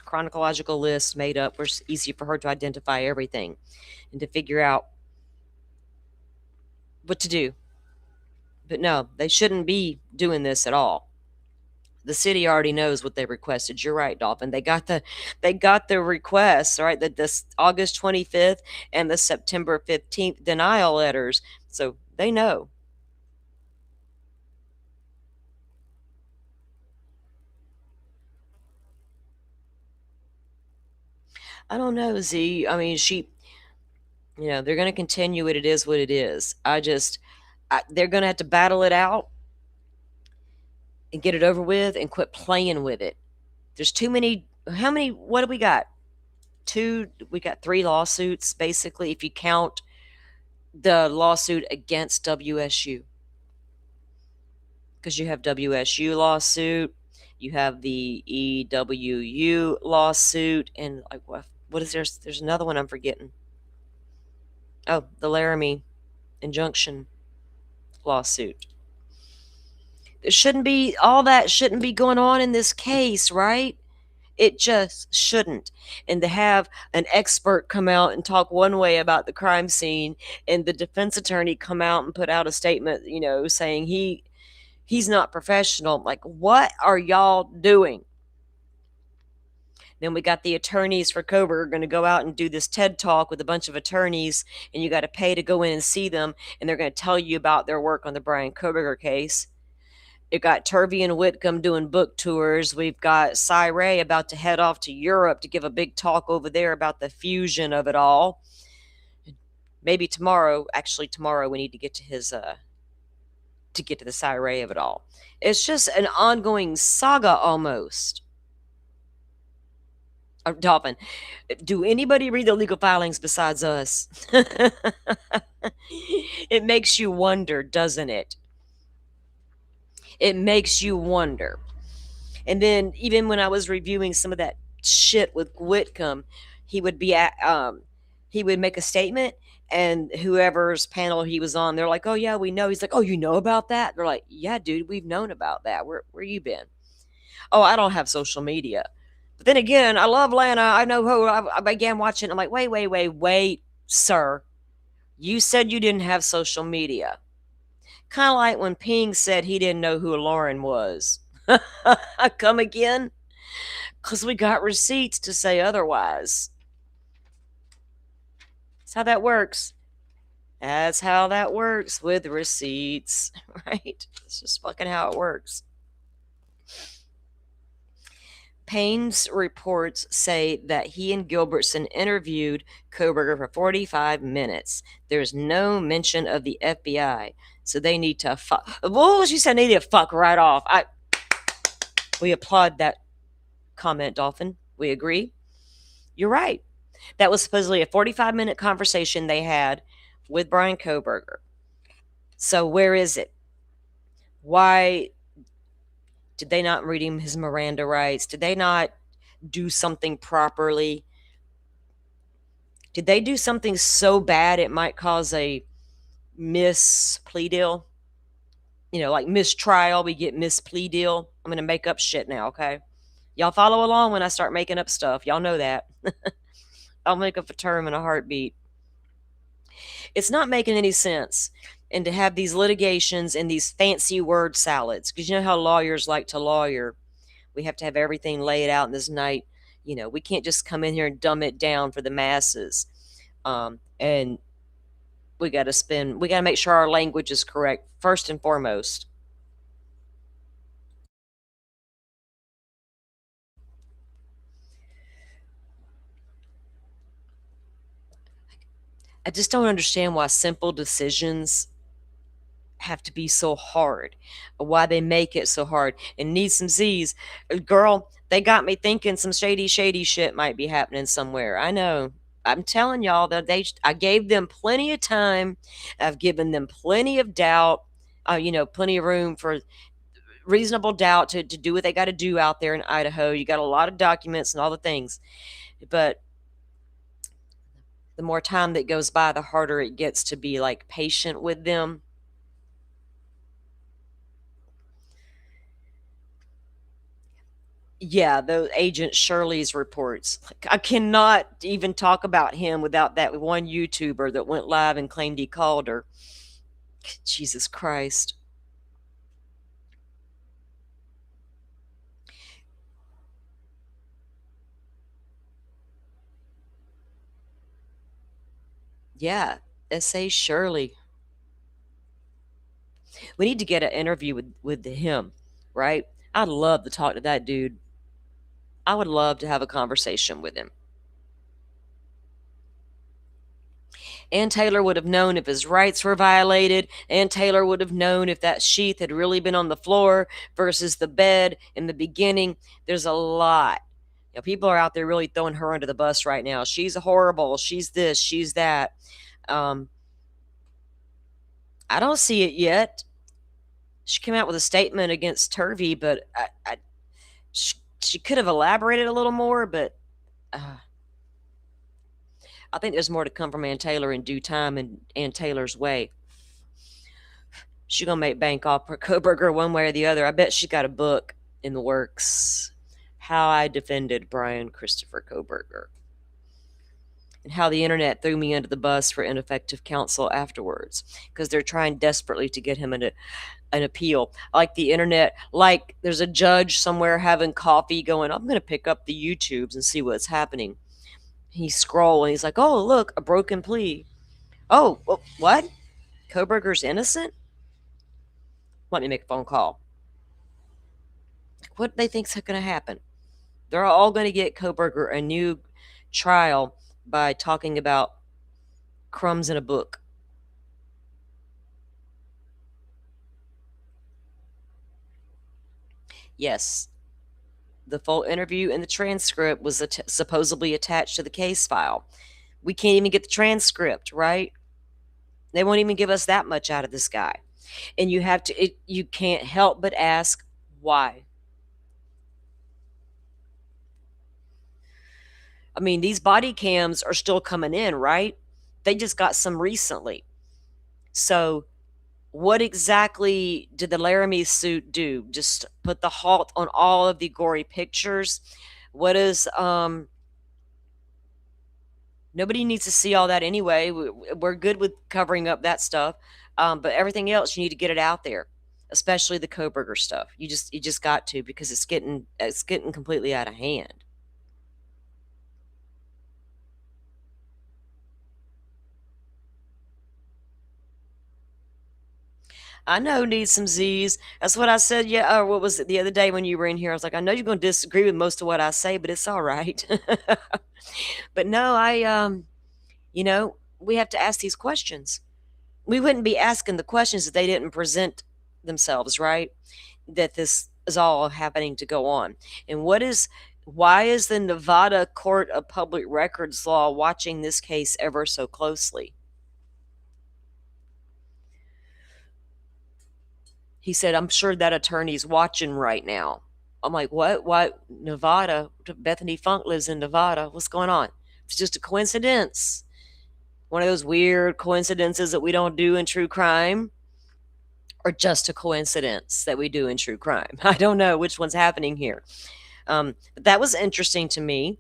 chronological list made up where it's easy for her to identify everything and to figure out what to do. But no, they shouldn't be doing this at all. The city already knows what they requested. You're right, Dolphin. They got the requests, right? This August 25th and the September 15th denial letters. So they know. I don't know, Z. I mean, they're going to continue it. It is what it is. They're going to have to battle it out and get it over with and quit playing with it. There's too many. What do we got? We got 3 lawsuits, basically, if you count the lawsuit against WSU. Because you have WSU lawsuit, you have the EWU lawsuit, and like what is there? There's another one I'm forgetting. Oh, the Laramie injunction lawsuit. All that shouldn't be going on in this case, right? It just shouldn't. And to have an expert come out and talk one way about the crime scene, and the defense attorney come out and put out a statement, saying he's not professional. Like, what are y'all doing? Then we got the attorneys for Kober going to go out and do this TED talk with a bunch of attorneys, and you got to pay to go in and see them, and they're going to tell you about their work on the Brian Koberger case. It got Turvey and Whitcomb doing book tours. We've got Cy Ray about to head off to Europe to give a big talk over there about the fusion of it all. Maybe tomorrow, we need to get to his to get to the Cy Ray of it all. It's just an ongoing saga almost. Dolphin, do anybody read the legal filings besides us? It makes you wonder, doesn't it? It makes you wonder. And then even when I was reviewing some of that shit with Whitcomb, he would make a statement, and whoever's panel he was on, they're like, "Oh yeah, we know." He's like, "Oh, you know about that?" They're like, "Yeah, dude, we've known about that. Where you been?" "Oh, I don't have social media." But then again, I love Lana. I know who. I began watching. I'm like, wait, sir. You said you didn't have social media. Kind of like when Ping said he didn't know who Lauren was. Come again? Because we got receipts to say otherwise. That's how that works. That's how that works with receipts, right? It's just fucking how it works. Payne's reports say that he and Gilbertson interviewed Koberger for 45 minutes. There's no mention of the FBI, so they need to fuck. Well, she said they need to fuck right off. We applaud that comment, Dolphin. We agree. You're right. That was supposedly a 45-minute conversation they had with Brian Koberger. So where is it? Why did they not read him his Miranda rights? Did they not do something properly? Did they do something so bad it might cause a plea deal? Like mistrial, we get plea deal. I'm going to make up shit now, okay? Y'all follow along when I start making up stuff. Y'all know that. I'll make up a term in a heartbeat. It's not making any sense. And to have these litigations and these fancy word salads, because you know how lawyers like to lawyer. We have to have everything laid out in this night. We can't just come in here and dumb it down for the masses. And we got to make sure our language is correct, first and foremost. I just don't understand why simple decisions have to be so hard, why they make it so hard and need some Z's. Girl, they got me thinking some shady shit might be happening somewhere. I know. I'm telling y'all that I gave them plenty of time. I've given them plenty of doubt, plenty of room for reasonable doubt to do what they got to do out there in Idaho. You got a lot of documents and all the things. But the more time that goes by, the harder it gets to be like patient with them. Yeah, the agent Shirley's reports. I cannot even talk about him without that one YouTuber that went live and claimed he called her. Jesus Christ. Yeah, S.A. Shirley. We need to get an interview with him, right? I'd love to talk to that dude. I would love to have a conversation with him. Ann Taylor would have known if his rights were violated. Ann Taylor would have known if that sheath had really been on the floor versus the bed in the beginning. There's a lot. People are out there really throwing her under the bus right now. She's horrible. She's this. She's that. I don't see it yet. She came out with a statement against Turvey, but she could have elaborated a little more, but I think there's more to come from Ann Taylor in due time and Ann Taylor's way. She's going to make bank off her Koberger one way or the other. I bet she got a book in the works. How I defended Brian Christopher Koberger. And how the internet threw me under the bus for ineffective counsel afterwards. Because they're trying desperately to get him an appeal. Like the internet, like there's a judge somewhere having coffee going, I'm going to pick up the YouTubes and see what's happening. He's scrolling. He's like, oh, look, a broken plea. Oh, what? Koberger's innocent? Let me make a phone call. What do they think's going to happen? They're all going to get Koberger a new trial by talking about crumbs in a book. Yes, the full interview and the transcript was supposedly attached to the case file. We can't even get the transcript, right? They won't even give us that much out of this guy. And you can't help but ask why. I mean, these body cams are still coming in, right? They just got some recently. So what exactly did the Laramie suit do? Just put the halt on all of the gory pictures? What is nobody needs to see all that anyway. We're good with covering up that stuff. But everything else, you need to get it out there, especially the Koberger stuff. You just got to, because it's getting completely out of hand. I know, need some Z's. That's what I said. Yeah, or what was it the other day when you were in here? I was like, I know you're going to disagree with most of what I say, but it's all right. But no, we have to ask these questions. We wouldn't be asking the questions if they didn't present themselves, right? That this is all happening to go on. And why is the Nevada Court of Public Records Law watching this case ever so closely? He said, I'm sure that attorney's watching right now. I'm like, what? What? Nevada? Bethany Funk lives in Nevada. What's going on? It's just a coincidence. One of those weird coincidences that we don't do in true crime, or just a coincidence that we do in true crime. I don't know which one's happening here. But that was interesting to me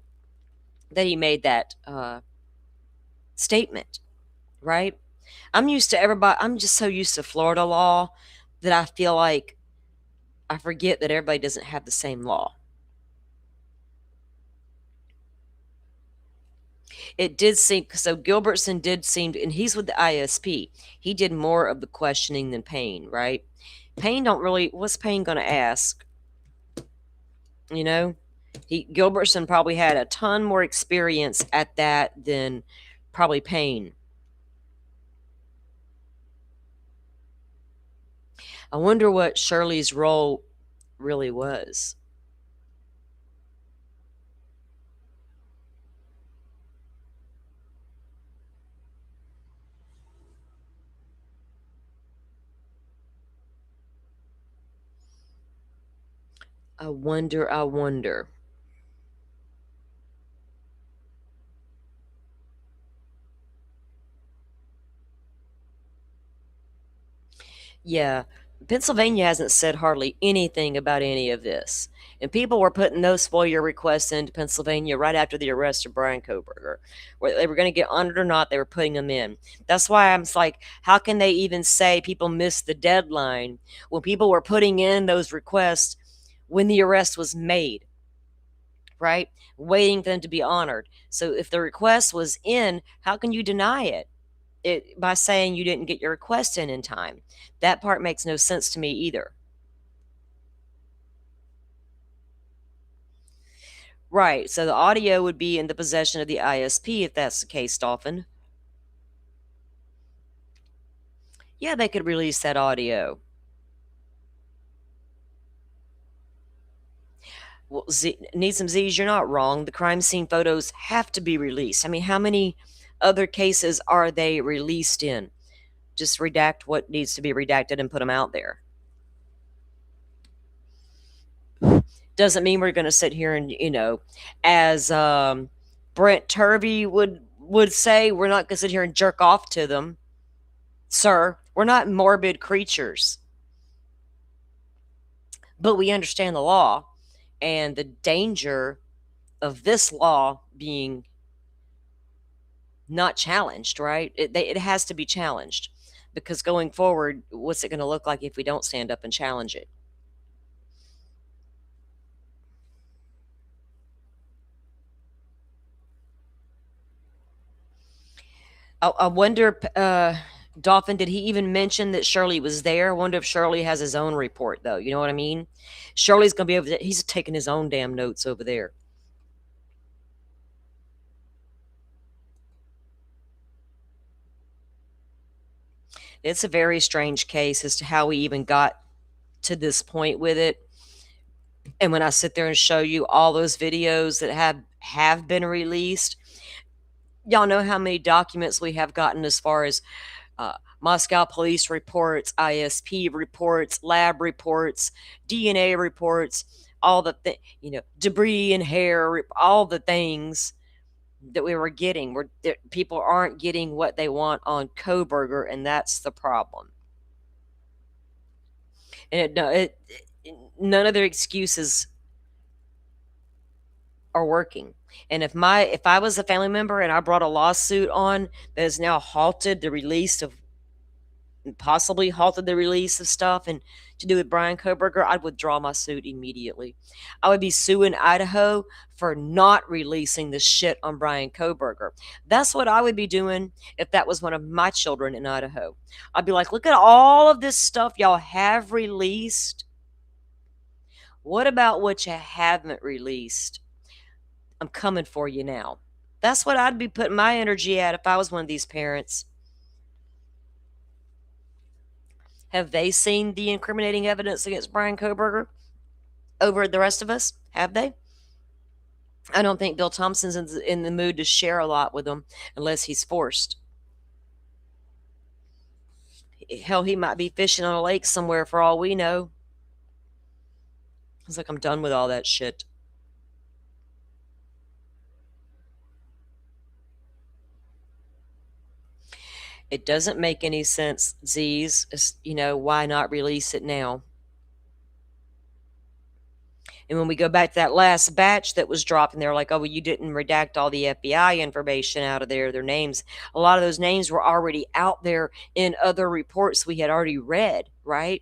that he made that statement, right? I'm just so used to Florida law that I feel like I forget that everybody doesn't have the same law. It did seem, so Gilbertson did seem, and he's with the ISP. He did more of the questioning than Payne, right? Payne what's Payne going to ask? Gilbertson probably had a ton more experience at that than probably Payne. I wonder what Shirley's role really was. I wonder. Yeah, Pennsylvania hasn't said hardly anything about any of this. And people were putting those FOIA requests into Pennsylvania right after the arrest of Brian Koberger. Whether they were going to get honored or not, they were putting them in. That's why I'm like, how can they even say people missed the deadline when people were putting in those requests when the arrest was made, right? Waiting for them to be honored. So if the request was in, how can you deny it? By saying you didn't get your request in time? That part makes no sense to me either. Right, so the audio would be in the possession of the ISP if that's the case, Dolphin. Yeah, they could release that audio. Well, need some Z's, you're not wrong. The crime scene photos have to be released. I mean, how many other cases are they released in? Just redact what needs to be redacted and put them out there. Doesn't mean we're going to sit here and, as Brent Turvey would say, we're not going to sit here and jerk off to them. Sir, we're not morbid creatures, but we understand the law and the danger of this law being not challenged, right? It has to be challenged, because going forward, what's it going to look like if we don't stand up and challenge it? I wonder, Dolphin, did he even mention that Shirley was there? I wonder if Shirley has his own report, though. You know what I mean? Shirley's going to be over there. He's taking his own damn notes over there. It's a very strange case as to how we even got to this point with it. And when I sit there and show you all those videos that have been released, y'all know how many documents we have gotten as far as Moscow police reports, ISP reports, lab reports, DNA reports, all the debris and hair, all the things that we were getting. People aren't getting what they want on Koberger, and that's the problem. And none of their excuses are working. And if I was a family member and I brought a lawsuit on that has now possibly halted the release of stuff and to do with Brian Koberger, I'd withdraw my suit immediately. I would be suing Idaho for not releasing the shit on Brian Koberger. That's what I would be doing if that was one of my children in Idaho. I'd be like, look at all of this stuff y'all have released. What about what you haven't released? I'm coming for you now. That's what I'd be putting my energy at if I was one of these parents. Have they seen the incriminating evidence against Brian Koberger over the rest of us? Have they? I don't think Bill Thompson's in the mood to share a lot with them unless he's forced. Hell, he might be fishing on a lake somewhere for all we know. It's like, I'm done with all that shit. It doesn't make any sense, Z's. Why not release it now? And when we go back to that last batch that was dropped, and they're like, oh, well, you didn't redact all the FBI information out of their names. A lot of those names were already out there in other reports we had already read, right?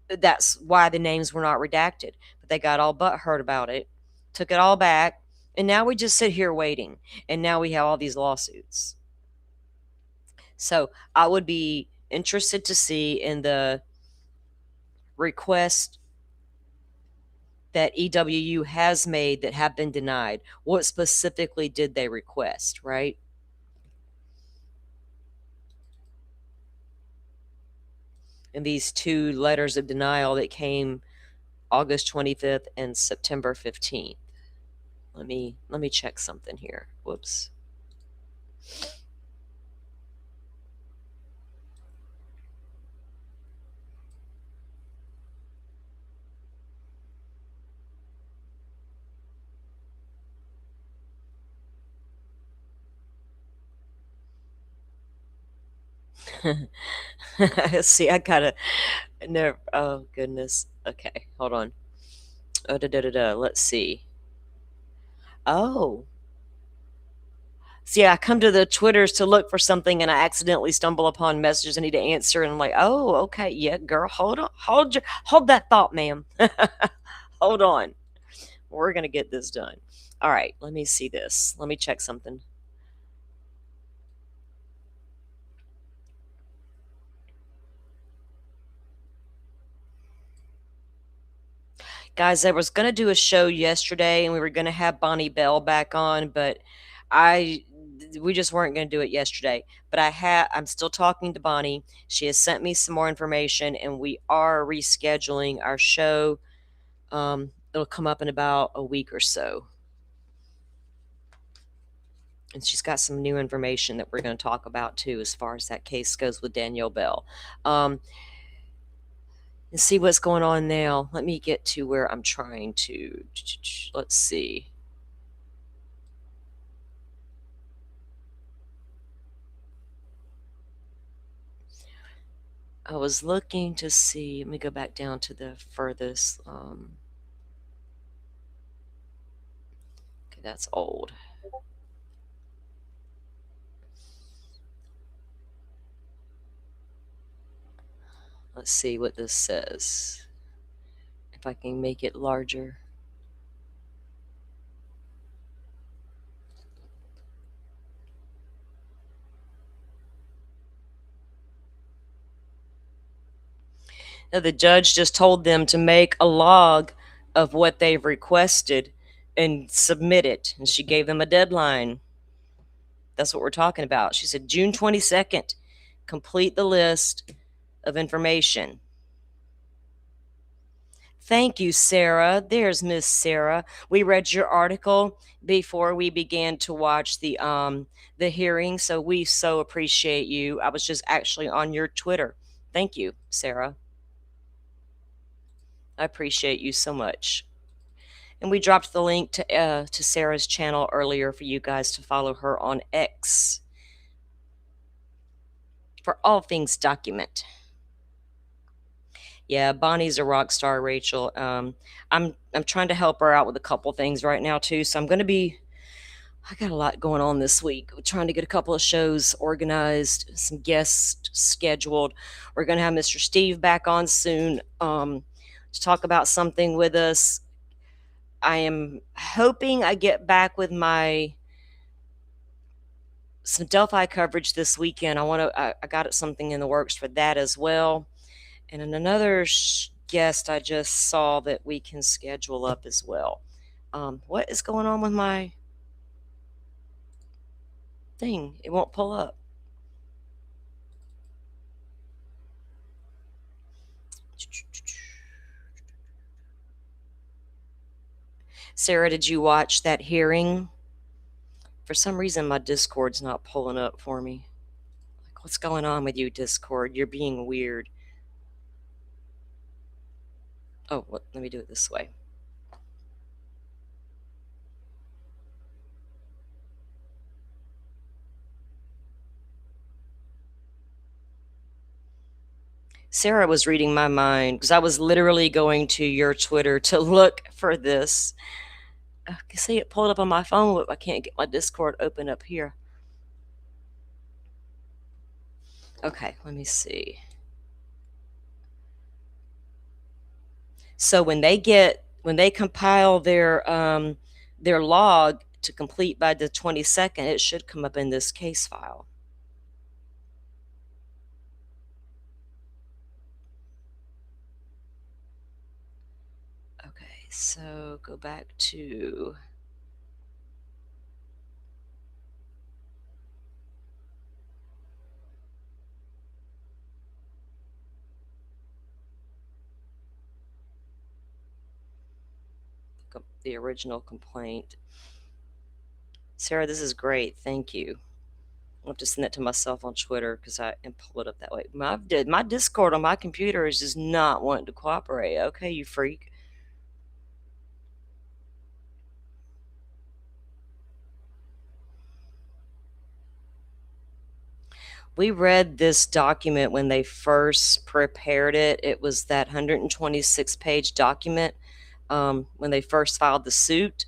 That's why the names were not redacted. But they got all butthurt about it, took it all back, and now we just sit here waiting. And now we have all these lawsuits. So I would be interested to see in the request that EWU has made that have been denied. What specifically did they request, right? And these two letters of denial that came August 25th and September 15th. Let me check something here. Whoops. See, I gotta never. Oh goodness. Okay, hold on. Let's see. Oh, see, I come to the Twitters to look for something, and I accidentally stumble upon messages I need to answer, and I'm like, oh, okay, yeah, girl, hold on, hold that thought, ma'am. Hold on, we're gonna get this done. All right, let me see this. Let me check something. Guys, I was going to do a show yesterday and we were going to have Bonnie Bell back on, but we just weren't going to do it yesterday. But I'm still talking to Bonnie. She has sent me some more information and we are rescheduling our show. It'll come up in about a week or so. And she's got some new information that we're going to talk about too, as far as that case goes with Danielle Bell. And see what's going on now. Let me get to where I'm trying to. Let's see. I was looking to see, let me go back down to the furthest. Okay, that's old. Let's see what this says. If I can make it larger. Now, the judge just told them to make a log of what they've requested and submit it. And she gave them a deadline. That's what we're talking about. She said June 22nd, complete the list of information. Thank you, Sarah. There's Miss Sarah. We read your article before we began to watch the hearing, so we so appreciate you. I was just actually on your Twitter. Thank you, Sarah. I appreciate you so much. And we dropped the link to Sarah's channel earlier for you guys to follow her on X for all things document. Yeah, Bonnie's a rock star, Rachel. I'm trying to help her out with a couple things right now too. So I got a lot going on this week. We're trying to get a couple of shows organized, some guests scheduled. We're gonna have Mr. Steve back on soon to talk about something with us. I am hoping I get back with some Delphi coverage this weekend. I got something in the works for that as well. And another guest I just saw that we can schedule up as well. What is going on with my thing? It won't pull up. Sarah, did you watch that hearing? For some reason, my Discord's not pulling up for me. Like, what's going on with you, Discord? You're being weird. Oh, let me do it this way. Sarah was reading my mind because I was literally going to your Twitter to look for this. I can see it pulled up on my phone, but I can't get my Discord open up here. Okay, let me see. So when they compile their log to complete by the 22nd, it should come up in this case file. Okay, so go back to the original complaint. Sarah, this is great. Thank you. I'll have to send it to myself on Twitter because I and pull it up that way. My Discord on my computer is just not wanting to cooperate. Okay, you freak. We read this document when they first prepared it. It was that 126-page document when they first filed the suit.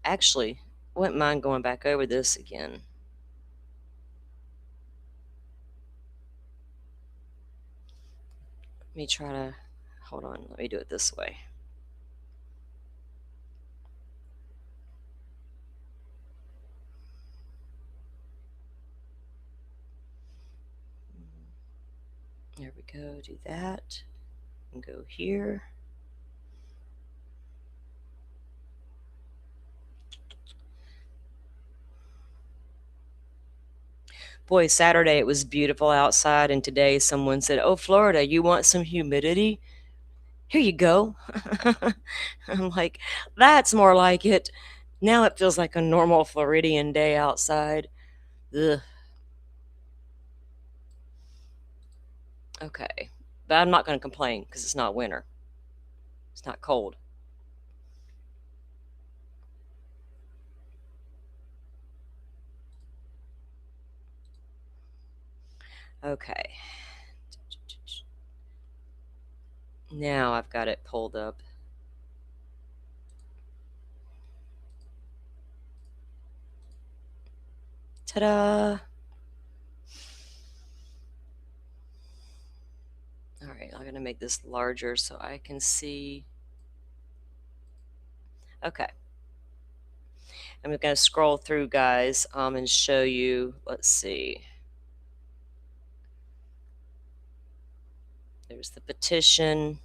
Actually, wouldn't mind going back over this again. Let me try to, hold on, let me do it this way. There we go, do that, and go here. Boy, Saturday it was beautiful outside, and today someone said, "Oh, Florida, you want some humidity? Here you go." I'm like, that's more like it. Now it feels like a normal Floridian day outside. Ugh. Okay, but I'm not going to complain because it's not winter. It's not cold. Okay. Now I've got it pulled up. Ta-da! All right, I'm going to make this larger so I can see. Okay. I'm going to scroll through, guys, and show you. Let's see. There's the petition.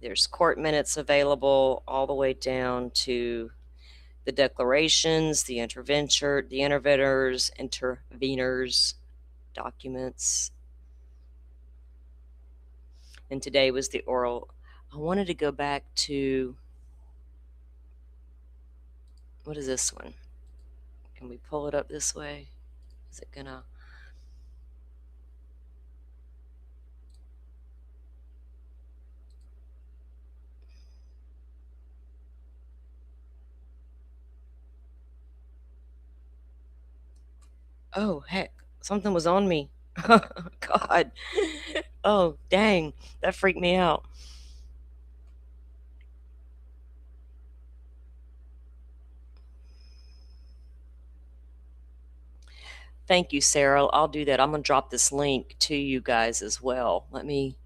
There's court minutes available all the way down to the declarations, the interveners, documents. And today was the oral. I wanted to go back to, what is this one? Can we pull it up this way? Is it gonna? Oh, heck, something was on me. God. Oh, dang, that freaked me out. Thank you, Sarah. I'll do that. I'm going to drop this link to you guys as well. Let me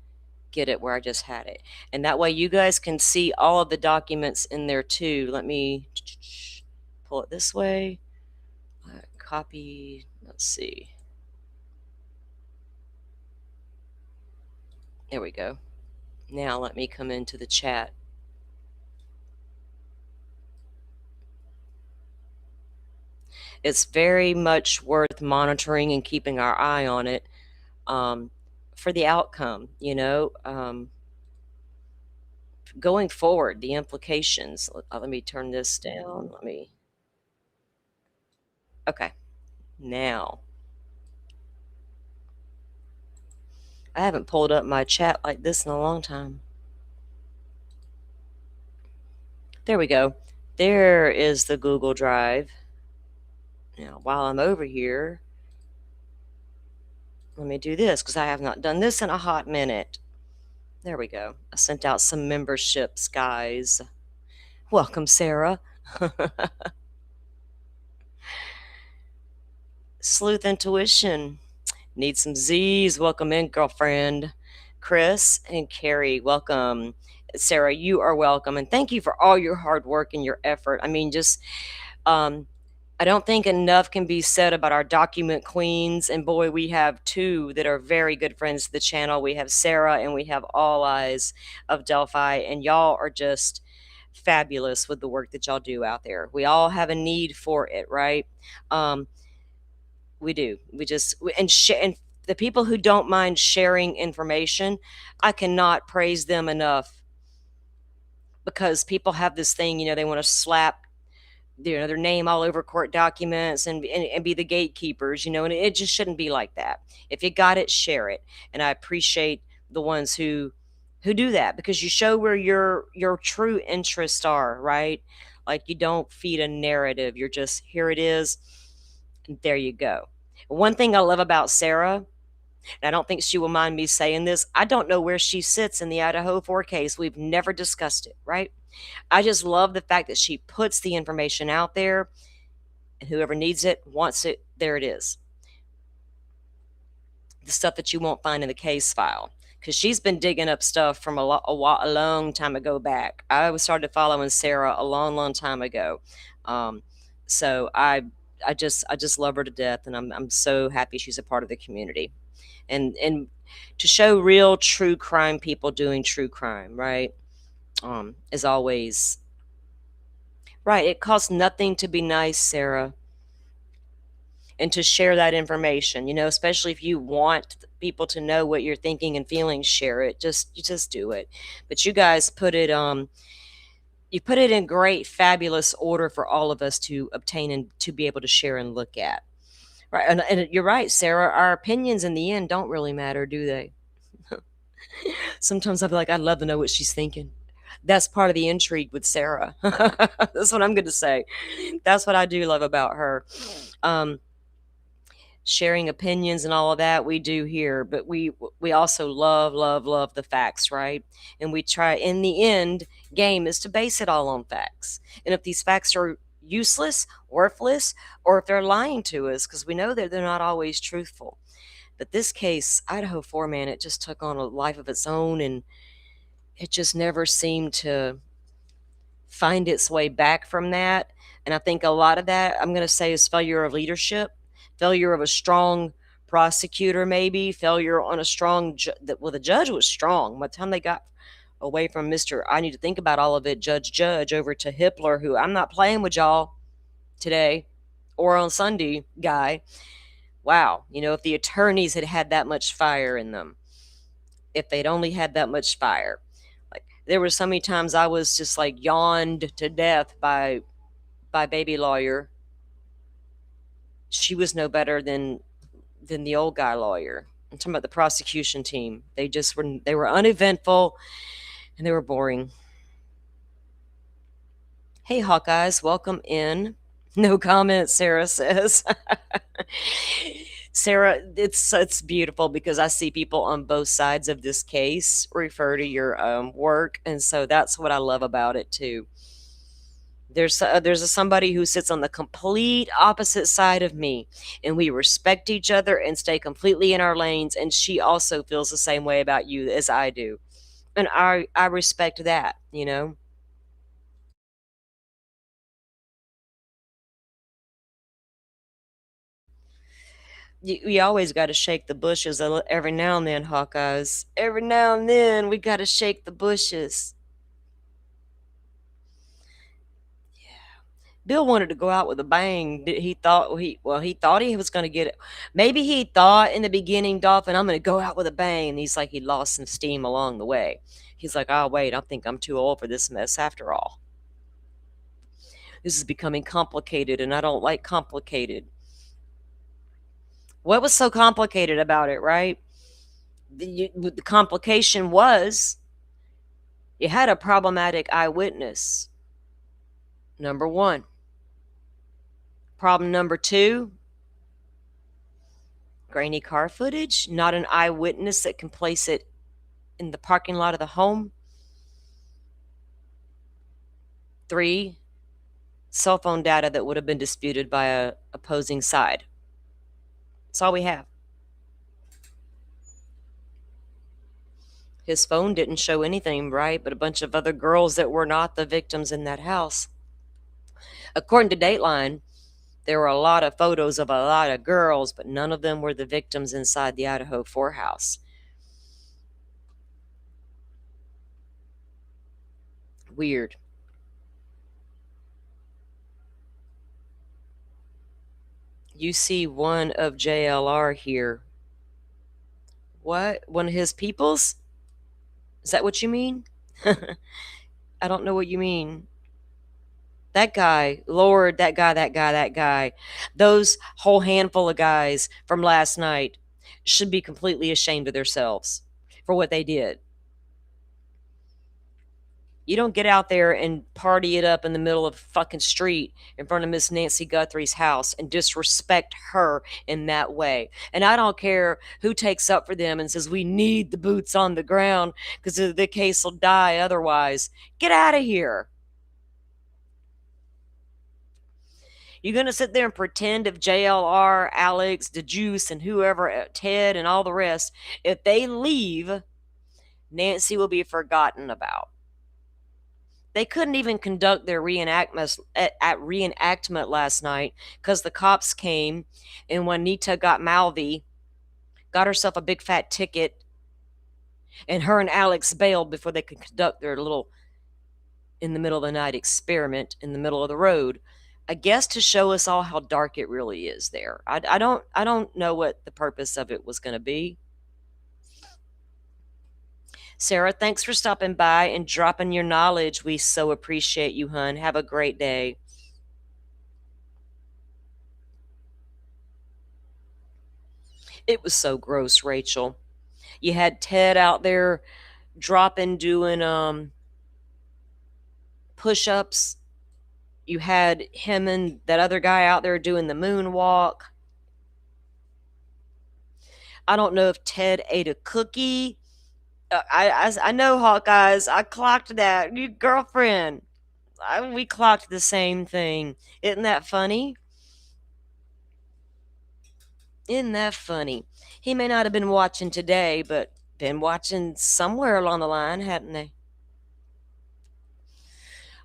get it where I just had it. And that way you guys can see all of the documents in there too. Let me pull it this way. Copy. Let's see. There we go. Now let me come into the chat. It's very much worth monitoring and keeping our eye on it for the outcome, going forward, the implications. Let me turn this down. Okay. Now, I haven't pulled up my chat like this in a long time. There we go. There is the Google Drive. Now, while I'm over here, let me do this because I have not done this in a hot minute. There we go. I sent out some memberships, guys. Welcome, Sarah. Sleuth Intuition. Need some Z's. Welcome in, girlfriend. Chris and Carrie, welcome. Sarah, you are welcome. And thank you for all your hard work and your effort. I mean, just, I don't think enough can be said about our document queens. And boy, we have two that are very good friends to the channel. We have Sarah and we have All Eyes of Delphi. And y'all are just fabulous with the work that y'all do out there. We all have a need for it, right? We do. And the people who don't mind sharing information, I cannot praise them enough, because people have this thing, they want to slap their name all over court documents and be the gatekeepers, and it just shouldn't be like that. If you got it, share it. And I appreciate the ones who do that, because you show where your true interests are, right? Like, you don't feed a narrative. You're just, here it is, and there you go. One thing I love about Sarah, and I don't think she will mind me saying this, I don't know where she sits in the Idaho 4 case. We've never discussed it, right? I just love the fact that she puts the information out there, and whoever needs it, wants it, there it is. The stuff that you won't find in the case file, because she's been digging up stuff from a long time ago back. I started following Sarah a long time ago. So I just love her to death, and I'm so happy she's a part of the community. And to show real true crime people doing true crime, right? Is always right. It costs nothing to be nice, Sarah, and to share that information, especially if you want people to know what you're thinking and feeling, share it. You just do it. But you guys put it you put it in great, fabulous order for all of us to obtain and to be able to share and look at. Right. And you're right, Sarah, our opinions in the end don't really matter, do they? Sometimes I'll be like, I'd love to know what she's thinking. That's part of the intrigue with Sarah. That's what I'm going to say. That's what I do love about her. sharing opinions and all of that, we do here, but we also love the facts, right? And we try, in the end game is to base it all on facts. And if these facts are useless, worthless, or if they're lying to us, because we know that they're not always truthful. But this case, Idaho 4, man, it just took on a life of its own, and it just never seemed to find its way back from that. And I think a lot of that, I'm going to say, is failure of leadership, failure of a strong prosecutor, maybe failure on a strong well, the judge was strong by the time they got away from Mr. I need to think about all of it Judge over to Hippler, who I'm not playing with y'all today or on Sunday guy. Wow, if the attorneys had had that much fire in them, if they'd only had that much fire. Like, there were so many times I was just like yawned to death by baby lawyer. She was no better than the old guy lawyer. I'm talking about the prosecution team. They were uneventful and they were boring. Hey Hawkeyes, welcome in. No comment, Sarah says. Sarah, it's beautiful because I see people on both sides of this case refer to your work, and so that's what I love about it too. There's somebody who sits on the complete opposite side of me, and we respect each other and stay completely in our lanes, and she also feels the same way about you as I do, and I respect that. We always got to shake the bushes every now and then, Hawkeyes. Every now and then, we got to shake the bushes. Bill wanted to go out with a bang. He thought he was going to get it. Maybe he thought in the beginning, Dolphin, I'm going to go out with a bang. And he's like, he lost some steam along the way. He's like, oh, wait, I think I'm too old for this mess after all. This is becoming complicated, and I don't like complicated. What was so complicated about it, right? The complication was you had a problematic eyewitness. Number one. Problem number two, grainy car footage, not an eyewitness that can place it in the parking lot of the home. 3, cell phone data that would have been disputed by a opposing side. That's all we have. His phone didn't show anything, right, but a bunch of other girls that were not the victims in that house. According to Dateline, there were a lot of photos of a lot of girls, but none of them were the victims inside the Idaho 4 house. Weird. You see one of JLR here. What? One of his peoples? Is that what you mean? I don't know what you mean. That guy, Lord, that guy. Those whole handful of guys from last night should be completely ashamed of themselves for what they did. You don't get out there and party it up in the middle of a fucking street in front of Miss Nancy Guthrie's house and disrespect her in that way. And I don't care who takes up for them and says, we need the boots on the ground because the case will die otherwise. Get out of here. You're going to sit there and pretend if JLR, Alex, DeJuice, and whoever, Ted, and all the rest, if they leave, Nancy will be forgotten about. They couldn't even conduct their reenactment last night because the cops came, and Juanita got Malvi, got herself a big fat ticket, and her and Alex bailed before they could conduct their little in the middle of the night experiment in the middle of the road. I guess to show us all how dark it really is there. I don't know what the purpose of it was going to be. Sarah, thanks for stopping by and dropping your knowledge. We so appreciate you, hun. Have a great day. It was so gross, Rachel. You had Ted out there doing push-ups. You had him and that other guy out there doing the moonwalk. I don't know if Ted ate a cookie. I know, Hawkeyes. I clocked that. Your girlfriend. We clocked the same thing. Isn't that funny? Isn't that funny? He may not have been watching today, but been watching somewhere along the line, hadn't they?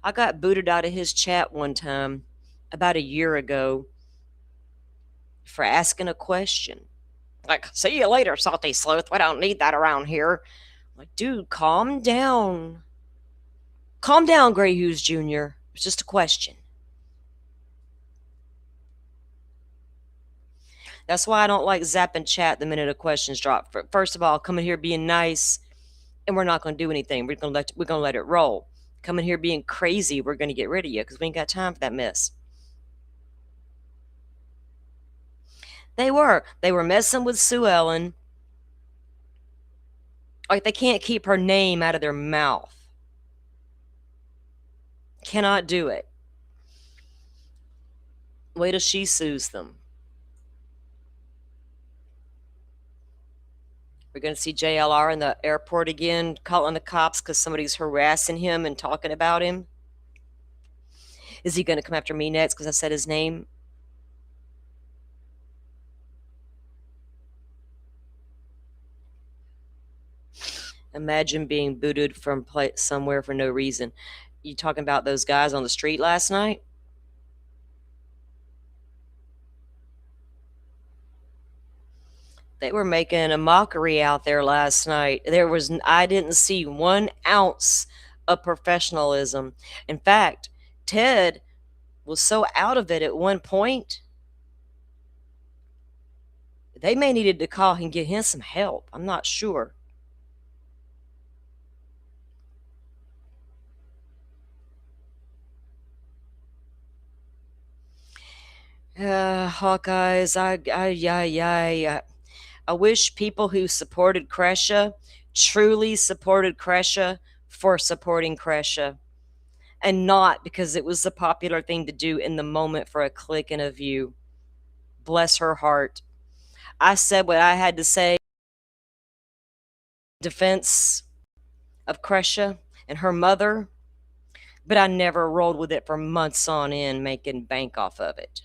I got booted out of his chat one time about a year ago for asking a question. Like, see you later, salty sleuth. We don't need that around here. I'm like, dude, calm down. Calm down, Gray Hughes Jr. It's just a question. That's why I don't like zapping chat the minute a question's dropped. First of all, come in here being nice, and we're not going to do anything. We're gonna let it roll. Come in here being crazy, we're going to get rid of you because we ain't got time for that mess. They were messing with Sue Ellen. Like, they can't keep her name out of their mouth. Cannot do it. Wait till she sues them. We're going to see JLR in the airport again, calling the cops because somebody's harassing him and talking about him. Is he going to come after me next because I said his name? Imagine being booted from somewhere for no reason. You talking about those guys on the street last night? They were making a mockery out there last night. I didn't see 1 ounce of professionalism. In fact, Ted was so out of it at one point, they may needed to call and get him some help. I'm not sure. Hawkeyes, I wish people who supported Kresha truly supported Kresha for supporting Kresha, and not because it was the popular thing to do in the moment for a click and a view. Bless her heart. I said what I had to say in defense of Kresha and her mother, but I never rolled with it for months on end, making bank off of it.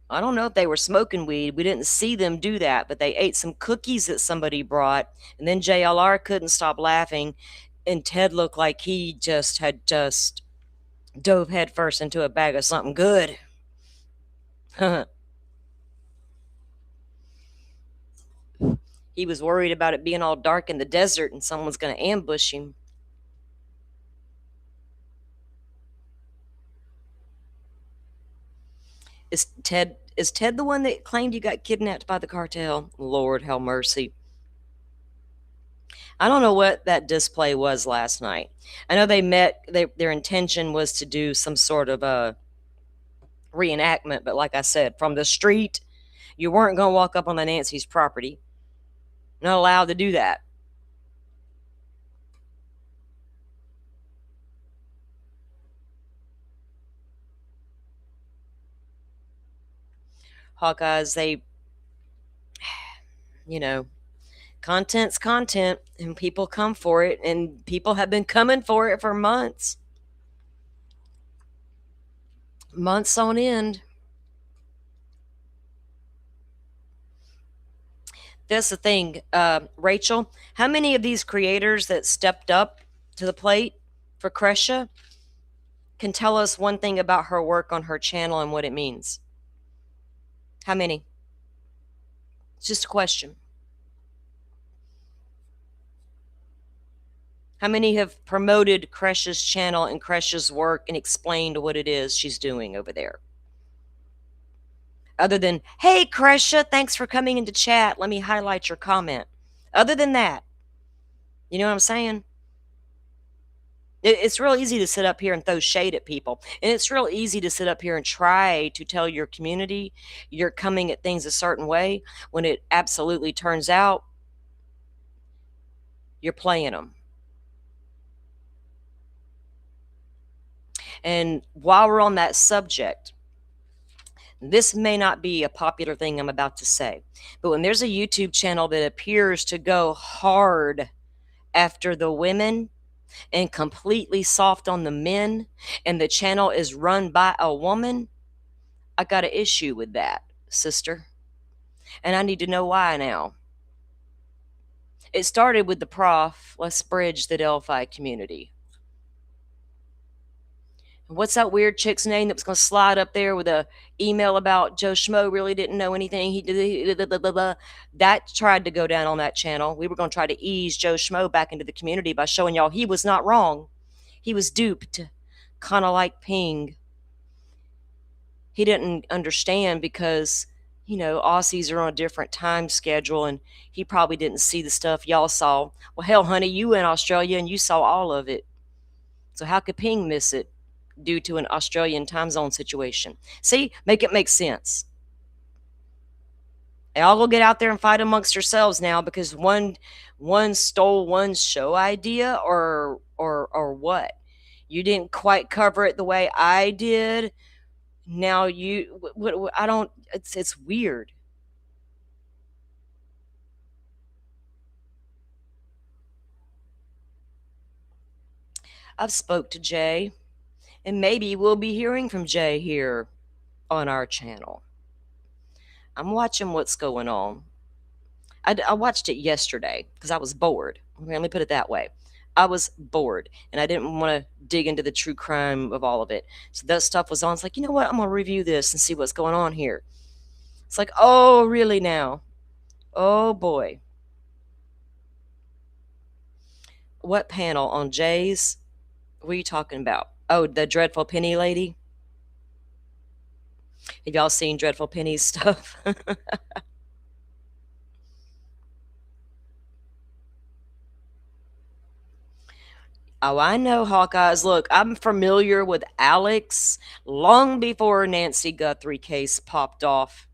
I don't know if they were smoking weed. We didn't see them do that, but they ate some cookies that somebody brought, and then JLR couldn't stop laughing, and Ted looked like he had dove headfirst into a bag of something good. He was worried about it being all dark in the desert and someone's going to ambush him. Is Ted the one that claimed you got kidnapped by the cartel? Lord have mercy. I don't know what that display was last night. I know they met, their intention was to do some sort of a reenactment, but like I said, from the street, you weren't going to walk up on the Nancy's property. Not allowed to do that. Hawkeyes, content's content, and people come for it, and people have been coming for it for months. Months on end. That's the thing, Rachel. How many of these creators that stepped up to the plate for Kresha can tell us one thing about her work on her channel and what it means? How many? It's just a question. How many have promoted Kresha's channel and Kresha's work and explained what it is she's doing over there? Other than, hey, Kresha, thanks for coming into chat. Let me highlight your comment. Other than that, you know what I'm saying? It's real easy to sit up here and throw shade at people. And it's real easy to sit up here and try to tell your community you're coming at things a certain way when it absolutely turns out you're playing them. And while we're on that subject, This may not be a popular thing I'm about to say, but when there's a YouTube channel that appears to go hard after the women and completely soft on the men, and the channel is run by a woman, I got an issue with that, sister. And I need to know why now. It started with the prof, let's bridge the Delphi community. What's that weird chick's name that was going to slide up there with a email about Joe Schmo really didn't know anything? He did that, tried to go down on that channel. We were going to try to ease Joe Schmo back into the community by showing y'all he was not wrong. He was duped, kind of like Ping. He didn't understand because, you know, Aussies are on a different time schedule, and he probably didn't see the stuff y'all saw. Well, hell, honey, you in Australia and you saw all of it. So how could Ping miss it due to an Australian time zone situation? See, make it make sense. Y'all go get out there and fight amongst yourselves now because one stole one's show idea, or what? You didn't quite cover it the way I did. Now I don't. It's weird. I've spoke to Jay, and maybe we'll be hearing from Jay here on our channel. I'm watching what's going on. I watched it yesterday because I was bored. Let me put it that way. I was bored, and I didn't want to dig into the true crime of all of it. So that stuff was on. It's like, you know what? I'm going to review this and see what's going on here. It's like, oh, really now? Oh, boy. What panel on Jay's? What are you talking about? Oh, the Dreadful Penny lady? Have y'all seen Dreadful Penny's stuff? Oh, I know, Hawkeyes. Look, I'm familiar with Alex long before Nancy Guthrie case popped off.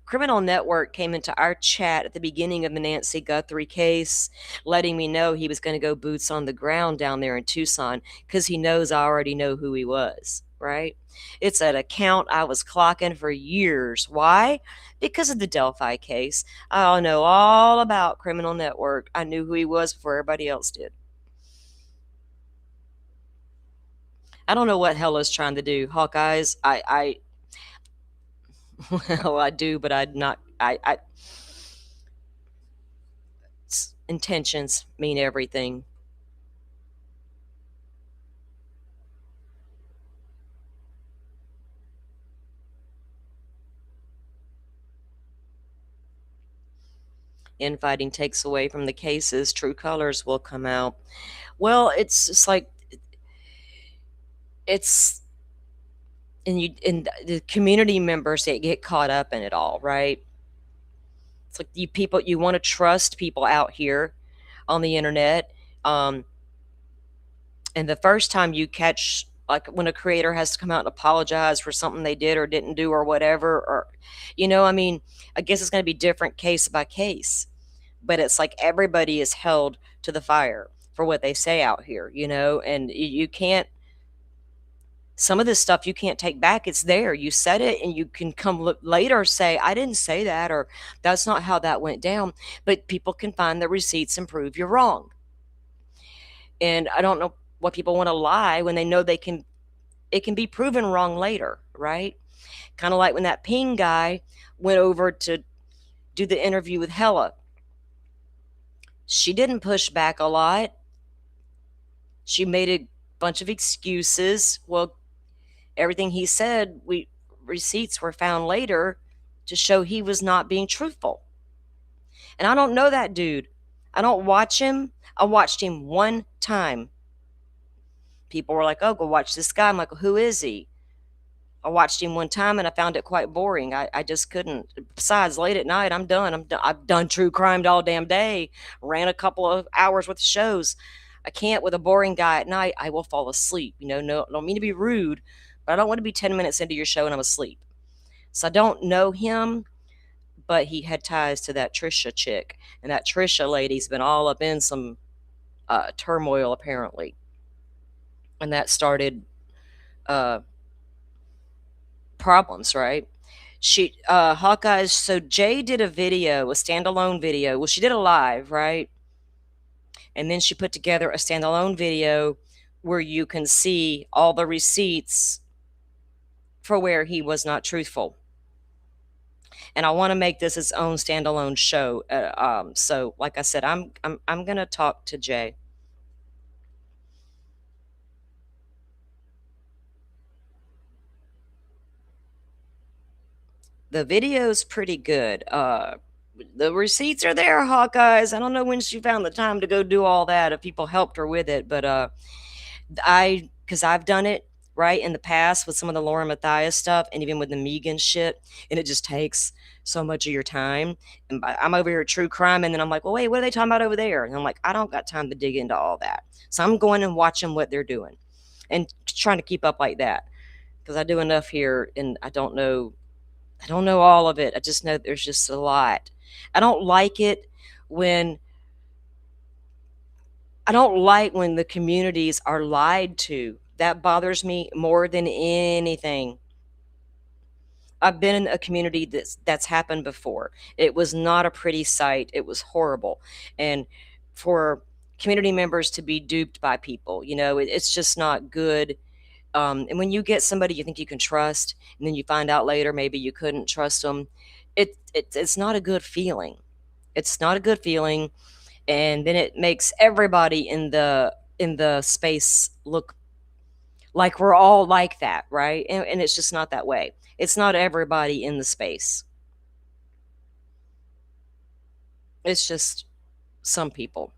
Criminal Network came into our chat at the beginning of the Nancy Guthrie case, letting me know he was going to go boots on the ground down there in Tucson because he knows I already know who he was, right? It's an account I was clocking for years. Why? Because of the Delphi case. I know all about Criminal Network. I knew who he was before everybody else did. I don't know what Hella's trying to do, Hawkeyes. Well, I do, but I'd not. Intentions mean everything. Infighting takes away from the cases. True colors will come out. Well, it's just like it's. And the community members that get caught up in it all, right? It's like you want to trust people out here on the internet. And the first time you catch, like when a creator has to come out and apologize for something they did or didn't do or whatever, or, I mean, I guess it's going to be different case by case, but it's like everybody is held to the fire for what they say out here, and you can't. Some of this stuff you can't take back. It's there. You said it, and you can come later say, I didn't say that, or that's not how that went down. But people can find the receipts and prove you're wrong. And I don't know what people want to lie when they know it can be proven wrong later, right? Kind of like when that Ping guy went over to do the interview with Hella. She didn't push back a lot. She made a bunch of excuses. Well, everything he said, receipts were found later to show he was not being truthful. And I don't know that dude. I don't watch him. I watched him one time. People were like, oh, go watch this guy. I'm like, who is he? I watched him one time and I found it quite boring. I just couldn't. Besides, late at night, I'm done. I've done true crime all damn day. Ran a couple of hours worth of shows. I can't with a boring guy at night. I will fall asleep. No, I don't mean to be rude, but I don't want to be 10 minutes into your show and I'm asleep. So I don't know him, but he had ties to that Trisha chick. And that Trisha lady's been all up in some turmoil, apparently. And that started problems, right? Hawkeyes, so Jay did a video, a standalone video. Well, she did a live, right? And then she put together a standalone video where you can see all the receipts for where he was not truthful. And I want to make this its own standalone show. So like I said, I'm gonna talk to Jay. The video's pretty good. The receipts are there, Hawkeyes. I don't know when she found the time to go do all that, if people helped her with it, but because I've done it right in the past with some of the Laura Mathias stuff, and even with the Megan shit, and it just takes so much of your time. And I'm over here at true crime, and then I'm like, well, wait, what are they talking about over there? And I'm like, I don't got time to dig into all that. So I'm going and watching what they're doing and trying to keep up like that, because I do enough here, and I don't know all of it. I just know there's just a lot. I don't like it when the communities are lied to. That bothers me more than anything. I've been in a community that's happened before. It was not a pretty sight. It was horrible. And for community members to be duped by people, it's just not good. And when you get somebody you think you can trust, and then you find out later maybe you couldn't trust them, it's not a good feeling. It's not a good feeling, and then it makes everybody in the space look like we're all like that, right? And it's just not that way. It's not everybody in the space. It's just some people.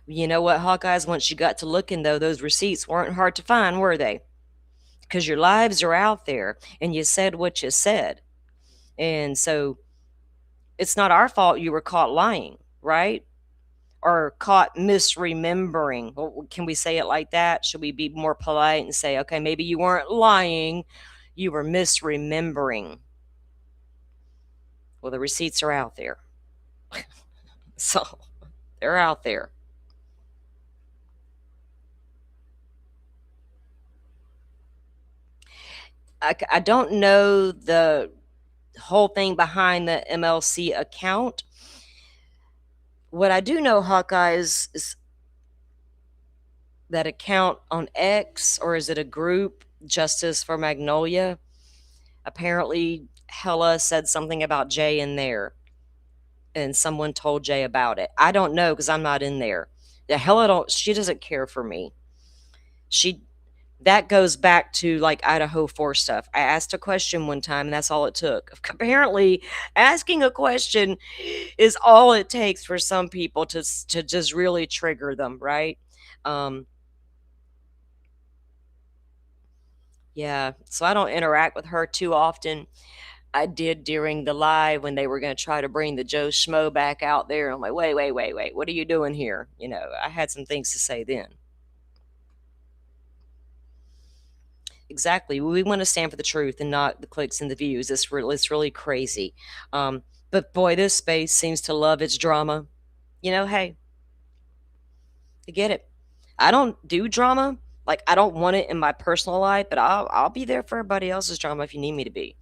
You know what, Hawkeyes? Once you got to looking, though, those receipts weren't hard to find, were they? Because your lives are out there, and you said what you said. And so it's not our fault you were caught lying, right? Or caught misremembering. Well, can we say it like that? Should we be more polite and say, okay, maybe you weren't lying, you were misremembering? Well, the receipts are out there. So they're out there. I don't know the whole thing behind the MLC account. What I do know, Hawkeye, is that account on X, or is it a group, Justice for Magnolia? Apparently, Hella said something about Jay in there, and someone told Jay about it. I don't know, because I'm not in there. Yeah, she doesn't care for me. That goes back to like Idaho 4 stuff. I asked a question one time, and that's all it took. Apparently, asking a question is all it takes for some people to just really trigger them, right? Yeah, so I don't interact with her too often. I did during the live when they were going to try to bring the Joe Schmo back out there. I'm like, wait, what are you doing here? I had some things to say then. Exactly. We want to stand for the truth and not the clicks and the views. It's really crazy. But boy, this space seems to love its drama. Hey, I get it. I don't do drama. Like, I don't want it in my personal life, but I'll be there for everybody else's drama if you need me to be.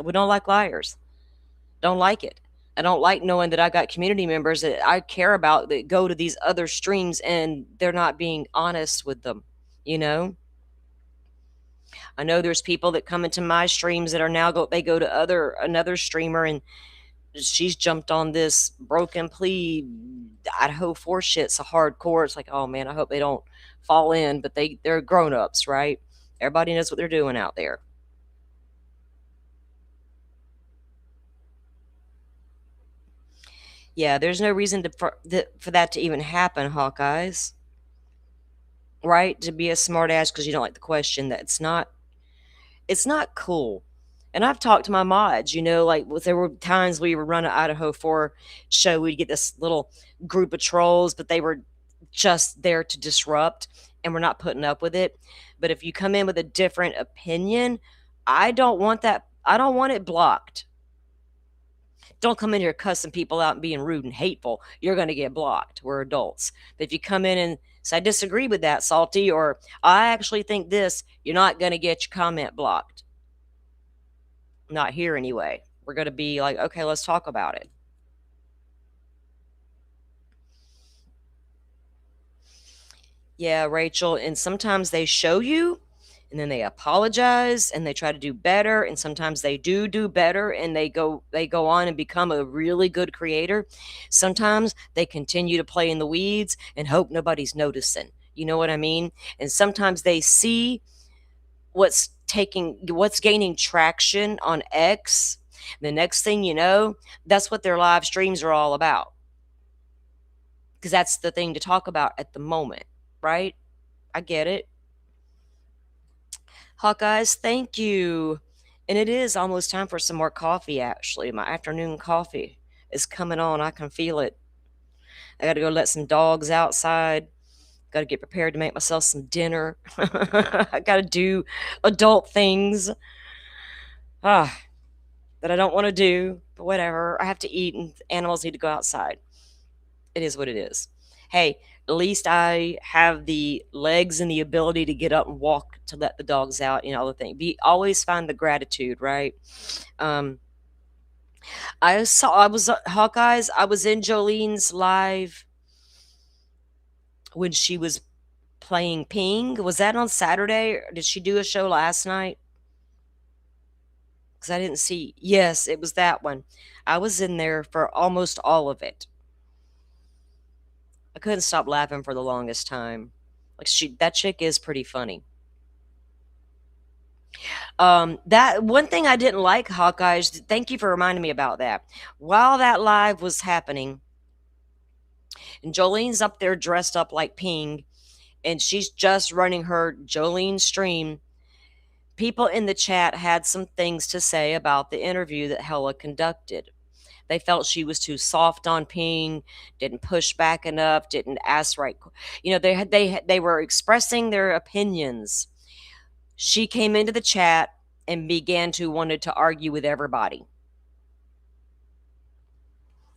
We don't like liars. Don't like it. I don't like knowing that I got community members that I care about that go to these other streams and they're not being honest with them. I know there's people that come into my streams that are now they go to another streamer, and she's jumped on this broken plea Idaho 4 shit so hardcore. It's like, oh man, I hope they don't fall in, but they're grown-ups, right? Everybody knows what they're doing out there. Yeah, there's no reason for that to even happen, Hawkeyes. Right? To be a smart ass because you don't like the question. It's not cool. And I've talked to my mods, like there were times we would run an Idaho 4 show, we'd get this little group of trolls, but they were just there to disrupt, and we're not putting up with it. But if you come in with a different opinion, I don't want that. I don't want it blocked. Don't come in here cussing people out and being rude and hateful. You're going to get blocked. We're adults. But if you come in and say, I disagree with that, Salty, or I actually think this, you're not going to get your comment blocked. Not here anyway. We're going to be like, okay, let's talk about it. Yeah, Rachel. And sometimes they show you and then they apologize and they try to do better, and sometimes they do better and they go on and become a really good creator. Sometimes they continue to play in the weeds and hope nobody's noticing. You know what I mean? And sometimes they see what's gaining traction on X. The next thing you know, that's what their live streams are all about, because that's the thing to talk about at the moment, right? I get it. Hawkeyes, thank you. And it is almost time for some more coffee, actually. My afternoon coffee is coming on. I can feel it. I got to go let some dogs outside. Got to get prepared to make myself some dinner. I got to do adult things that I don't want to do, but whatever. I have to eat, and animals need to go outside. It is what it is. Hey, at least I have the legs and the ability to get up and walk to let the dogs out, all the thing. Always find the gratitude, right? Hawkeyes, I was in Jolene's live when she was playing Ping. Was that on Saturday? Or did she do a show last night? Because I didn't see. Yes, it was that one. I was in there for almost all of it. I couldn't stop laughing for the longest time. That chick is pretty funny. That one thing I didn't like, Hawkeyes, thank you for reminding me about that. While that live was happening, and Jolene's up there dressed up like Ping, and she's just running her Jolene stream, people in the chat had some things to say about the interview that Hella conducted. They felt she was too soft on Ping, didn't push back enough, didn't ask right. They were expressing their opinions. She came into the chat and wanted to argue with everybody,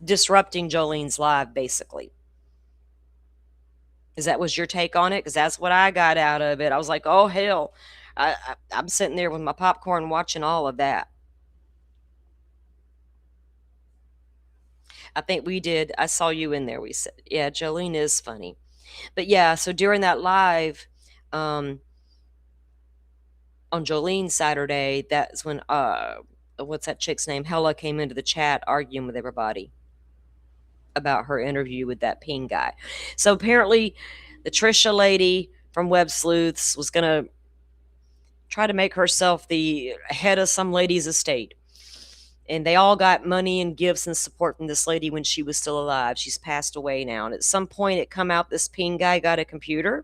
disrupting Jolene's live, basically. Was your take on it? Because that's what I got out of it. I was like, oh hell, I'm sitting there with my popcorn watching all of that. I think we did. I saw you in there. We said, yeah, Jolene is funny. But yeah, so during that live, on Jolene's Saturday, that's when what's that chick's name? Hella came into the chat arguing with everybody about her interview with that Ping guy. So apparently the Trisha lady from Web Sleuths was gonna try to make herself the head of some lady's estate. And they all got money and gifts and support from this lady when she was still alive. She's passed away now. And at some point it come out this Ping guy got a computer.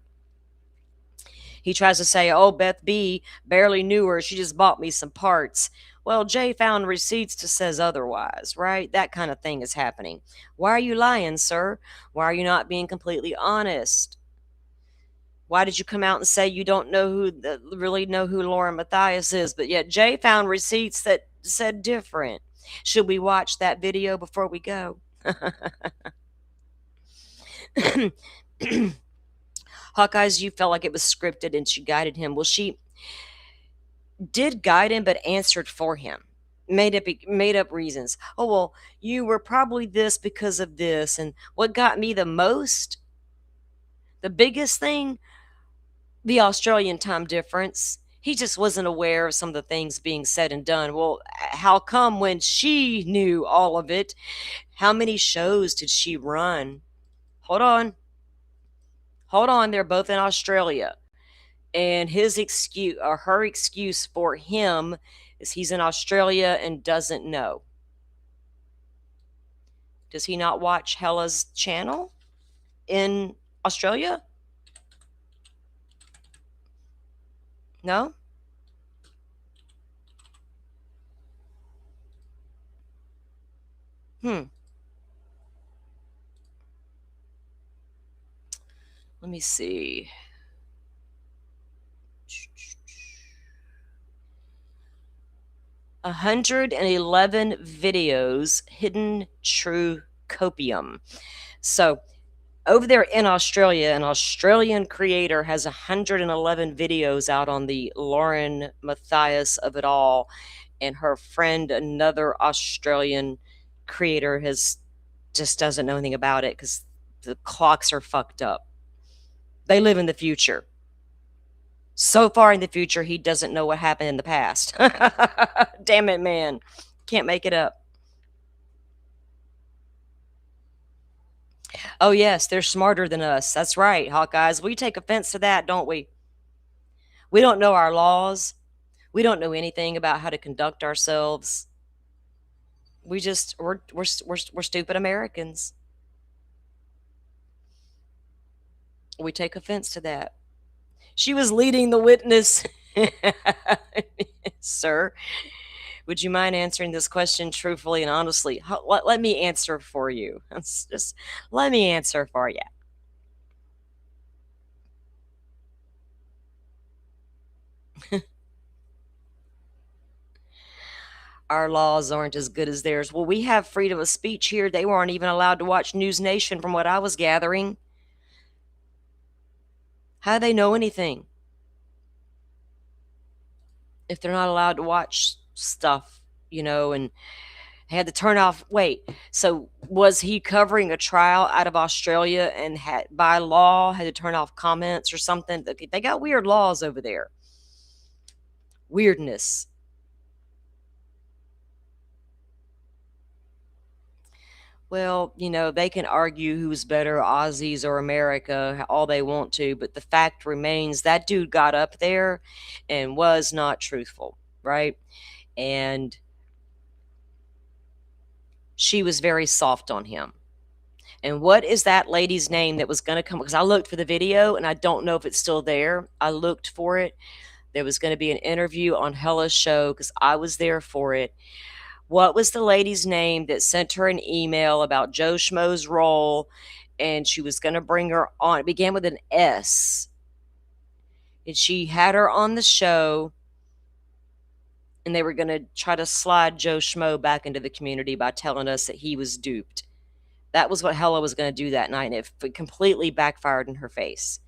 He tries to say, oh, Beth B barely knew her. She just bought me some parts. Well, Jay found receipts to says otherwise, right? That kind of thing is happening. Why are you lying, sir? Why are you not being completely honest? Why did you come out and say you don't really know who Lauren Matthias is, but yet Jay found receipts that said different? Should we watch that video before we go? Hawkeyes, you felt like it was scripted and she guided him. Well, she did guide him, but answered for him. Made up reasons. Oh, well, you were probably this because of this. And what got me the biggest thing, the Australian time difference. He just wasn't aware of some of the things being said and done. Well, how come when she knew all of it? How many shows did she run? Hold on. They're both in Australia. And her excuse for him is he's in Australia and doesn't know. Does he not watch Hella's channel in Australia? No? Let me see. 111 videos, hidden true copium. So over there in Australia, an Australian creator has 111 videos out on the Lauren Matthias of it all, and her friend, another Australian creator, has just doesn't know anything about it because the clocks are fucked up. They live in the future. So far in the future, he doesn't know what happened in the past. Damn it, man. Can't make it up. Oh, yes, they're smarter than us. That's right, Hawkeyes. We take offense to that, don't we? We don't know our laws. We don't know anything about how to conduct ourselves. We're stupid Americans. We take offense to that. She was leading the witness. Sir, would you mind answering this question truthfully and honestly? Let me answer for you. Just let me answer for you. Our laws aren't as good as theirs. Well, we have freedom of speech here. They weren't even allowed to watch News Nation from what I was gathering. How do they know anything if they're not allowed to watch stuff, and had to turn off? Wait, so was he covering a trial out of Australia and had by law had to turn off comments or something? They got weird laws over there. Weirdness. Well, they can argue who's better, Aussies or America, all they want to, but the fact remains that dude got up there and was not truthful, right? And she was very soft on him. And what is that lady's name that was going to come? Because I looked for the video and I don't know if it's still there. I looked for it. There was going to be an interview on Hella's show because I was there for it. What was the lady's name that sent her an email about Joe Schmo's role and she was going to bring her on? It began with an S. And she had her on the show and they were going to try to slide Joe Schmo back into the community by telling us that he was duped. That was what Hella was going to do that night, and it completely backfired in her face.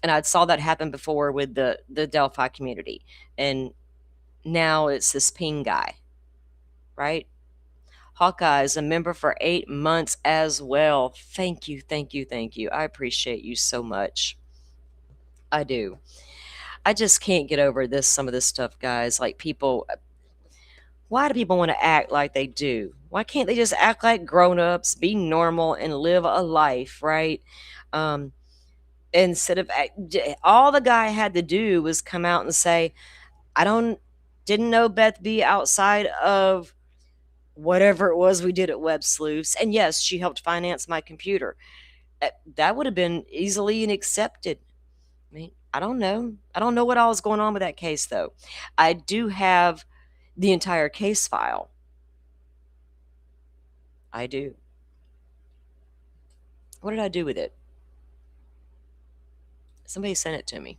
And I saw that happen before with the Delphi community. And now it's this Ping guy, right? Hawkeye is a member for 8 months as well. Thank you, thank you, thank you. I appreciate you so much. I do. I just can't get over some of this stuff, guys. Like people, why do people want to act like they do? Why can't they just act like grown-ups, be normal, and live a life, right? Instead of all the guy had to do was come out and say, didn't know Beth B outside of whatever it was we did at Web Sleuths. And yes, she helped finance my computer. That would have been easily and accepted. I mean, I don't know. I don't know what all is going on with that case, though. I do have the entire case file. I do. What did I do with it? Somebody sent it to me.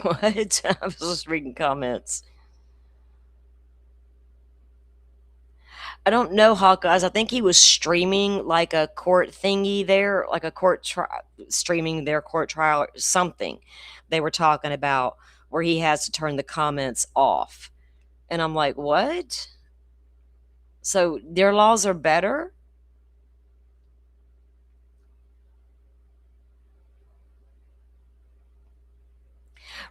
What? I was just reading comments. I don't know, Hawkeyes. I think he was streaming like a court thingy there, like a streaming their court trial or something they were talking about where he has to turn the comments off. And I'm like, what? So their laws are better?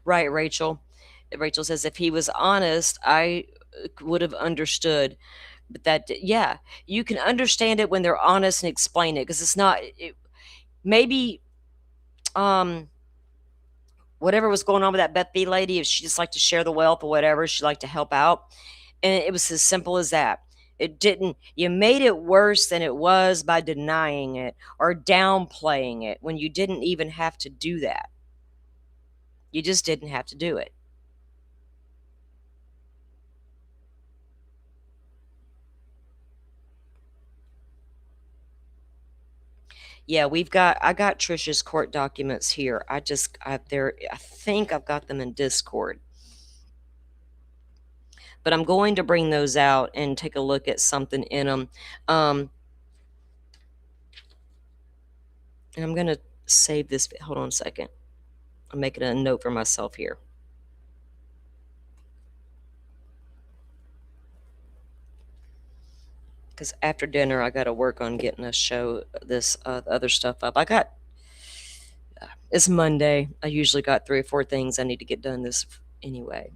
Right, Rachel. Rachel says, if he was honest, I would have understood. But yeah, you can understand it when they're honest and explain it because it's not, maybe, whatever was going on with that Beth B lady, if she just liked to share the wealth or whatever, she liked to help out. And it was as simple as that. It didn't, you made it worse than it was by denying it or downplaying it when you didn't even have to do that. You just didn't have to do it. Yeah, I got Trisha's court documents here. I think I've got them in Discord. But I'm going to bring those out and take a look at something in them. And I'm going to save this. Hold on a second. I'm making a note for myself here. Because after dinner, I got to work on getting a show, this other stuff up. It's Monday. I usually got 3 or 4 things I need to get done this anyway.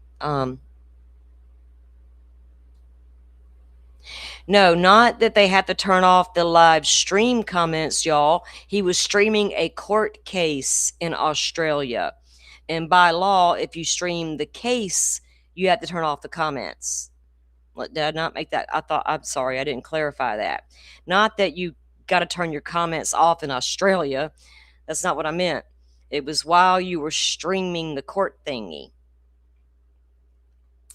No, not that they have to turn off the live stream comments, y'all. He was streaming a court case in Australia. And by law, if you stream the case, you have to turn off the comments. Did I not make that? I'm sorry, I didn't clarify that. Not that you got to turn your comments off in Australia. That's not what I meant. It was while you were streaming the court thingy.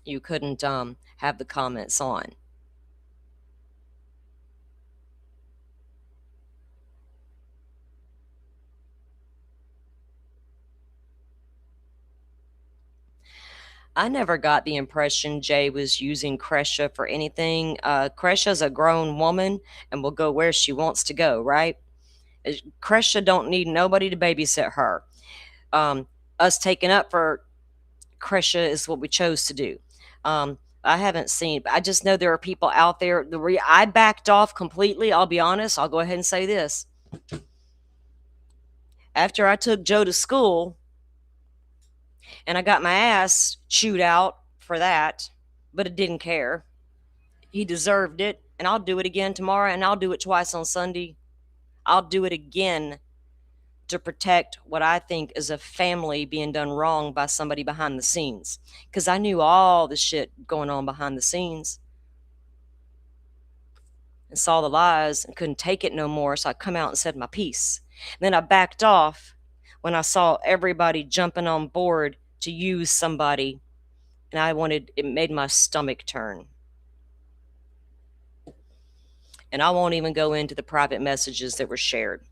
You couldn't have the comments on. I never got the impression Jay was using Kresha for anything. Kresha's a grown woman and will go where she wants to go, right? Kresha don't need nobody to babysit her. Us taking up for Kresha is what we chose to do. I haven't seen, I just know there are people out there. I backed off completely. I'll be honest. I'll go ahead and say this. After I took Joe to school, and I got my ass chewed out for that, but I didn't care. He deserved it, and I'll do it again tomorrow, and I'll do it twice on Sunday. I'll do it again to protect what I think is a family being done wrong by somebody behind the scenes. Because I knew all the shit going on behind the scenes and saw the lies and couldn't take it no more, so I come out and said my piece. And then I backed off when I saw everybody jumping on board to use somebody, and it made my stomach turn. And I won't even go into the private messages that were shared.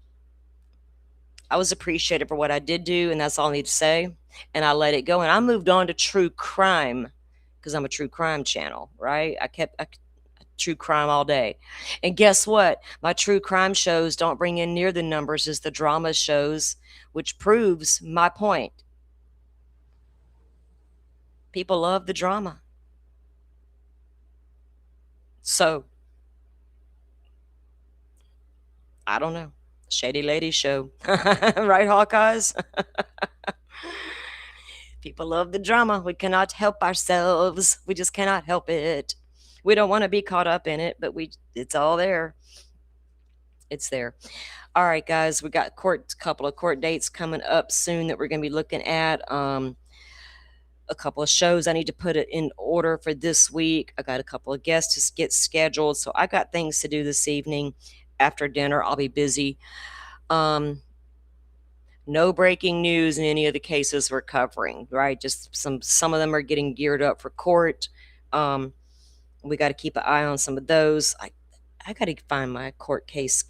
I was appreciated for what I did do, and that's all I need to say. And I let it go, and I moved on to true crime because I'm a true crime channel, right? I kept true crime all day. And guess what? My true crime shows don't bring in near the numbers as the drama shows, which proves my point. People love the drama. So, I don't know. Shady Lady Show. Right, Hawkeyes? People love the drama. We cannot help ourselves. We just cannot help it. We don't want to be caught up in it, but it's all there. It's there. All right, guys, we got a couple of court dates coming up soon that we're going to be looking at. A couple of shows I need to put it in order for this week. I got a couple of guests to get scheduled, so I got things to do this evening. After dinner, I'll be busy. No breaking news in any of the cases we're covering, right? Just some of them are getting geared up for court. We got to keep an eye on some of those. I got to find my court case,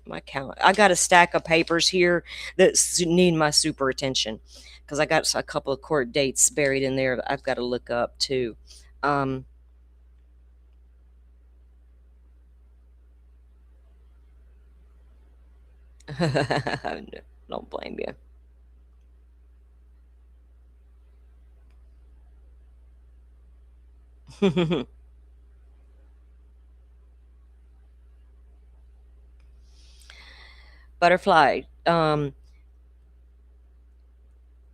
my calendar. I got a stack of papers here that need my super attention because I got a couple of court dates buried in there that I've got to look up too. Don't blame you. Butterfly, no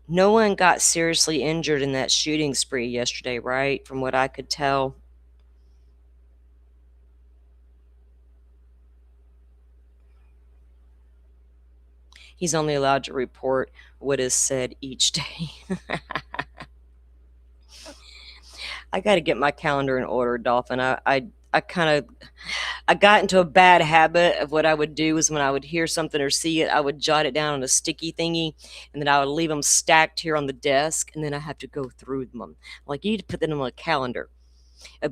one got seriously injured in that shooting spree yesterday, right? From what I could tell. He's only allowed to report what is said each day. I got to get my calendar in order, Dolphin. I I got into a bad habit of what I would do is when I would hear something or see it, I would jot it down on a sticky thingy, and then I would leave them stacked here on the desk, and then I have to go through them. Like, you need to put them on a calendar.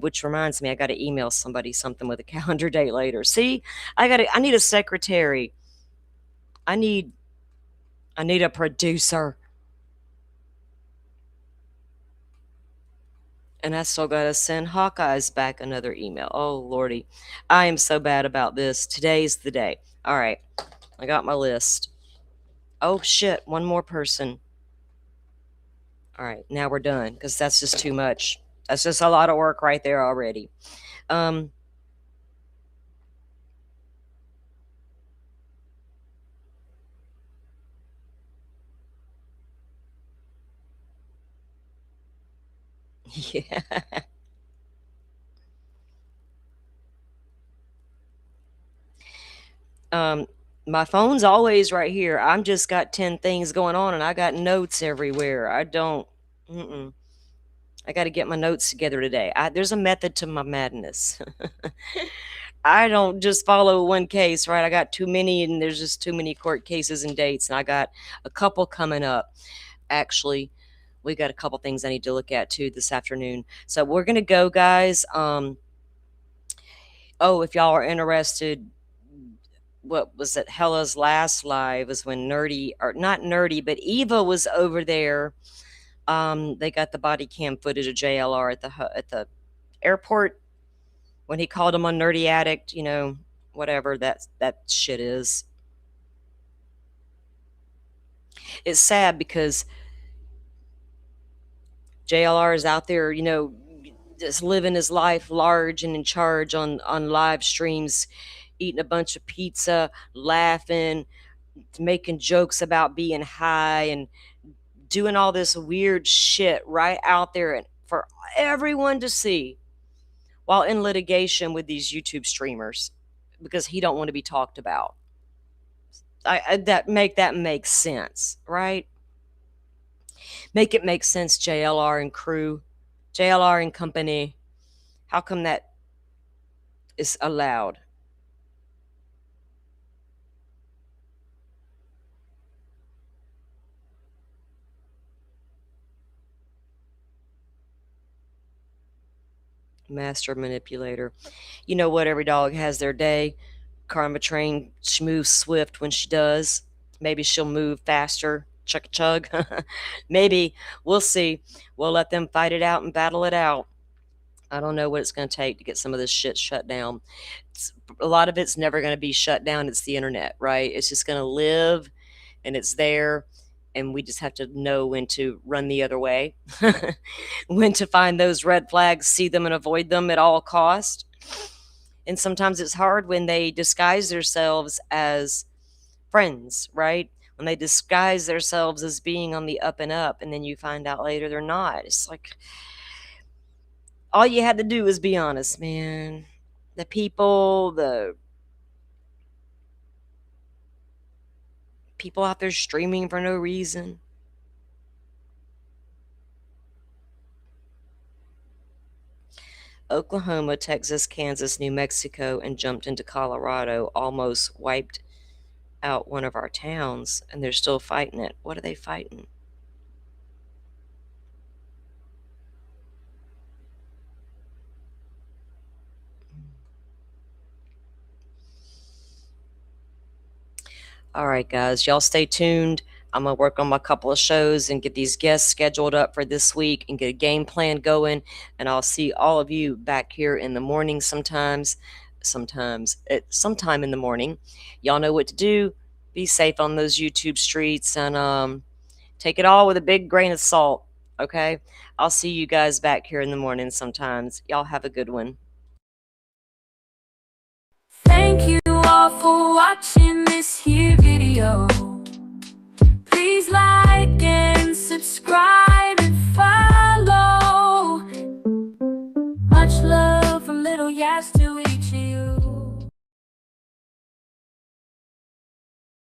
Which reminds me, I got to email somebody something with a calendar date later. See, I need a secretary. I need a producer. And I still got to send Hawkeyes back another email. Oh, Lordy. I am so bad about this. Today's the day. All right. I got my list. Oh, shit. One more person. All right. Now we're done because that's just too much. That's just a lot of work right there already. Yeah. My phone's always right here. I'm just got 10 things going on and I got notes everywhere. I don't. I got to get my notes together today. There's a method to my madness. I don't just follow one case, right? I got too many, and there's just too many court cases and dates, and I got a couple coming up. Actually, we got a couple things I need to look at too this afternoon. So we're gonna go, guys. Oh, if y'all are interested, what was it? Hella's last live was when Nerdy, or not Nerdy, but Eva was over there. They got the body cam footage of JLR at the airport when he called him a nerdy addict, you know, whatever that shit is. It's sad because JLR is out there, you know, just living his life large and in charge on live streams, eating a bunch of pizza, laughing, making jokes about being high, and doing all this weird shit right out there and for everyone to see, while in litigation with these YouTube streamers because he don't want to be talked about. That make sense, right? Make it make sense, JLR and crew, JLR and company. How come that is allowed? Master manipulator. You know what? Every dog has their day. Karma Train, she moves swift when she does. Maybe she'll move faster. Chug. Maybe. We'll see. We'll let them fight it out and battle it out. I don't know what it's going to take to get some of this shit shut down. A lot of it's never going to be shut down. It's the internet, right? It's just going to live, and it's there. And we just have to know when to run the other way, when to find those red flags, see them, and avoid them at all cost. And sometimes it's hard when they disguise themselves as friends, right? When they disguise themselves as being on the up and up, and then you find out later they're not. It's like, all you had to do is be honest, man. The people out there streaming for no reason. Oklahoma, Texas, Kansas, New Mexico, and jumped into Colorado almost wiped out one of our towns, and they're still fighting it. What are they fighting? All right, guys, y'all stay tuned. I'm going to work on my couple of shows and get these guests scheduled up for this week and get a game plan going. And I'll see all of you back here in the morning sometime in the morning. Y'all know what to do. Be safe on those YouTube streets, and take it all with a big grain of salt, okay? I'll see you guys back here in the morning sometimes. Y'all have a good one. Thank you all for watching this here video. Please like and subscribe and follow. Much love from Little Yas to each of you.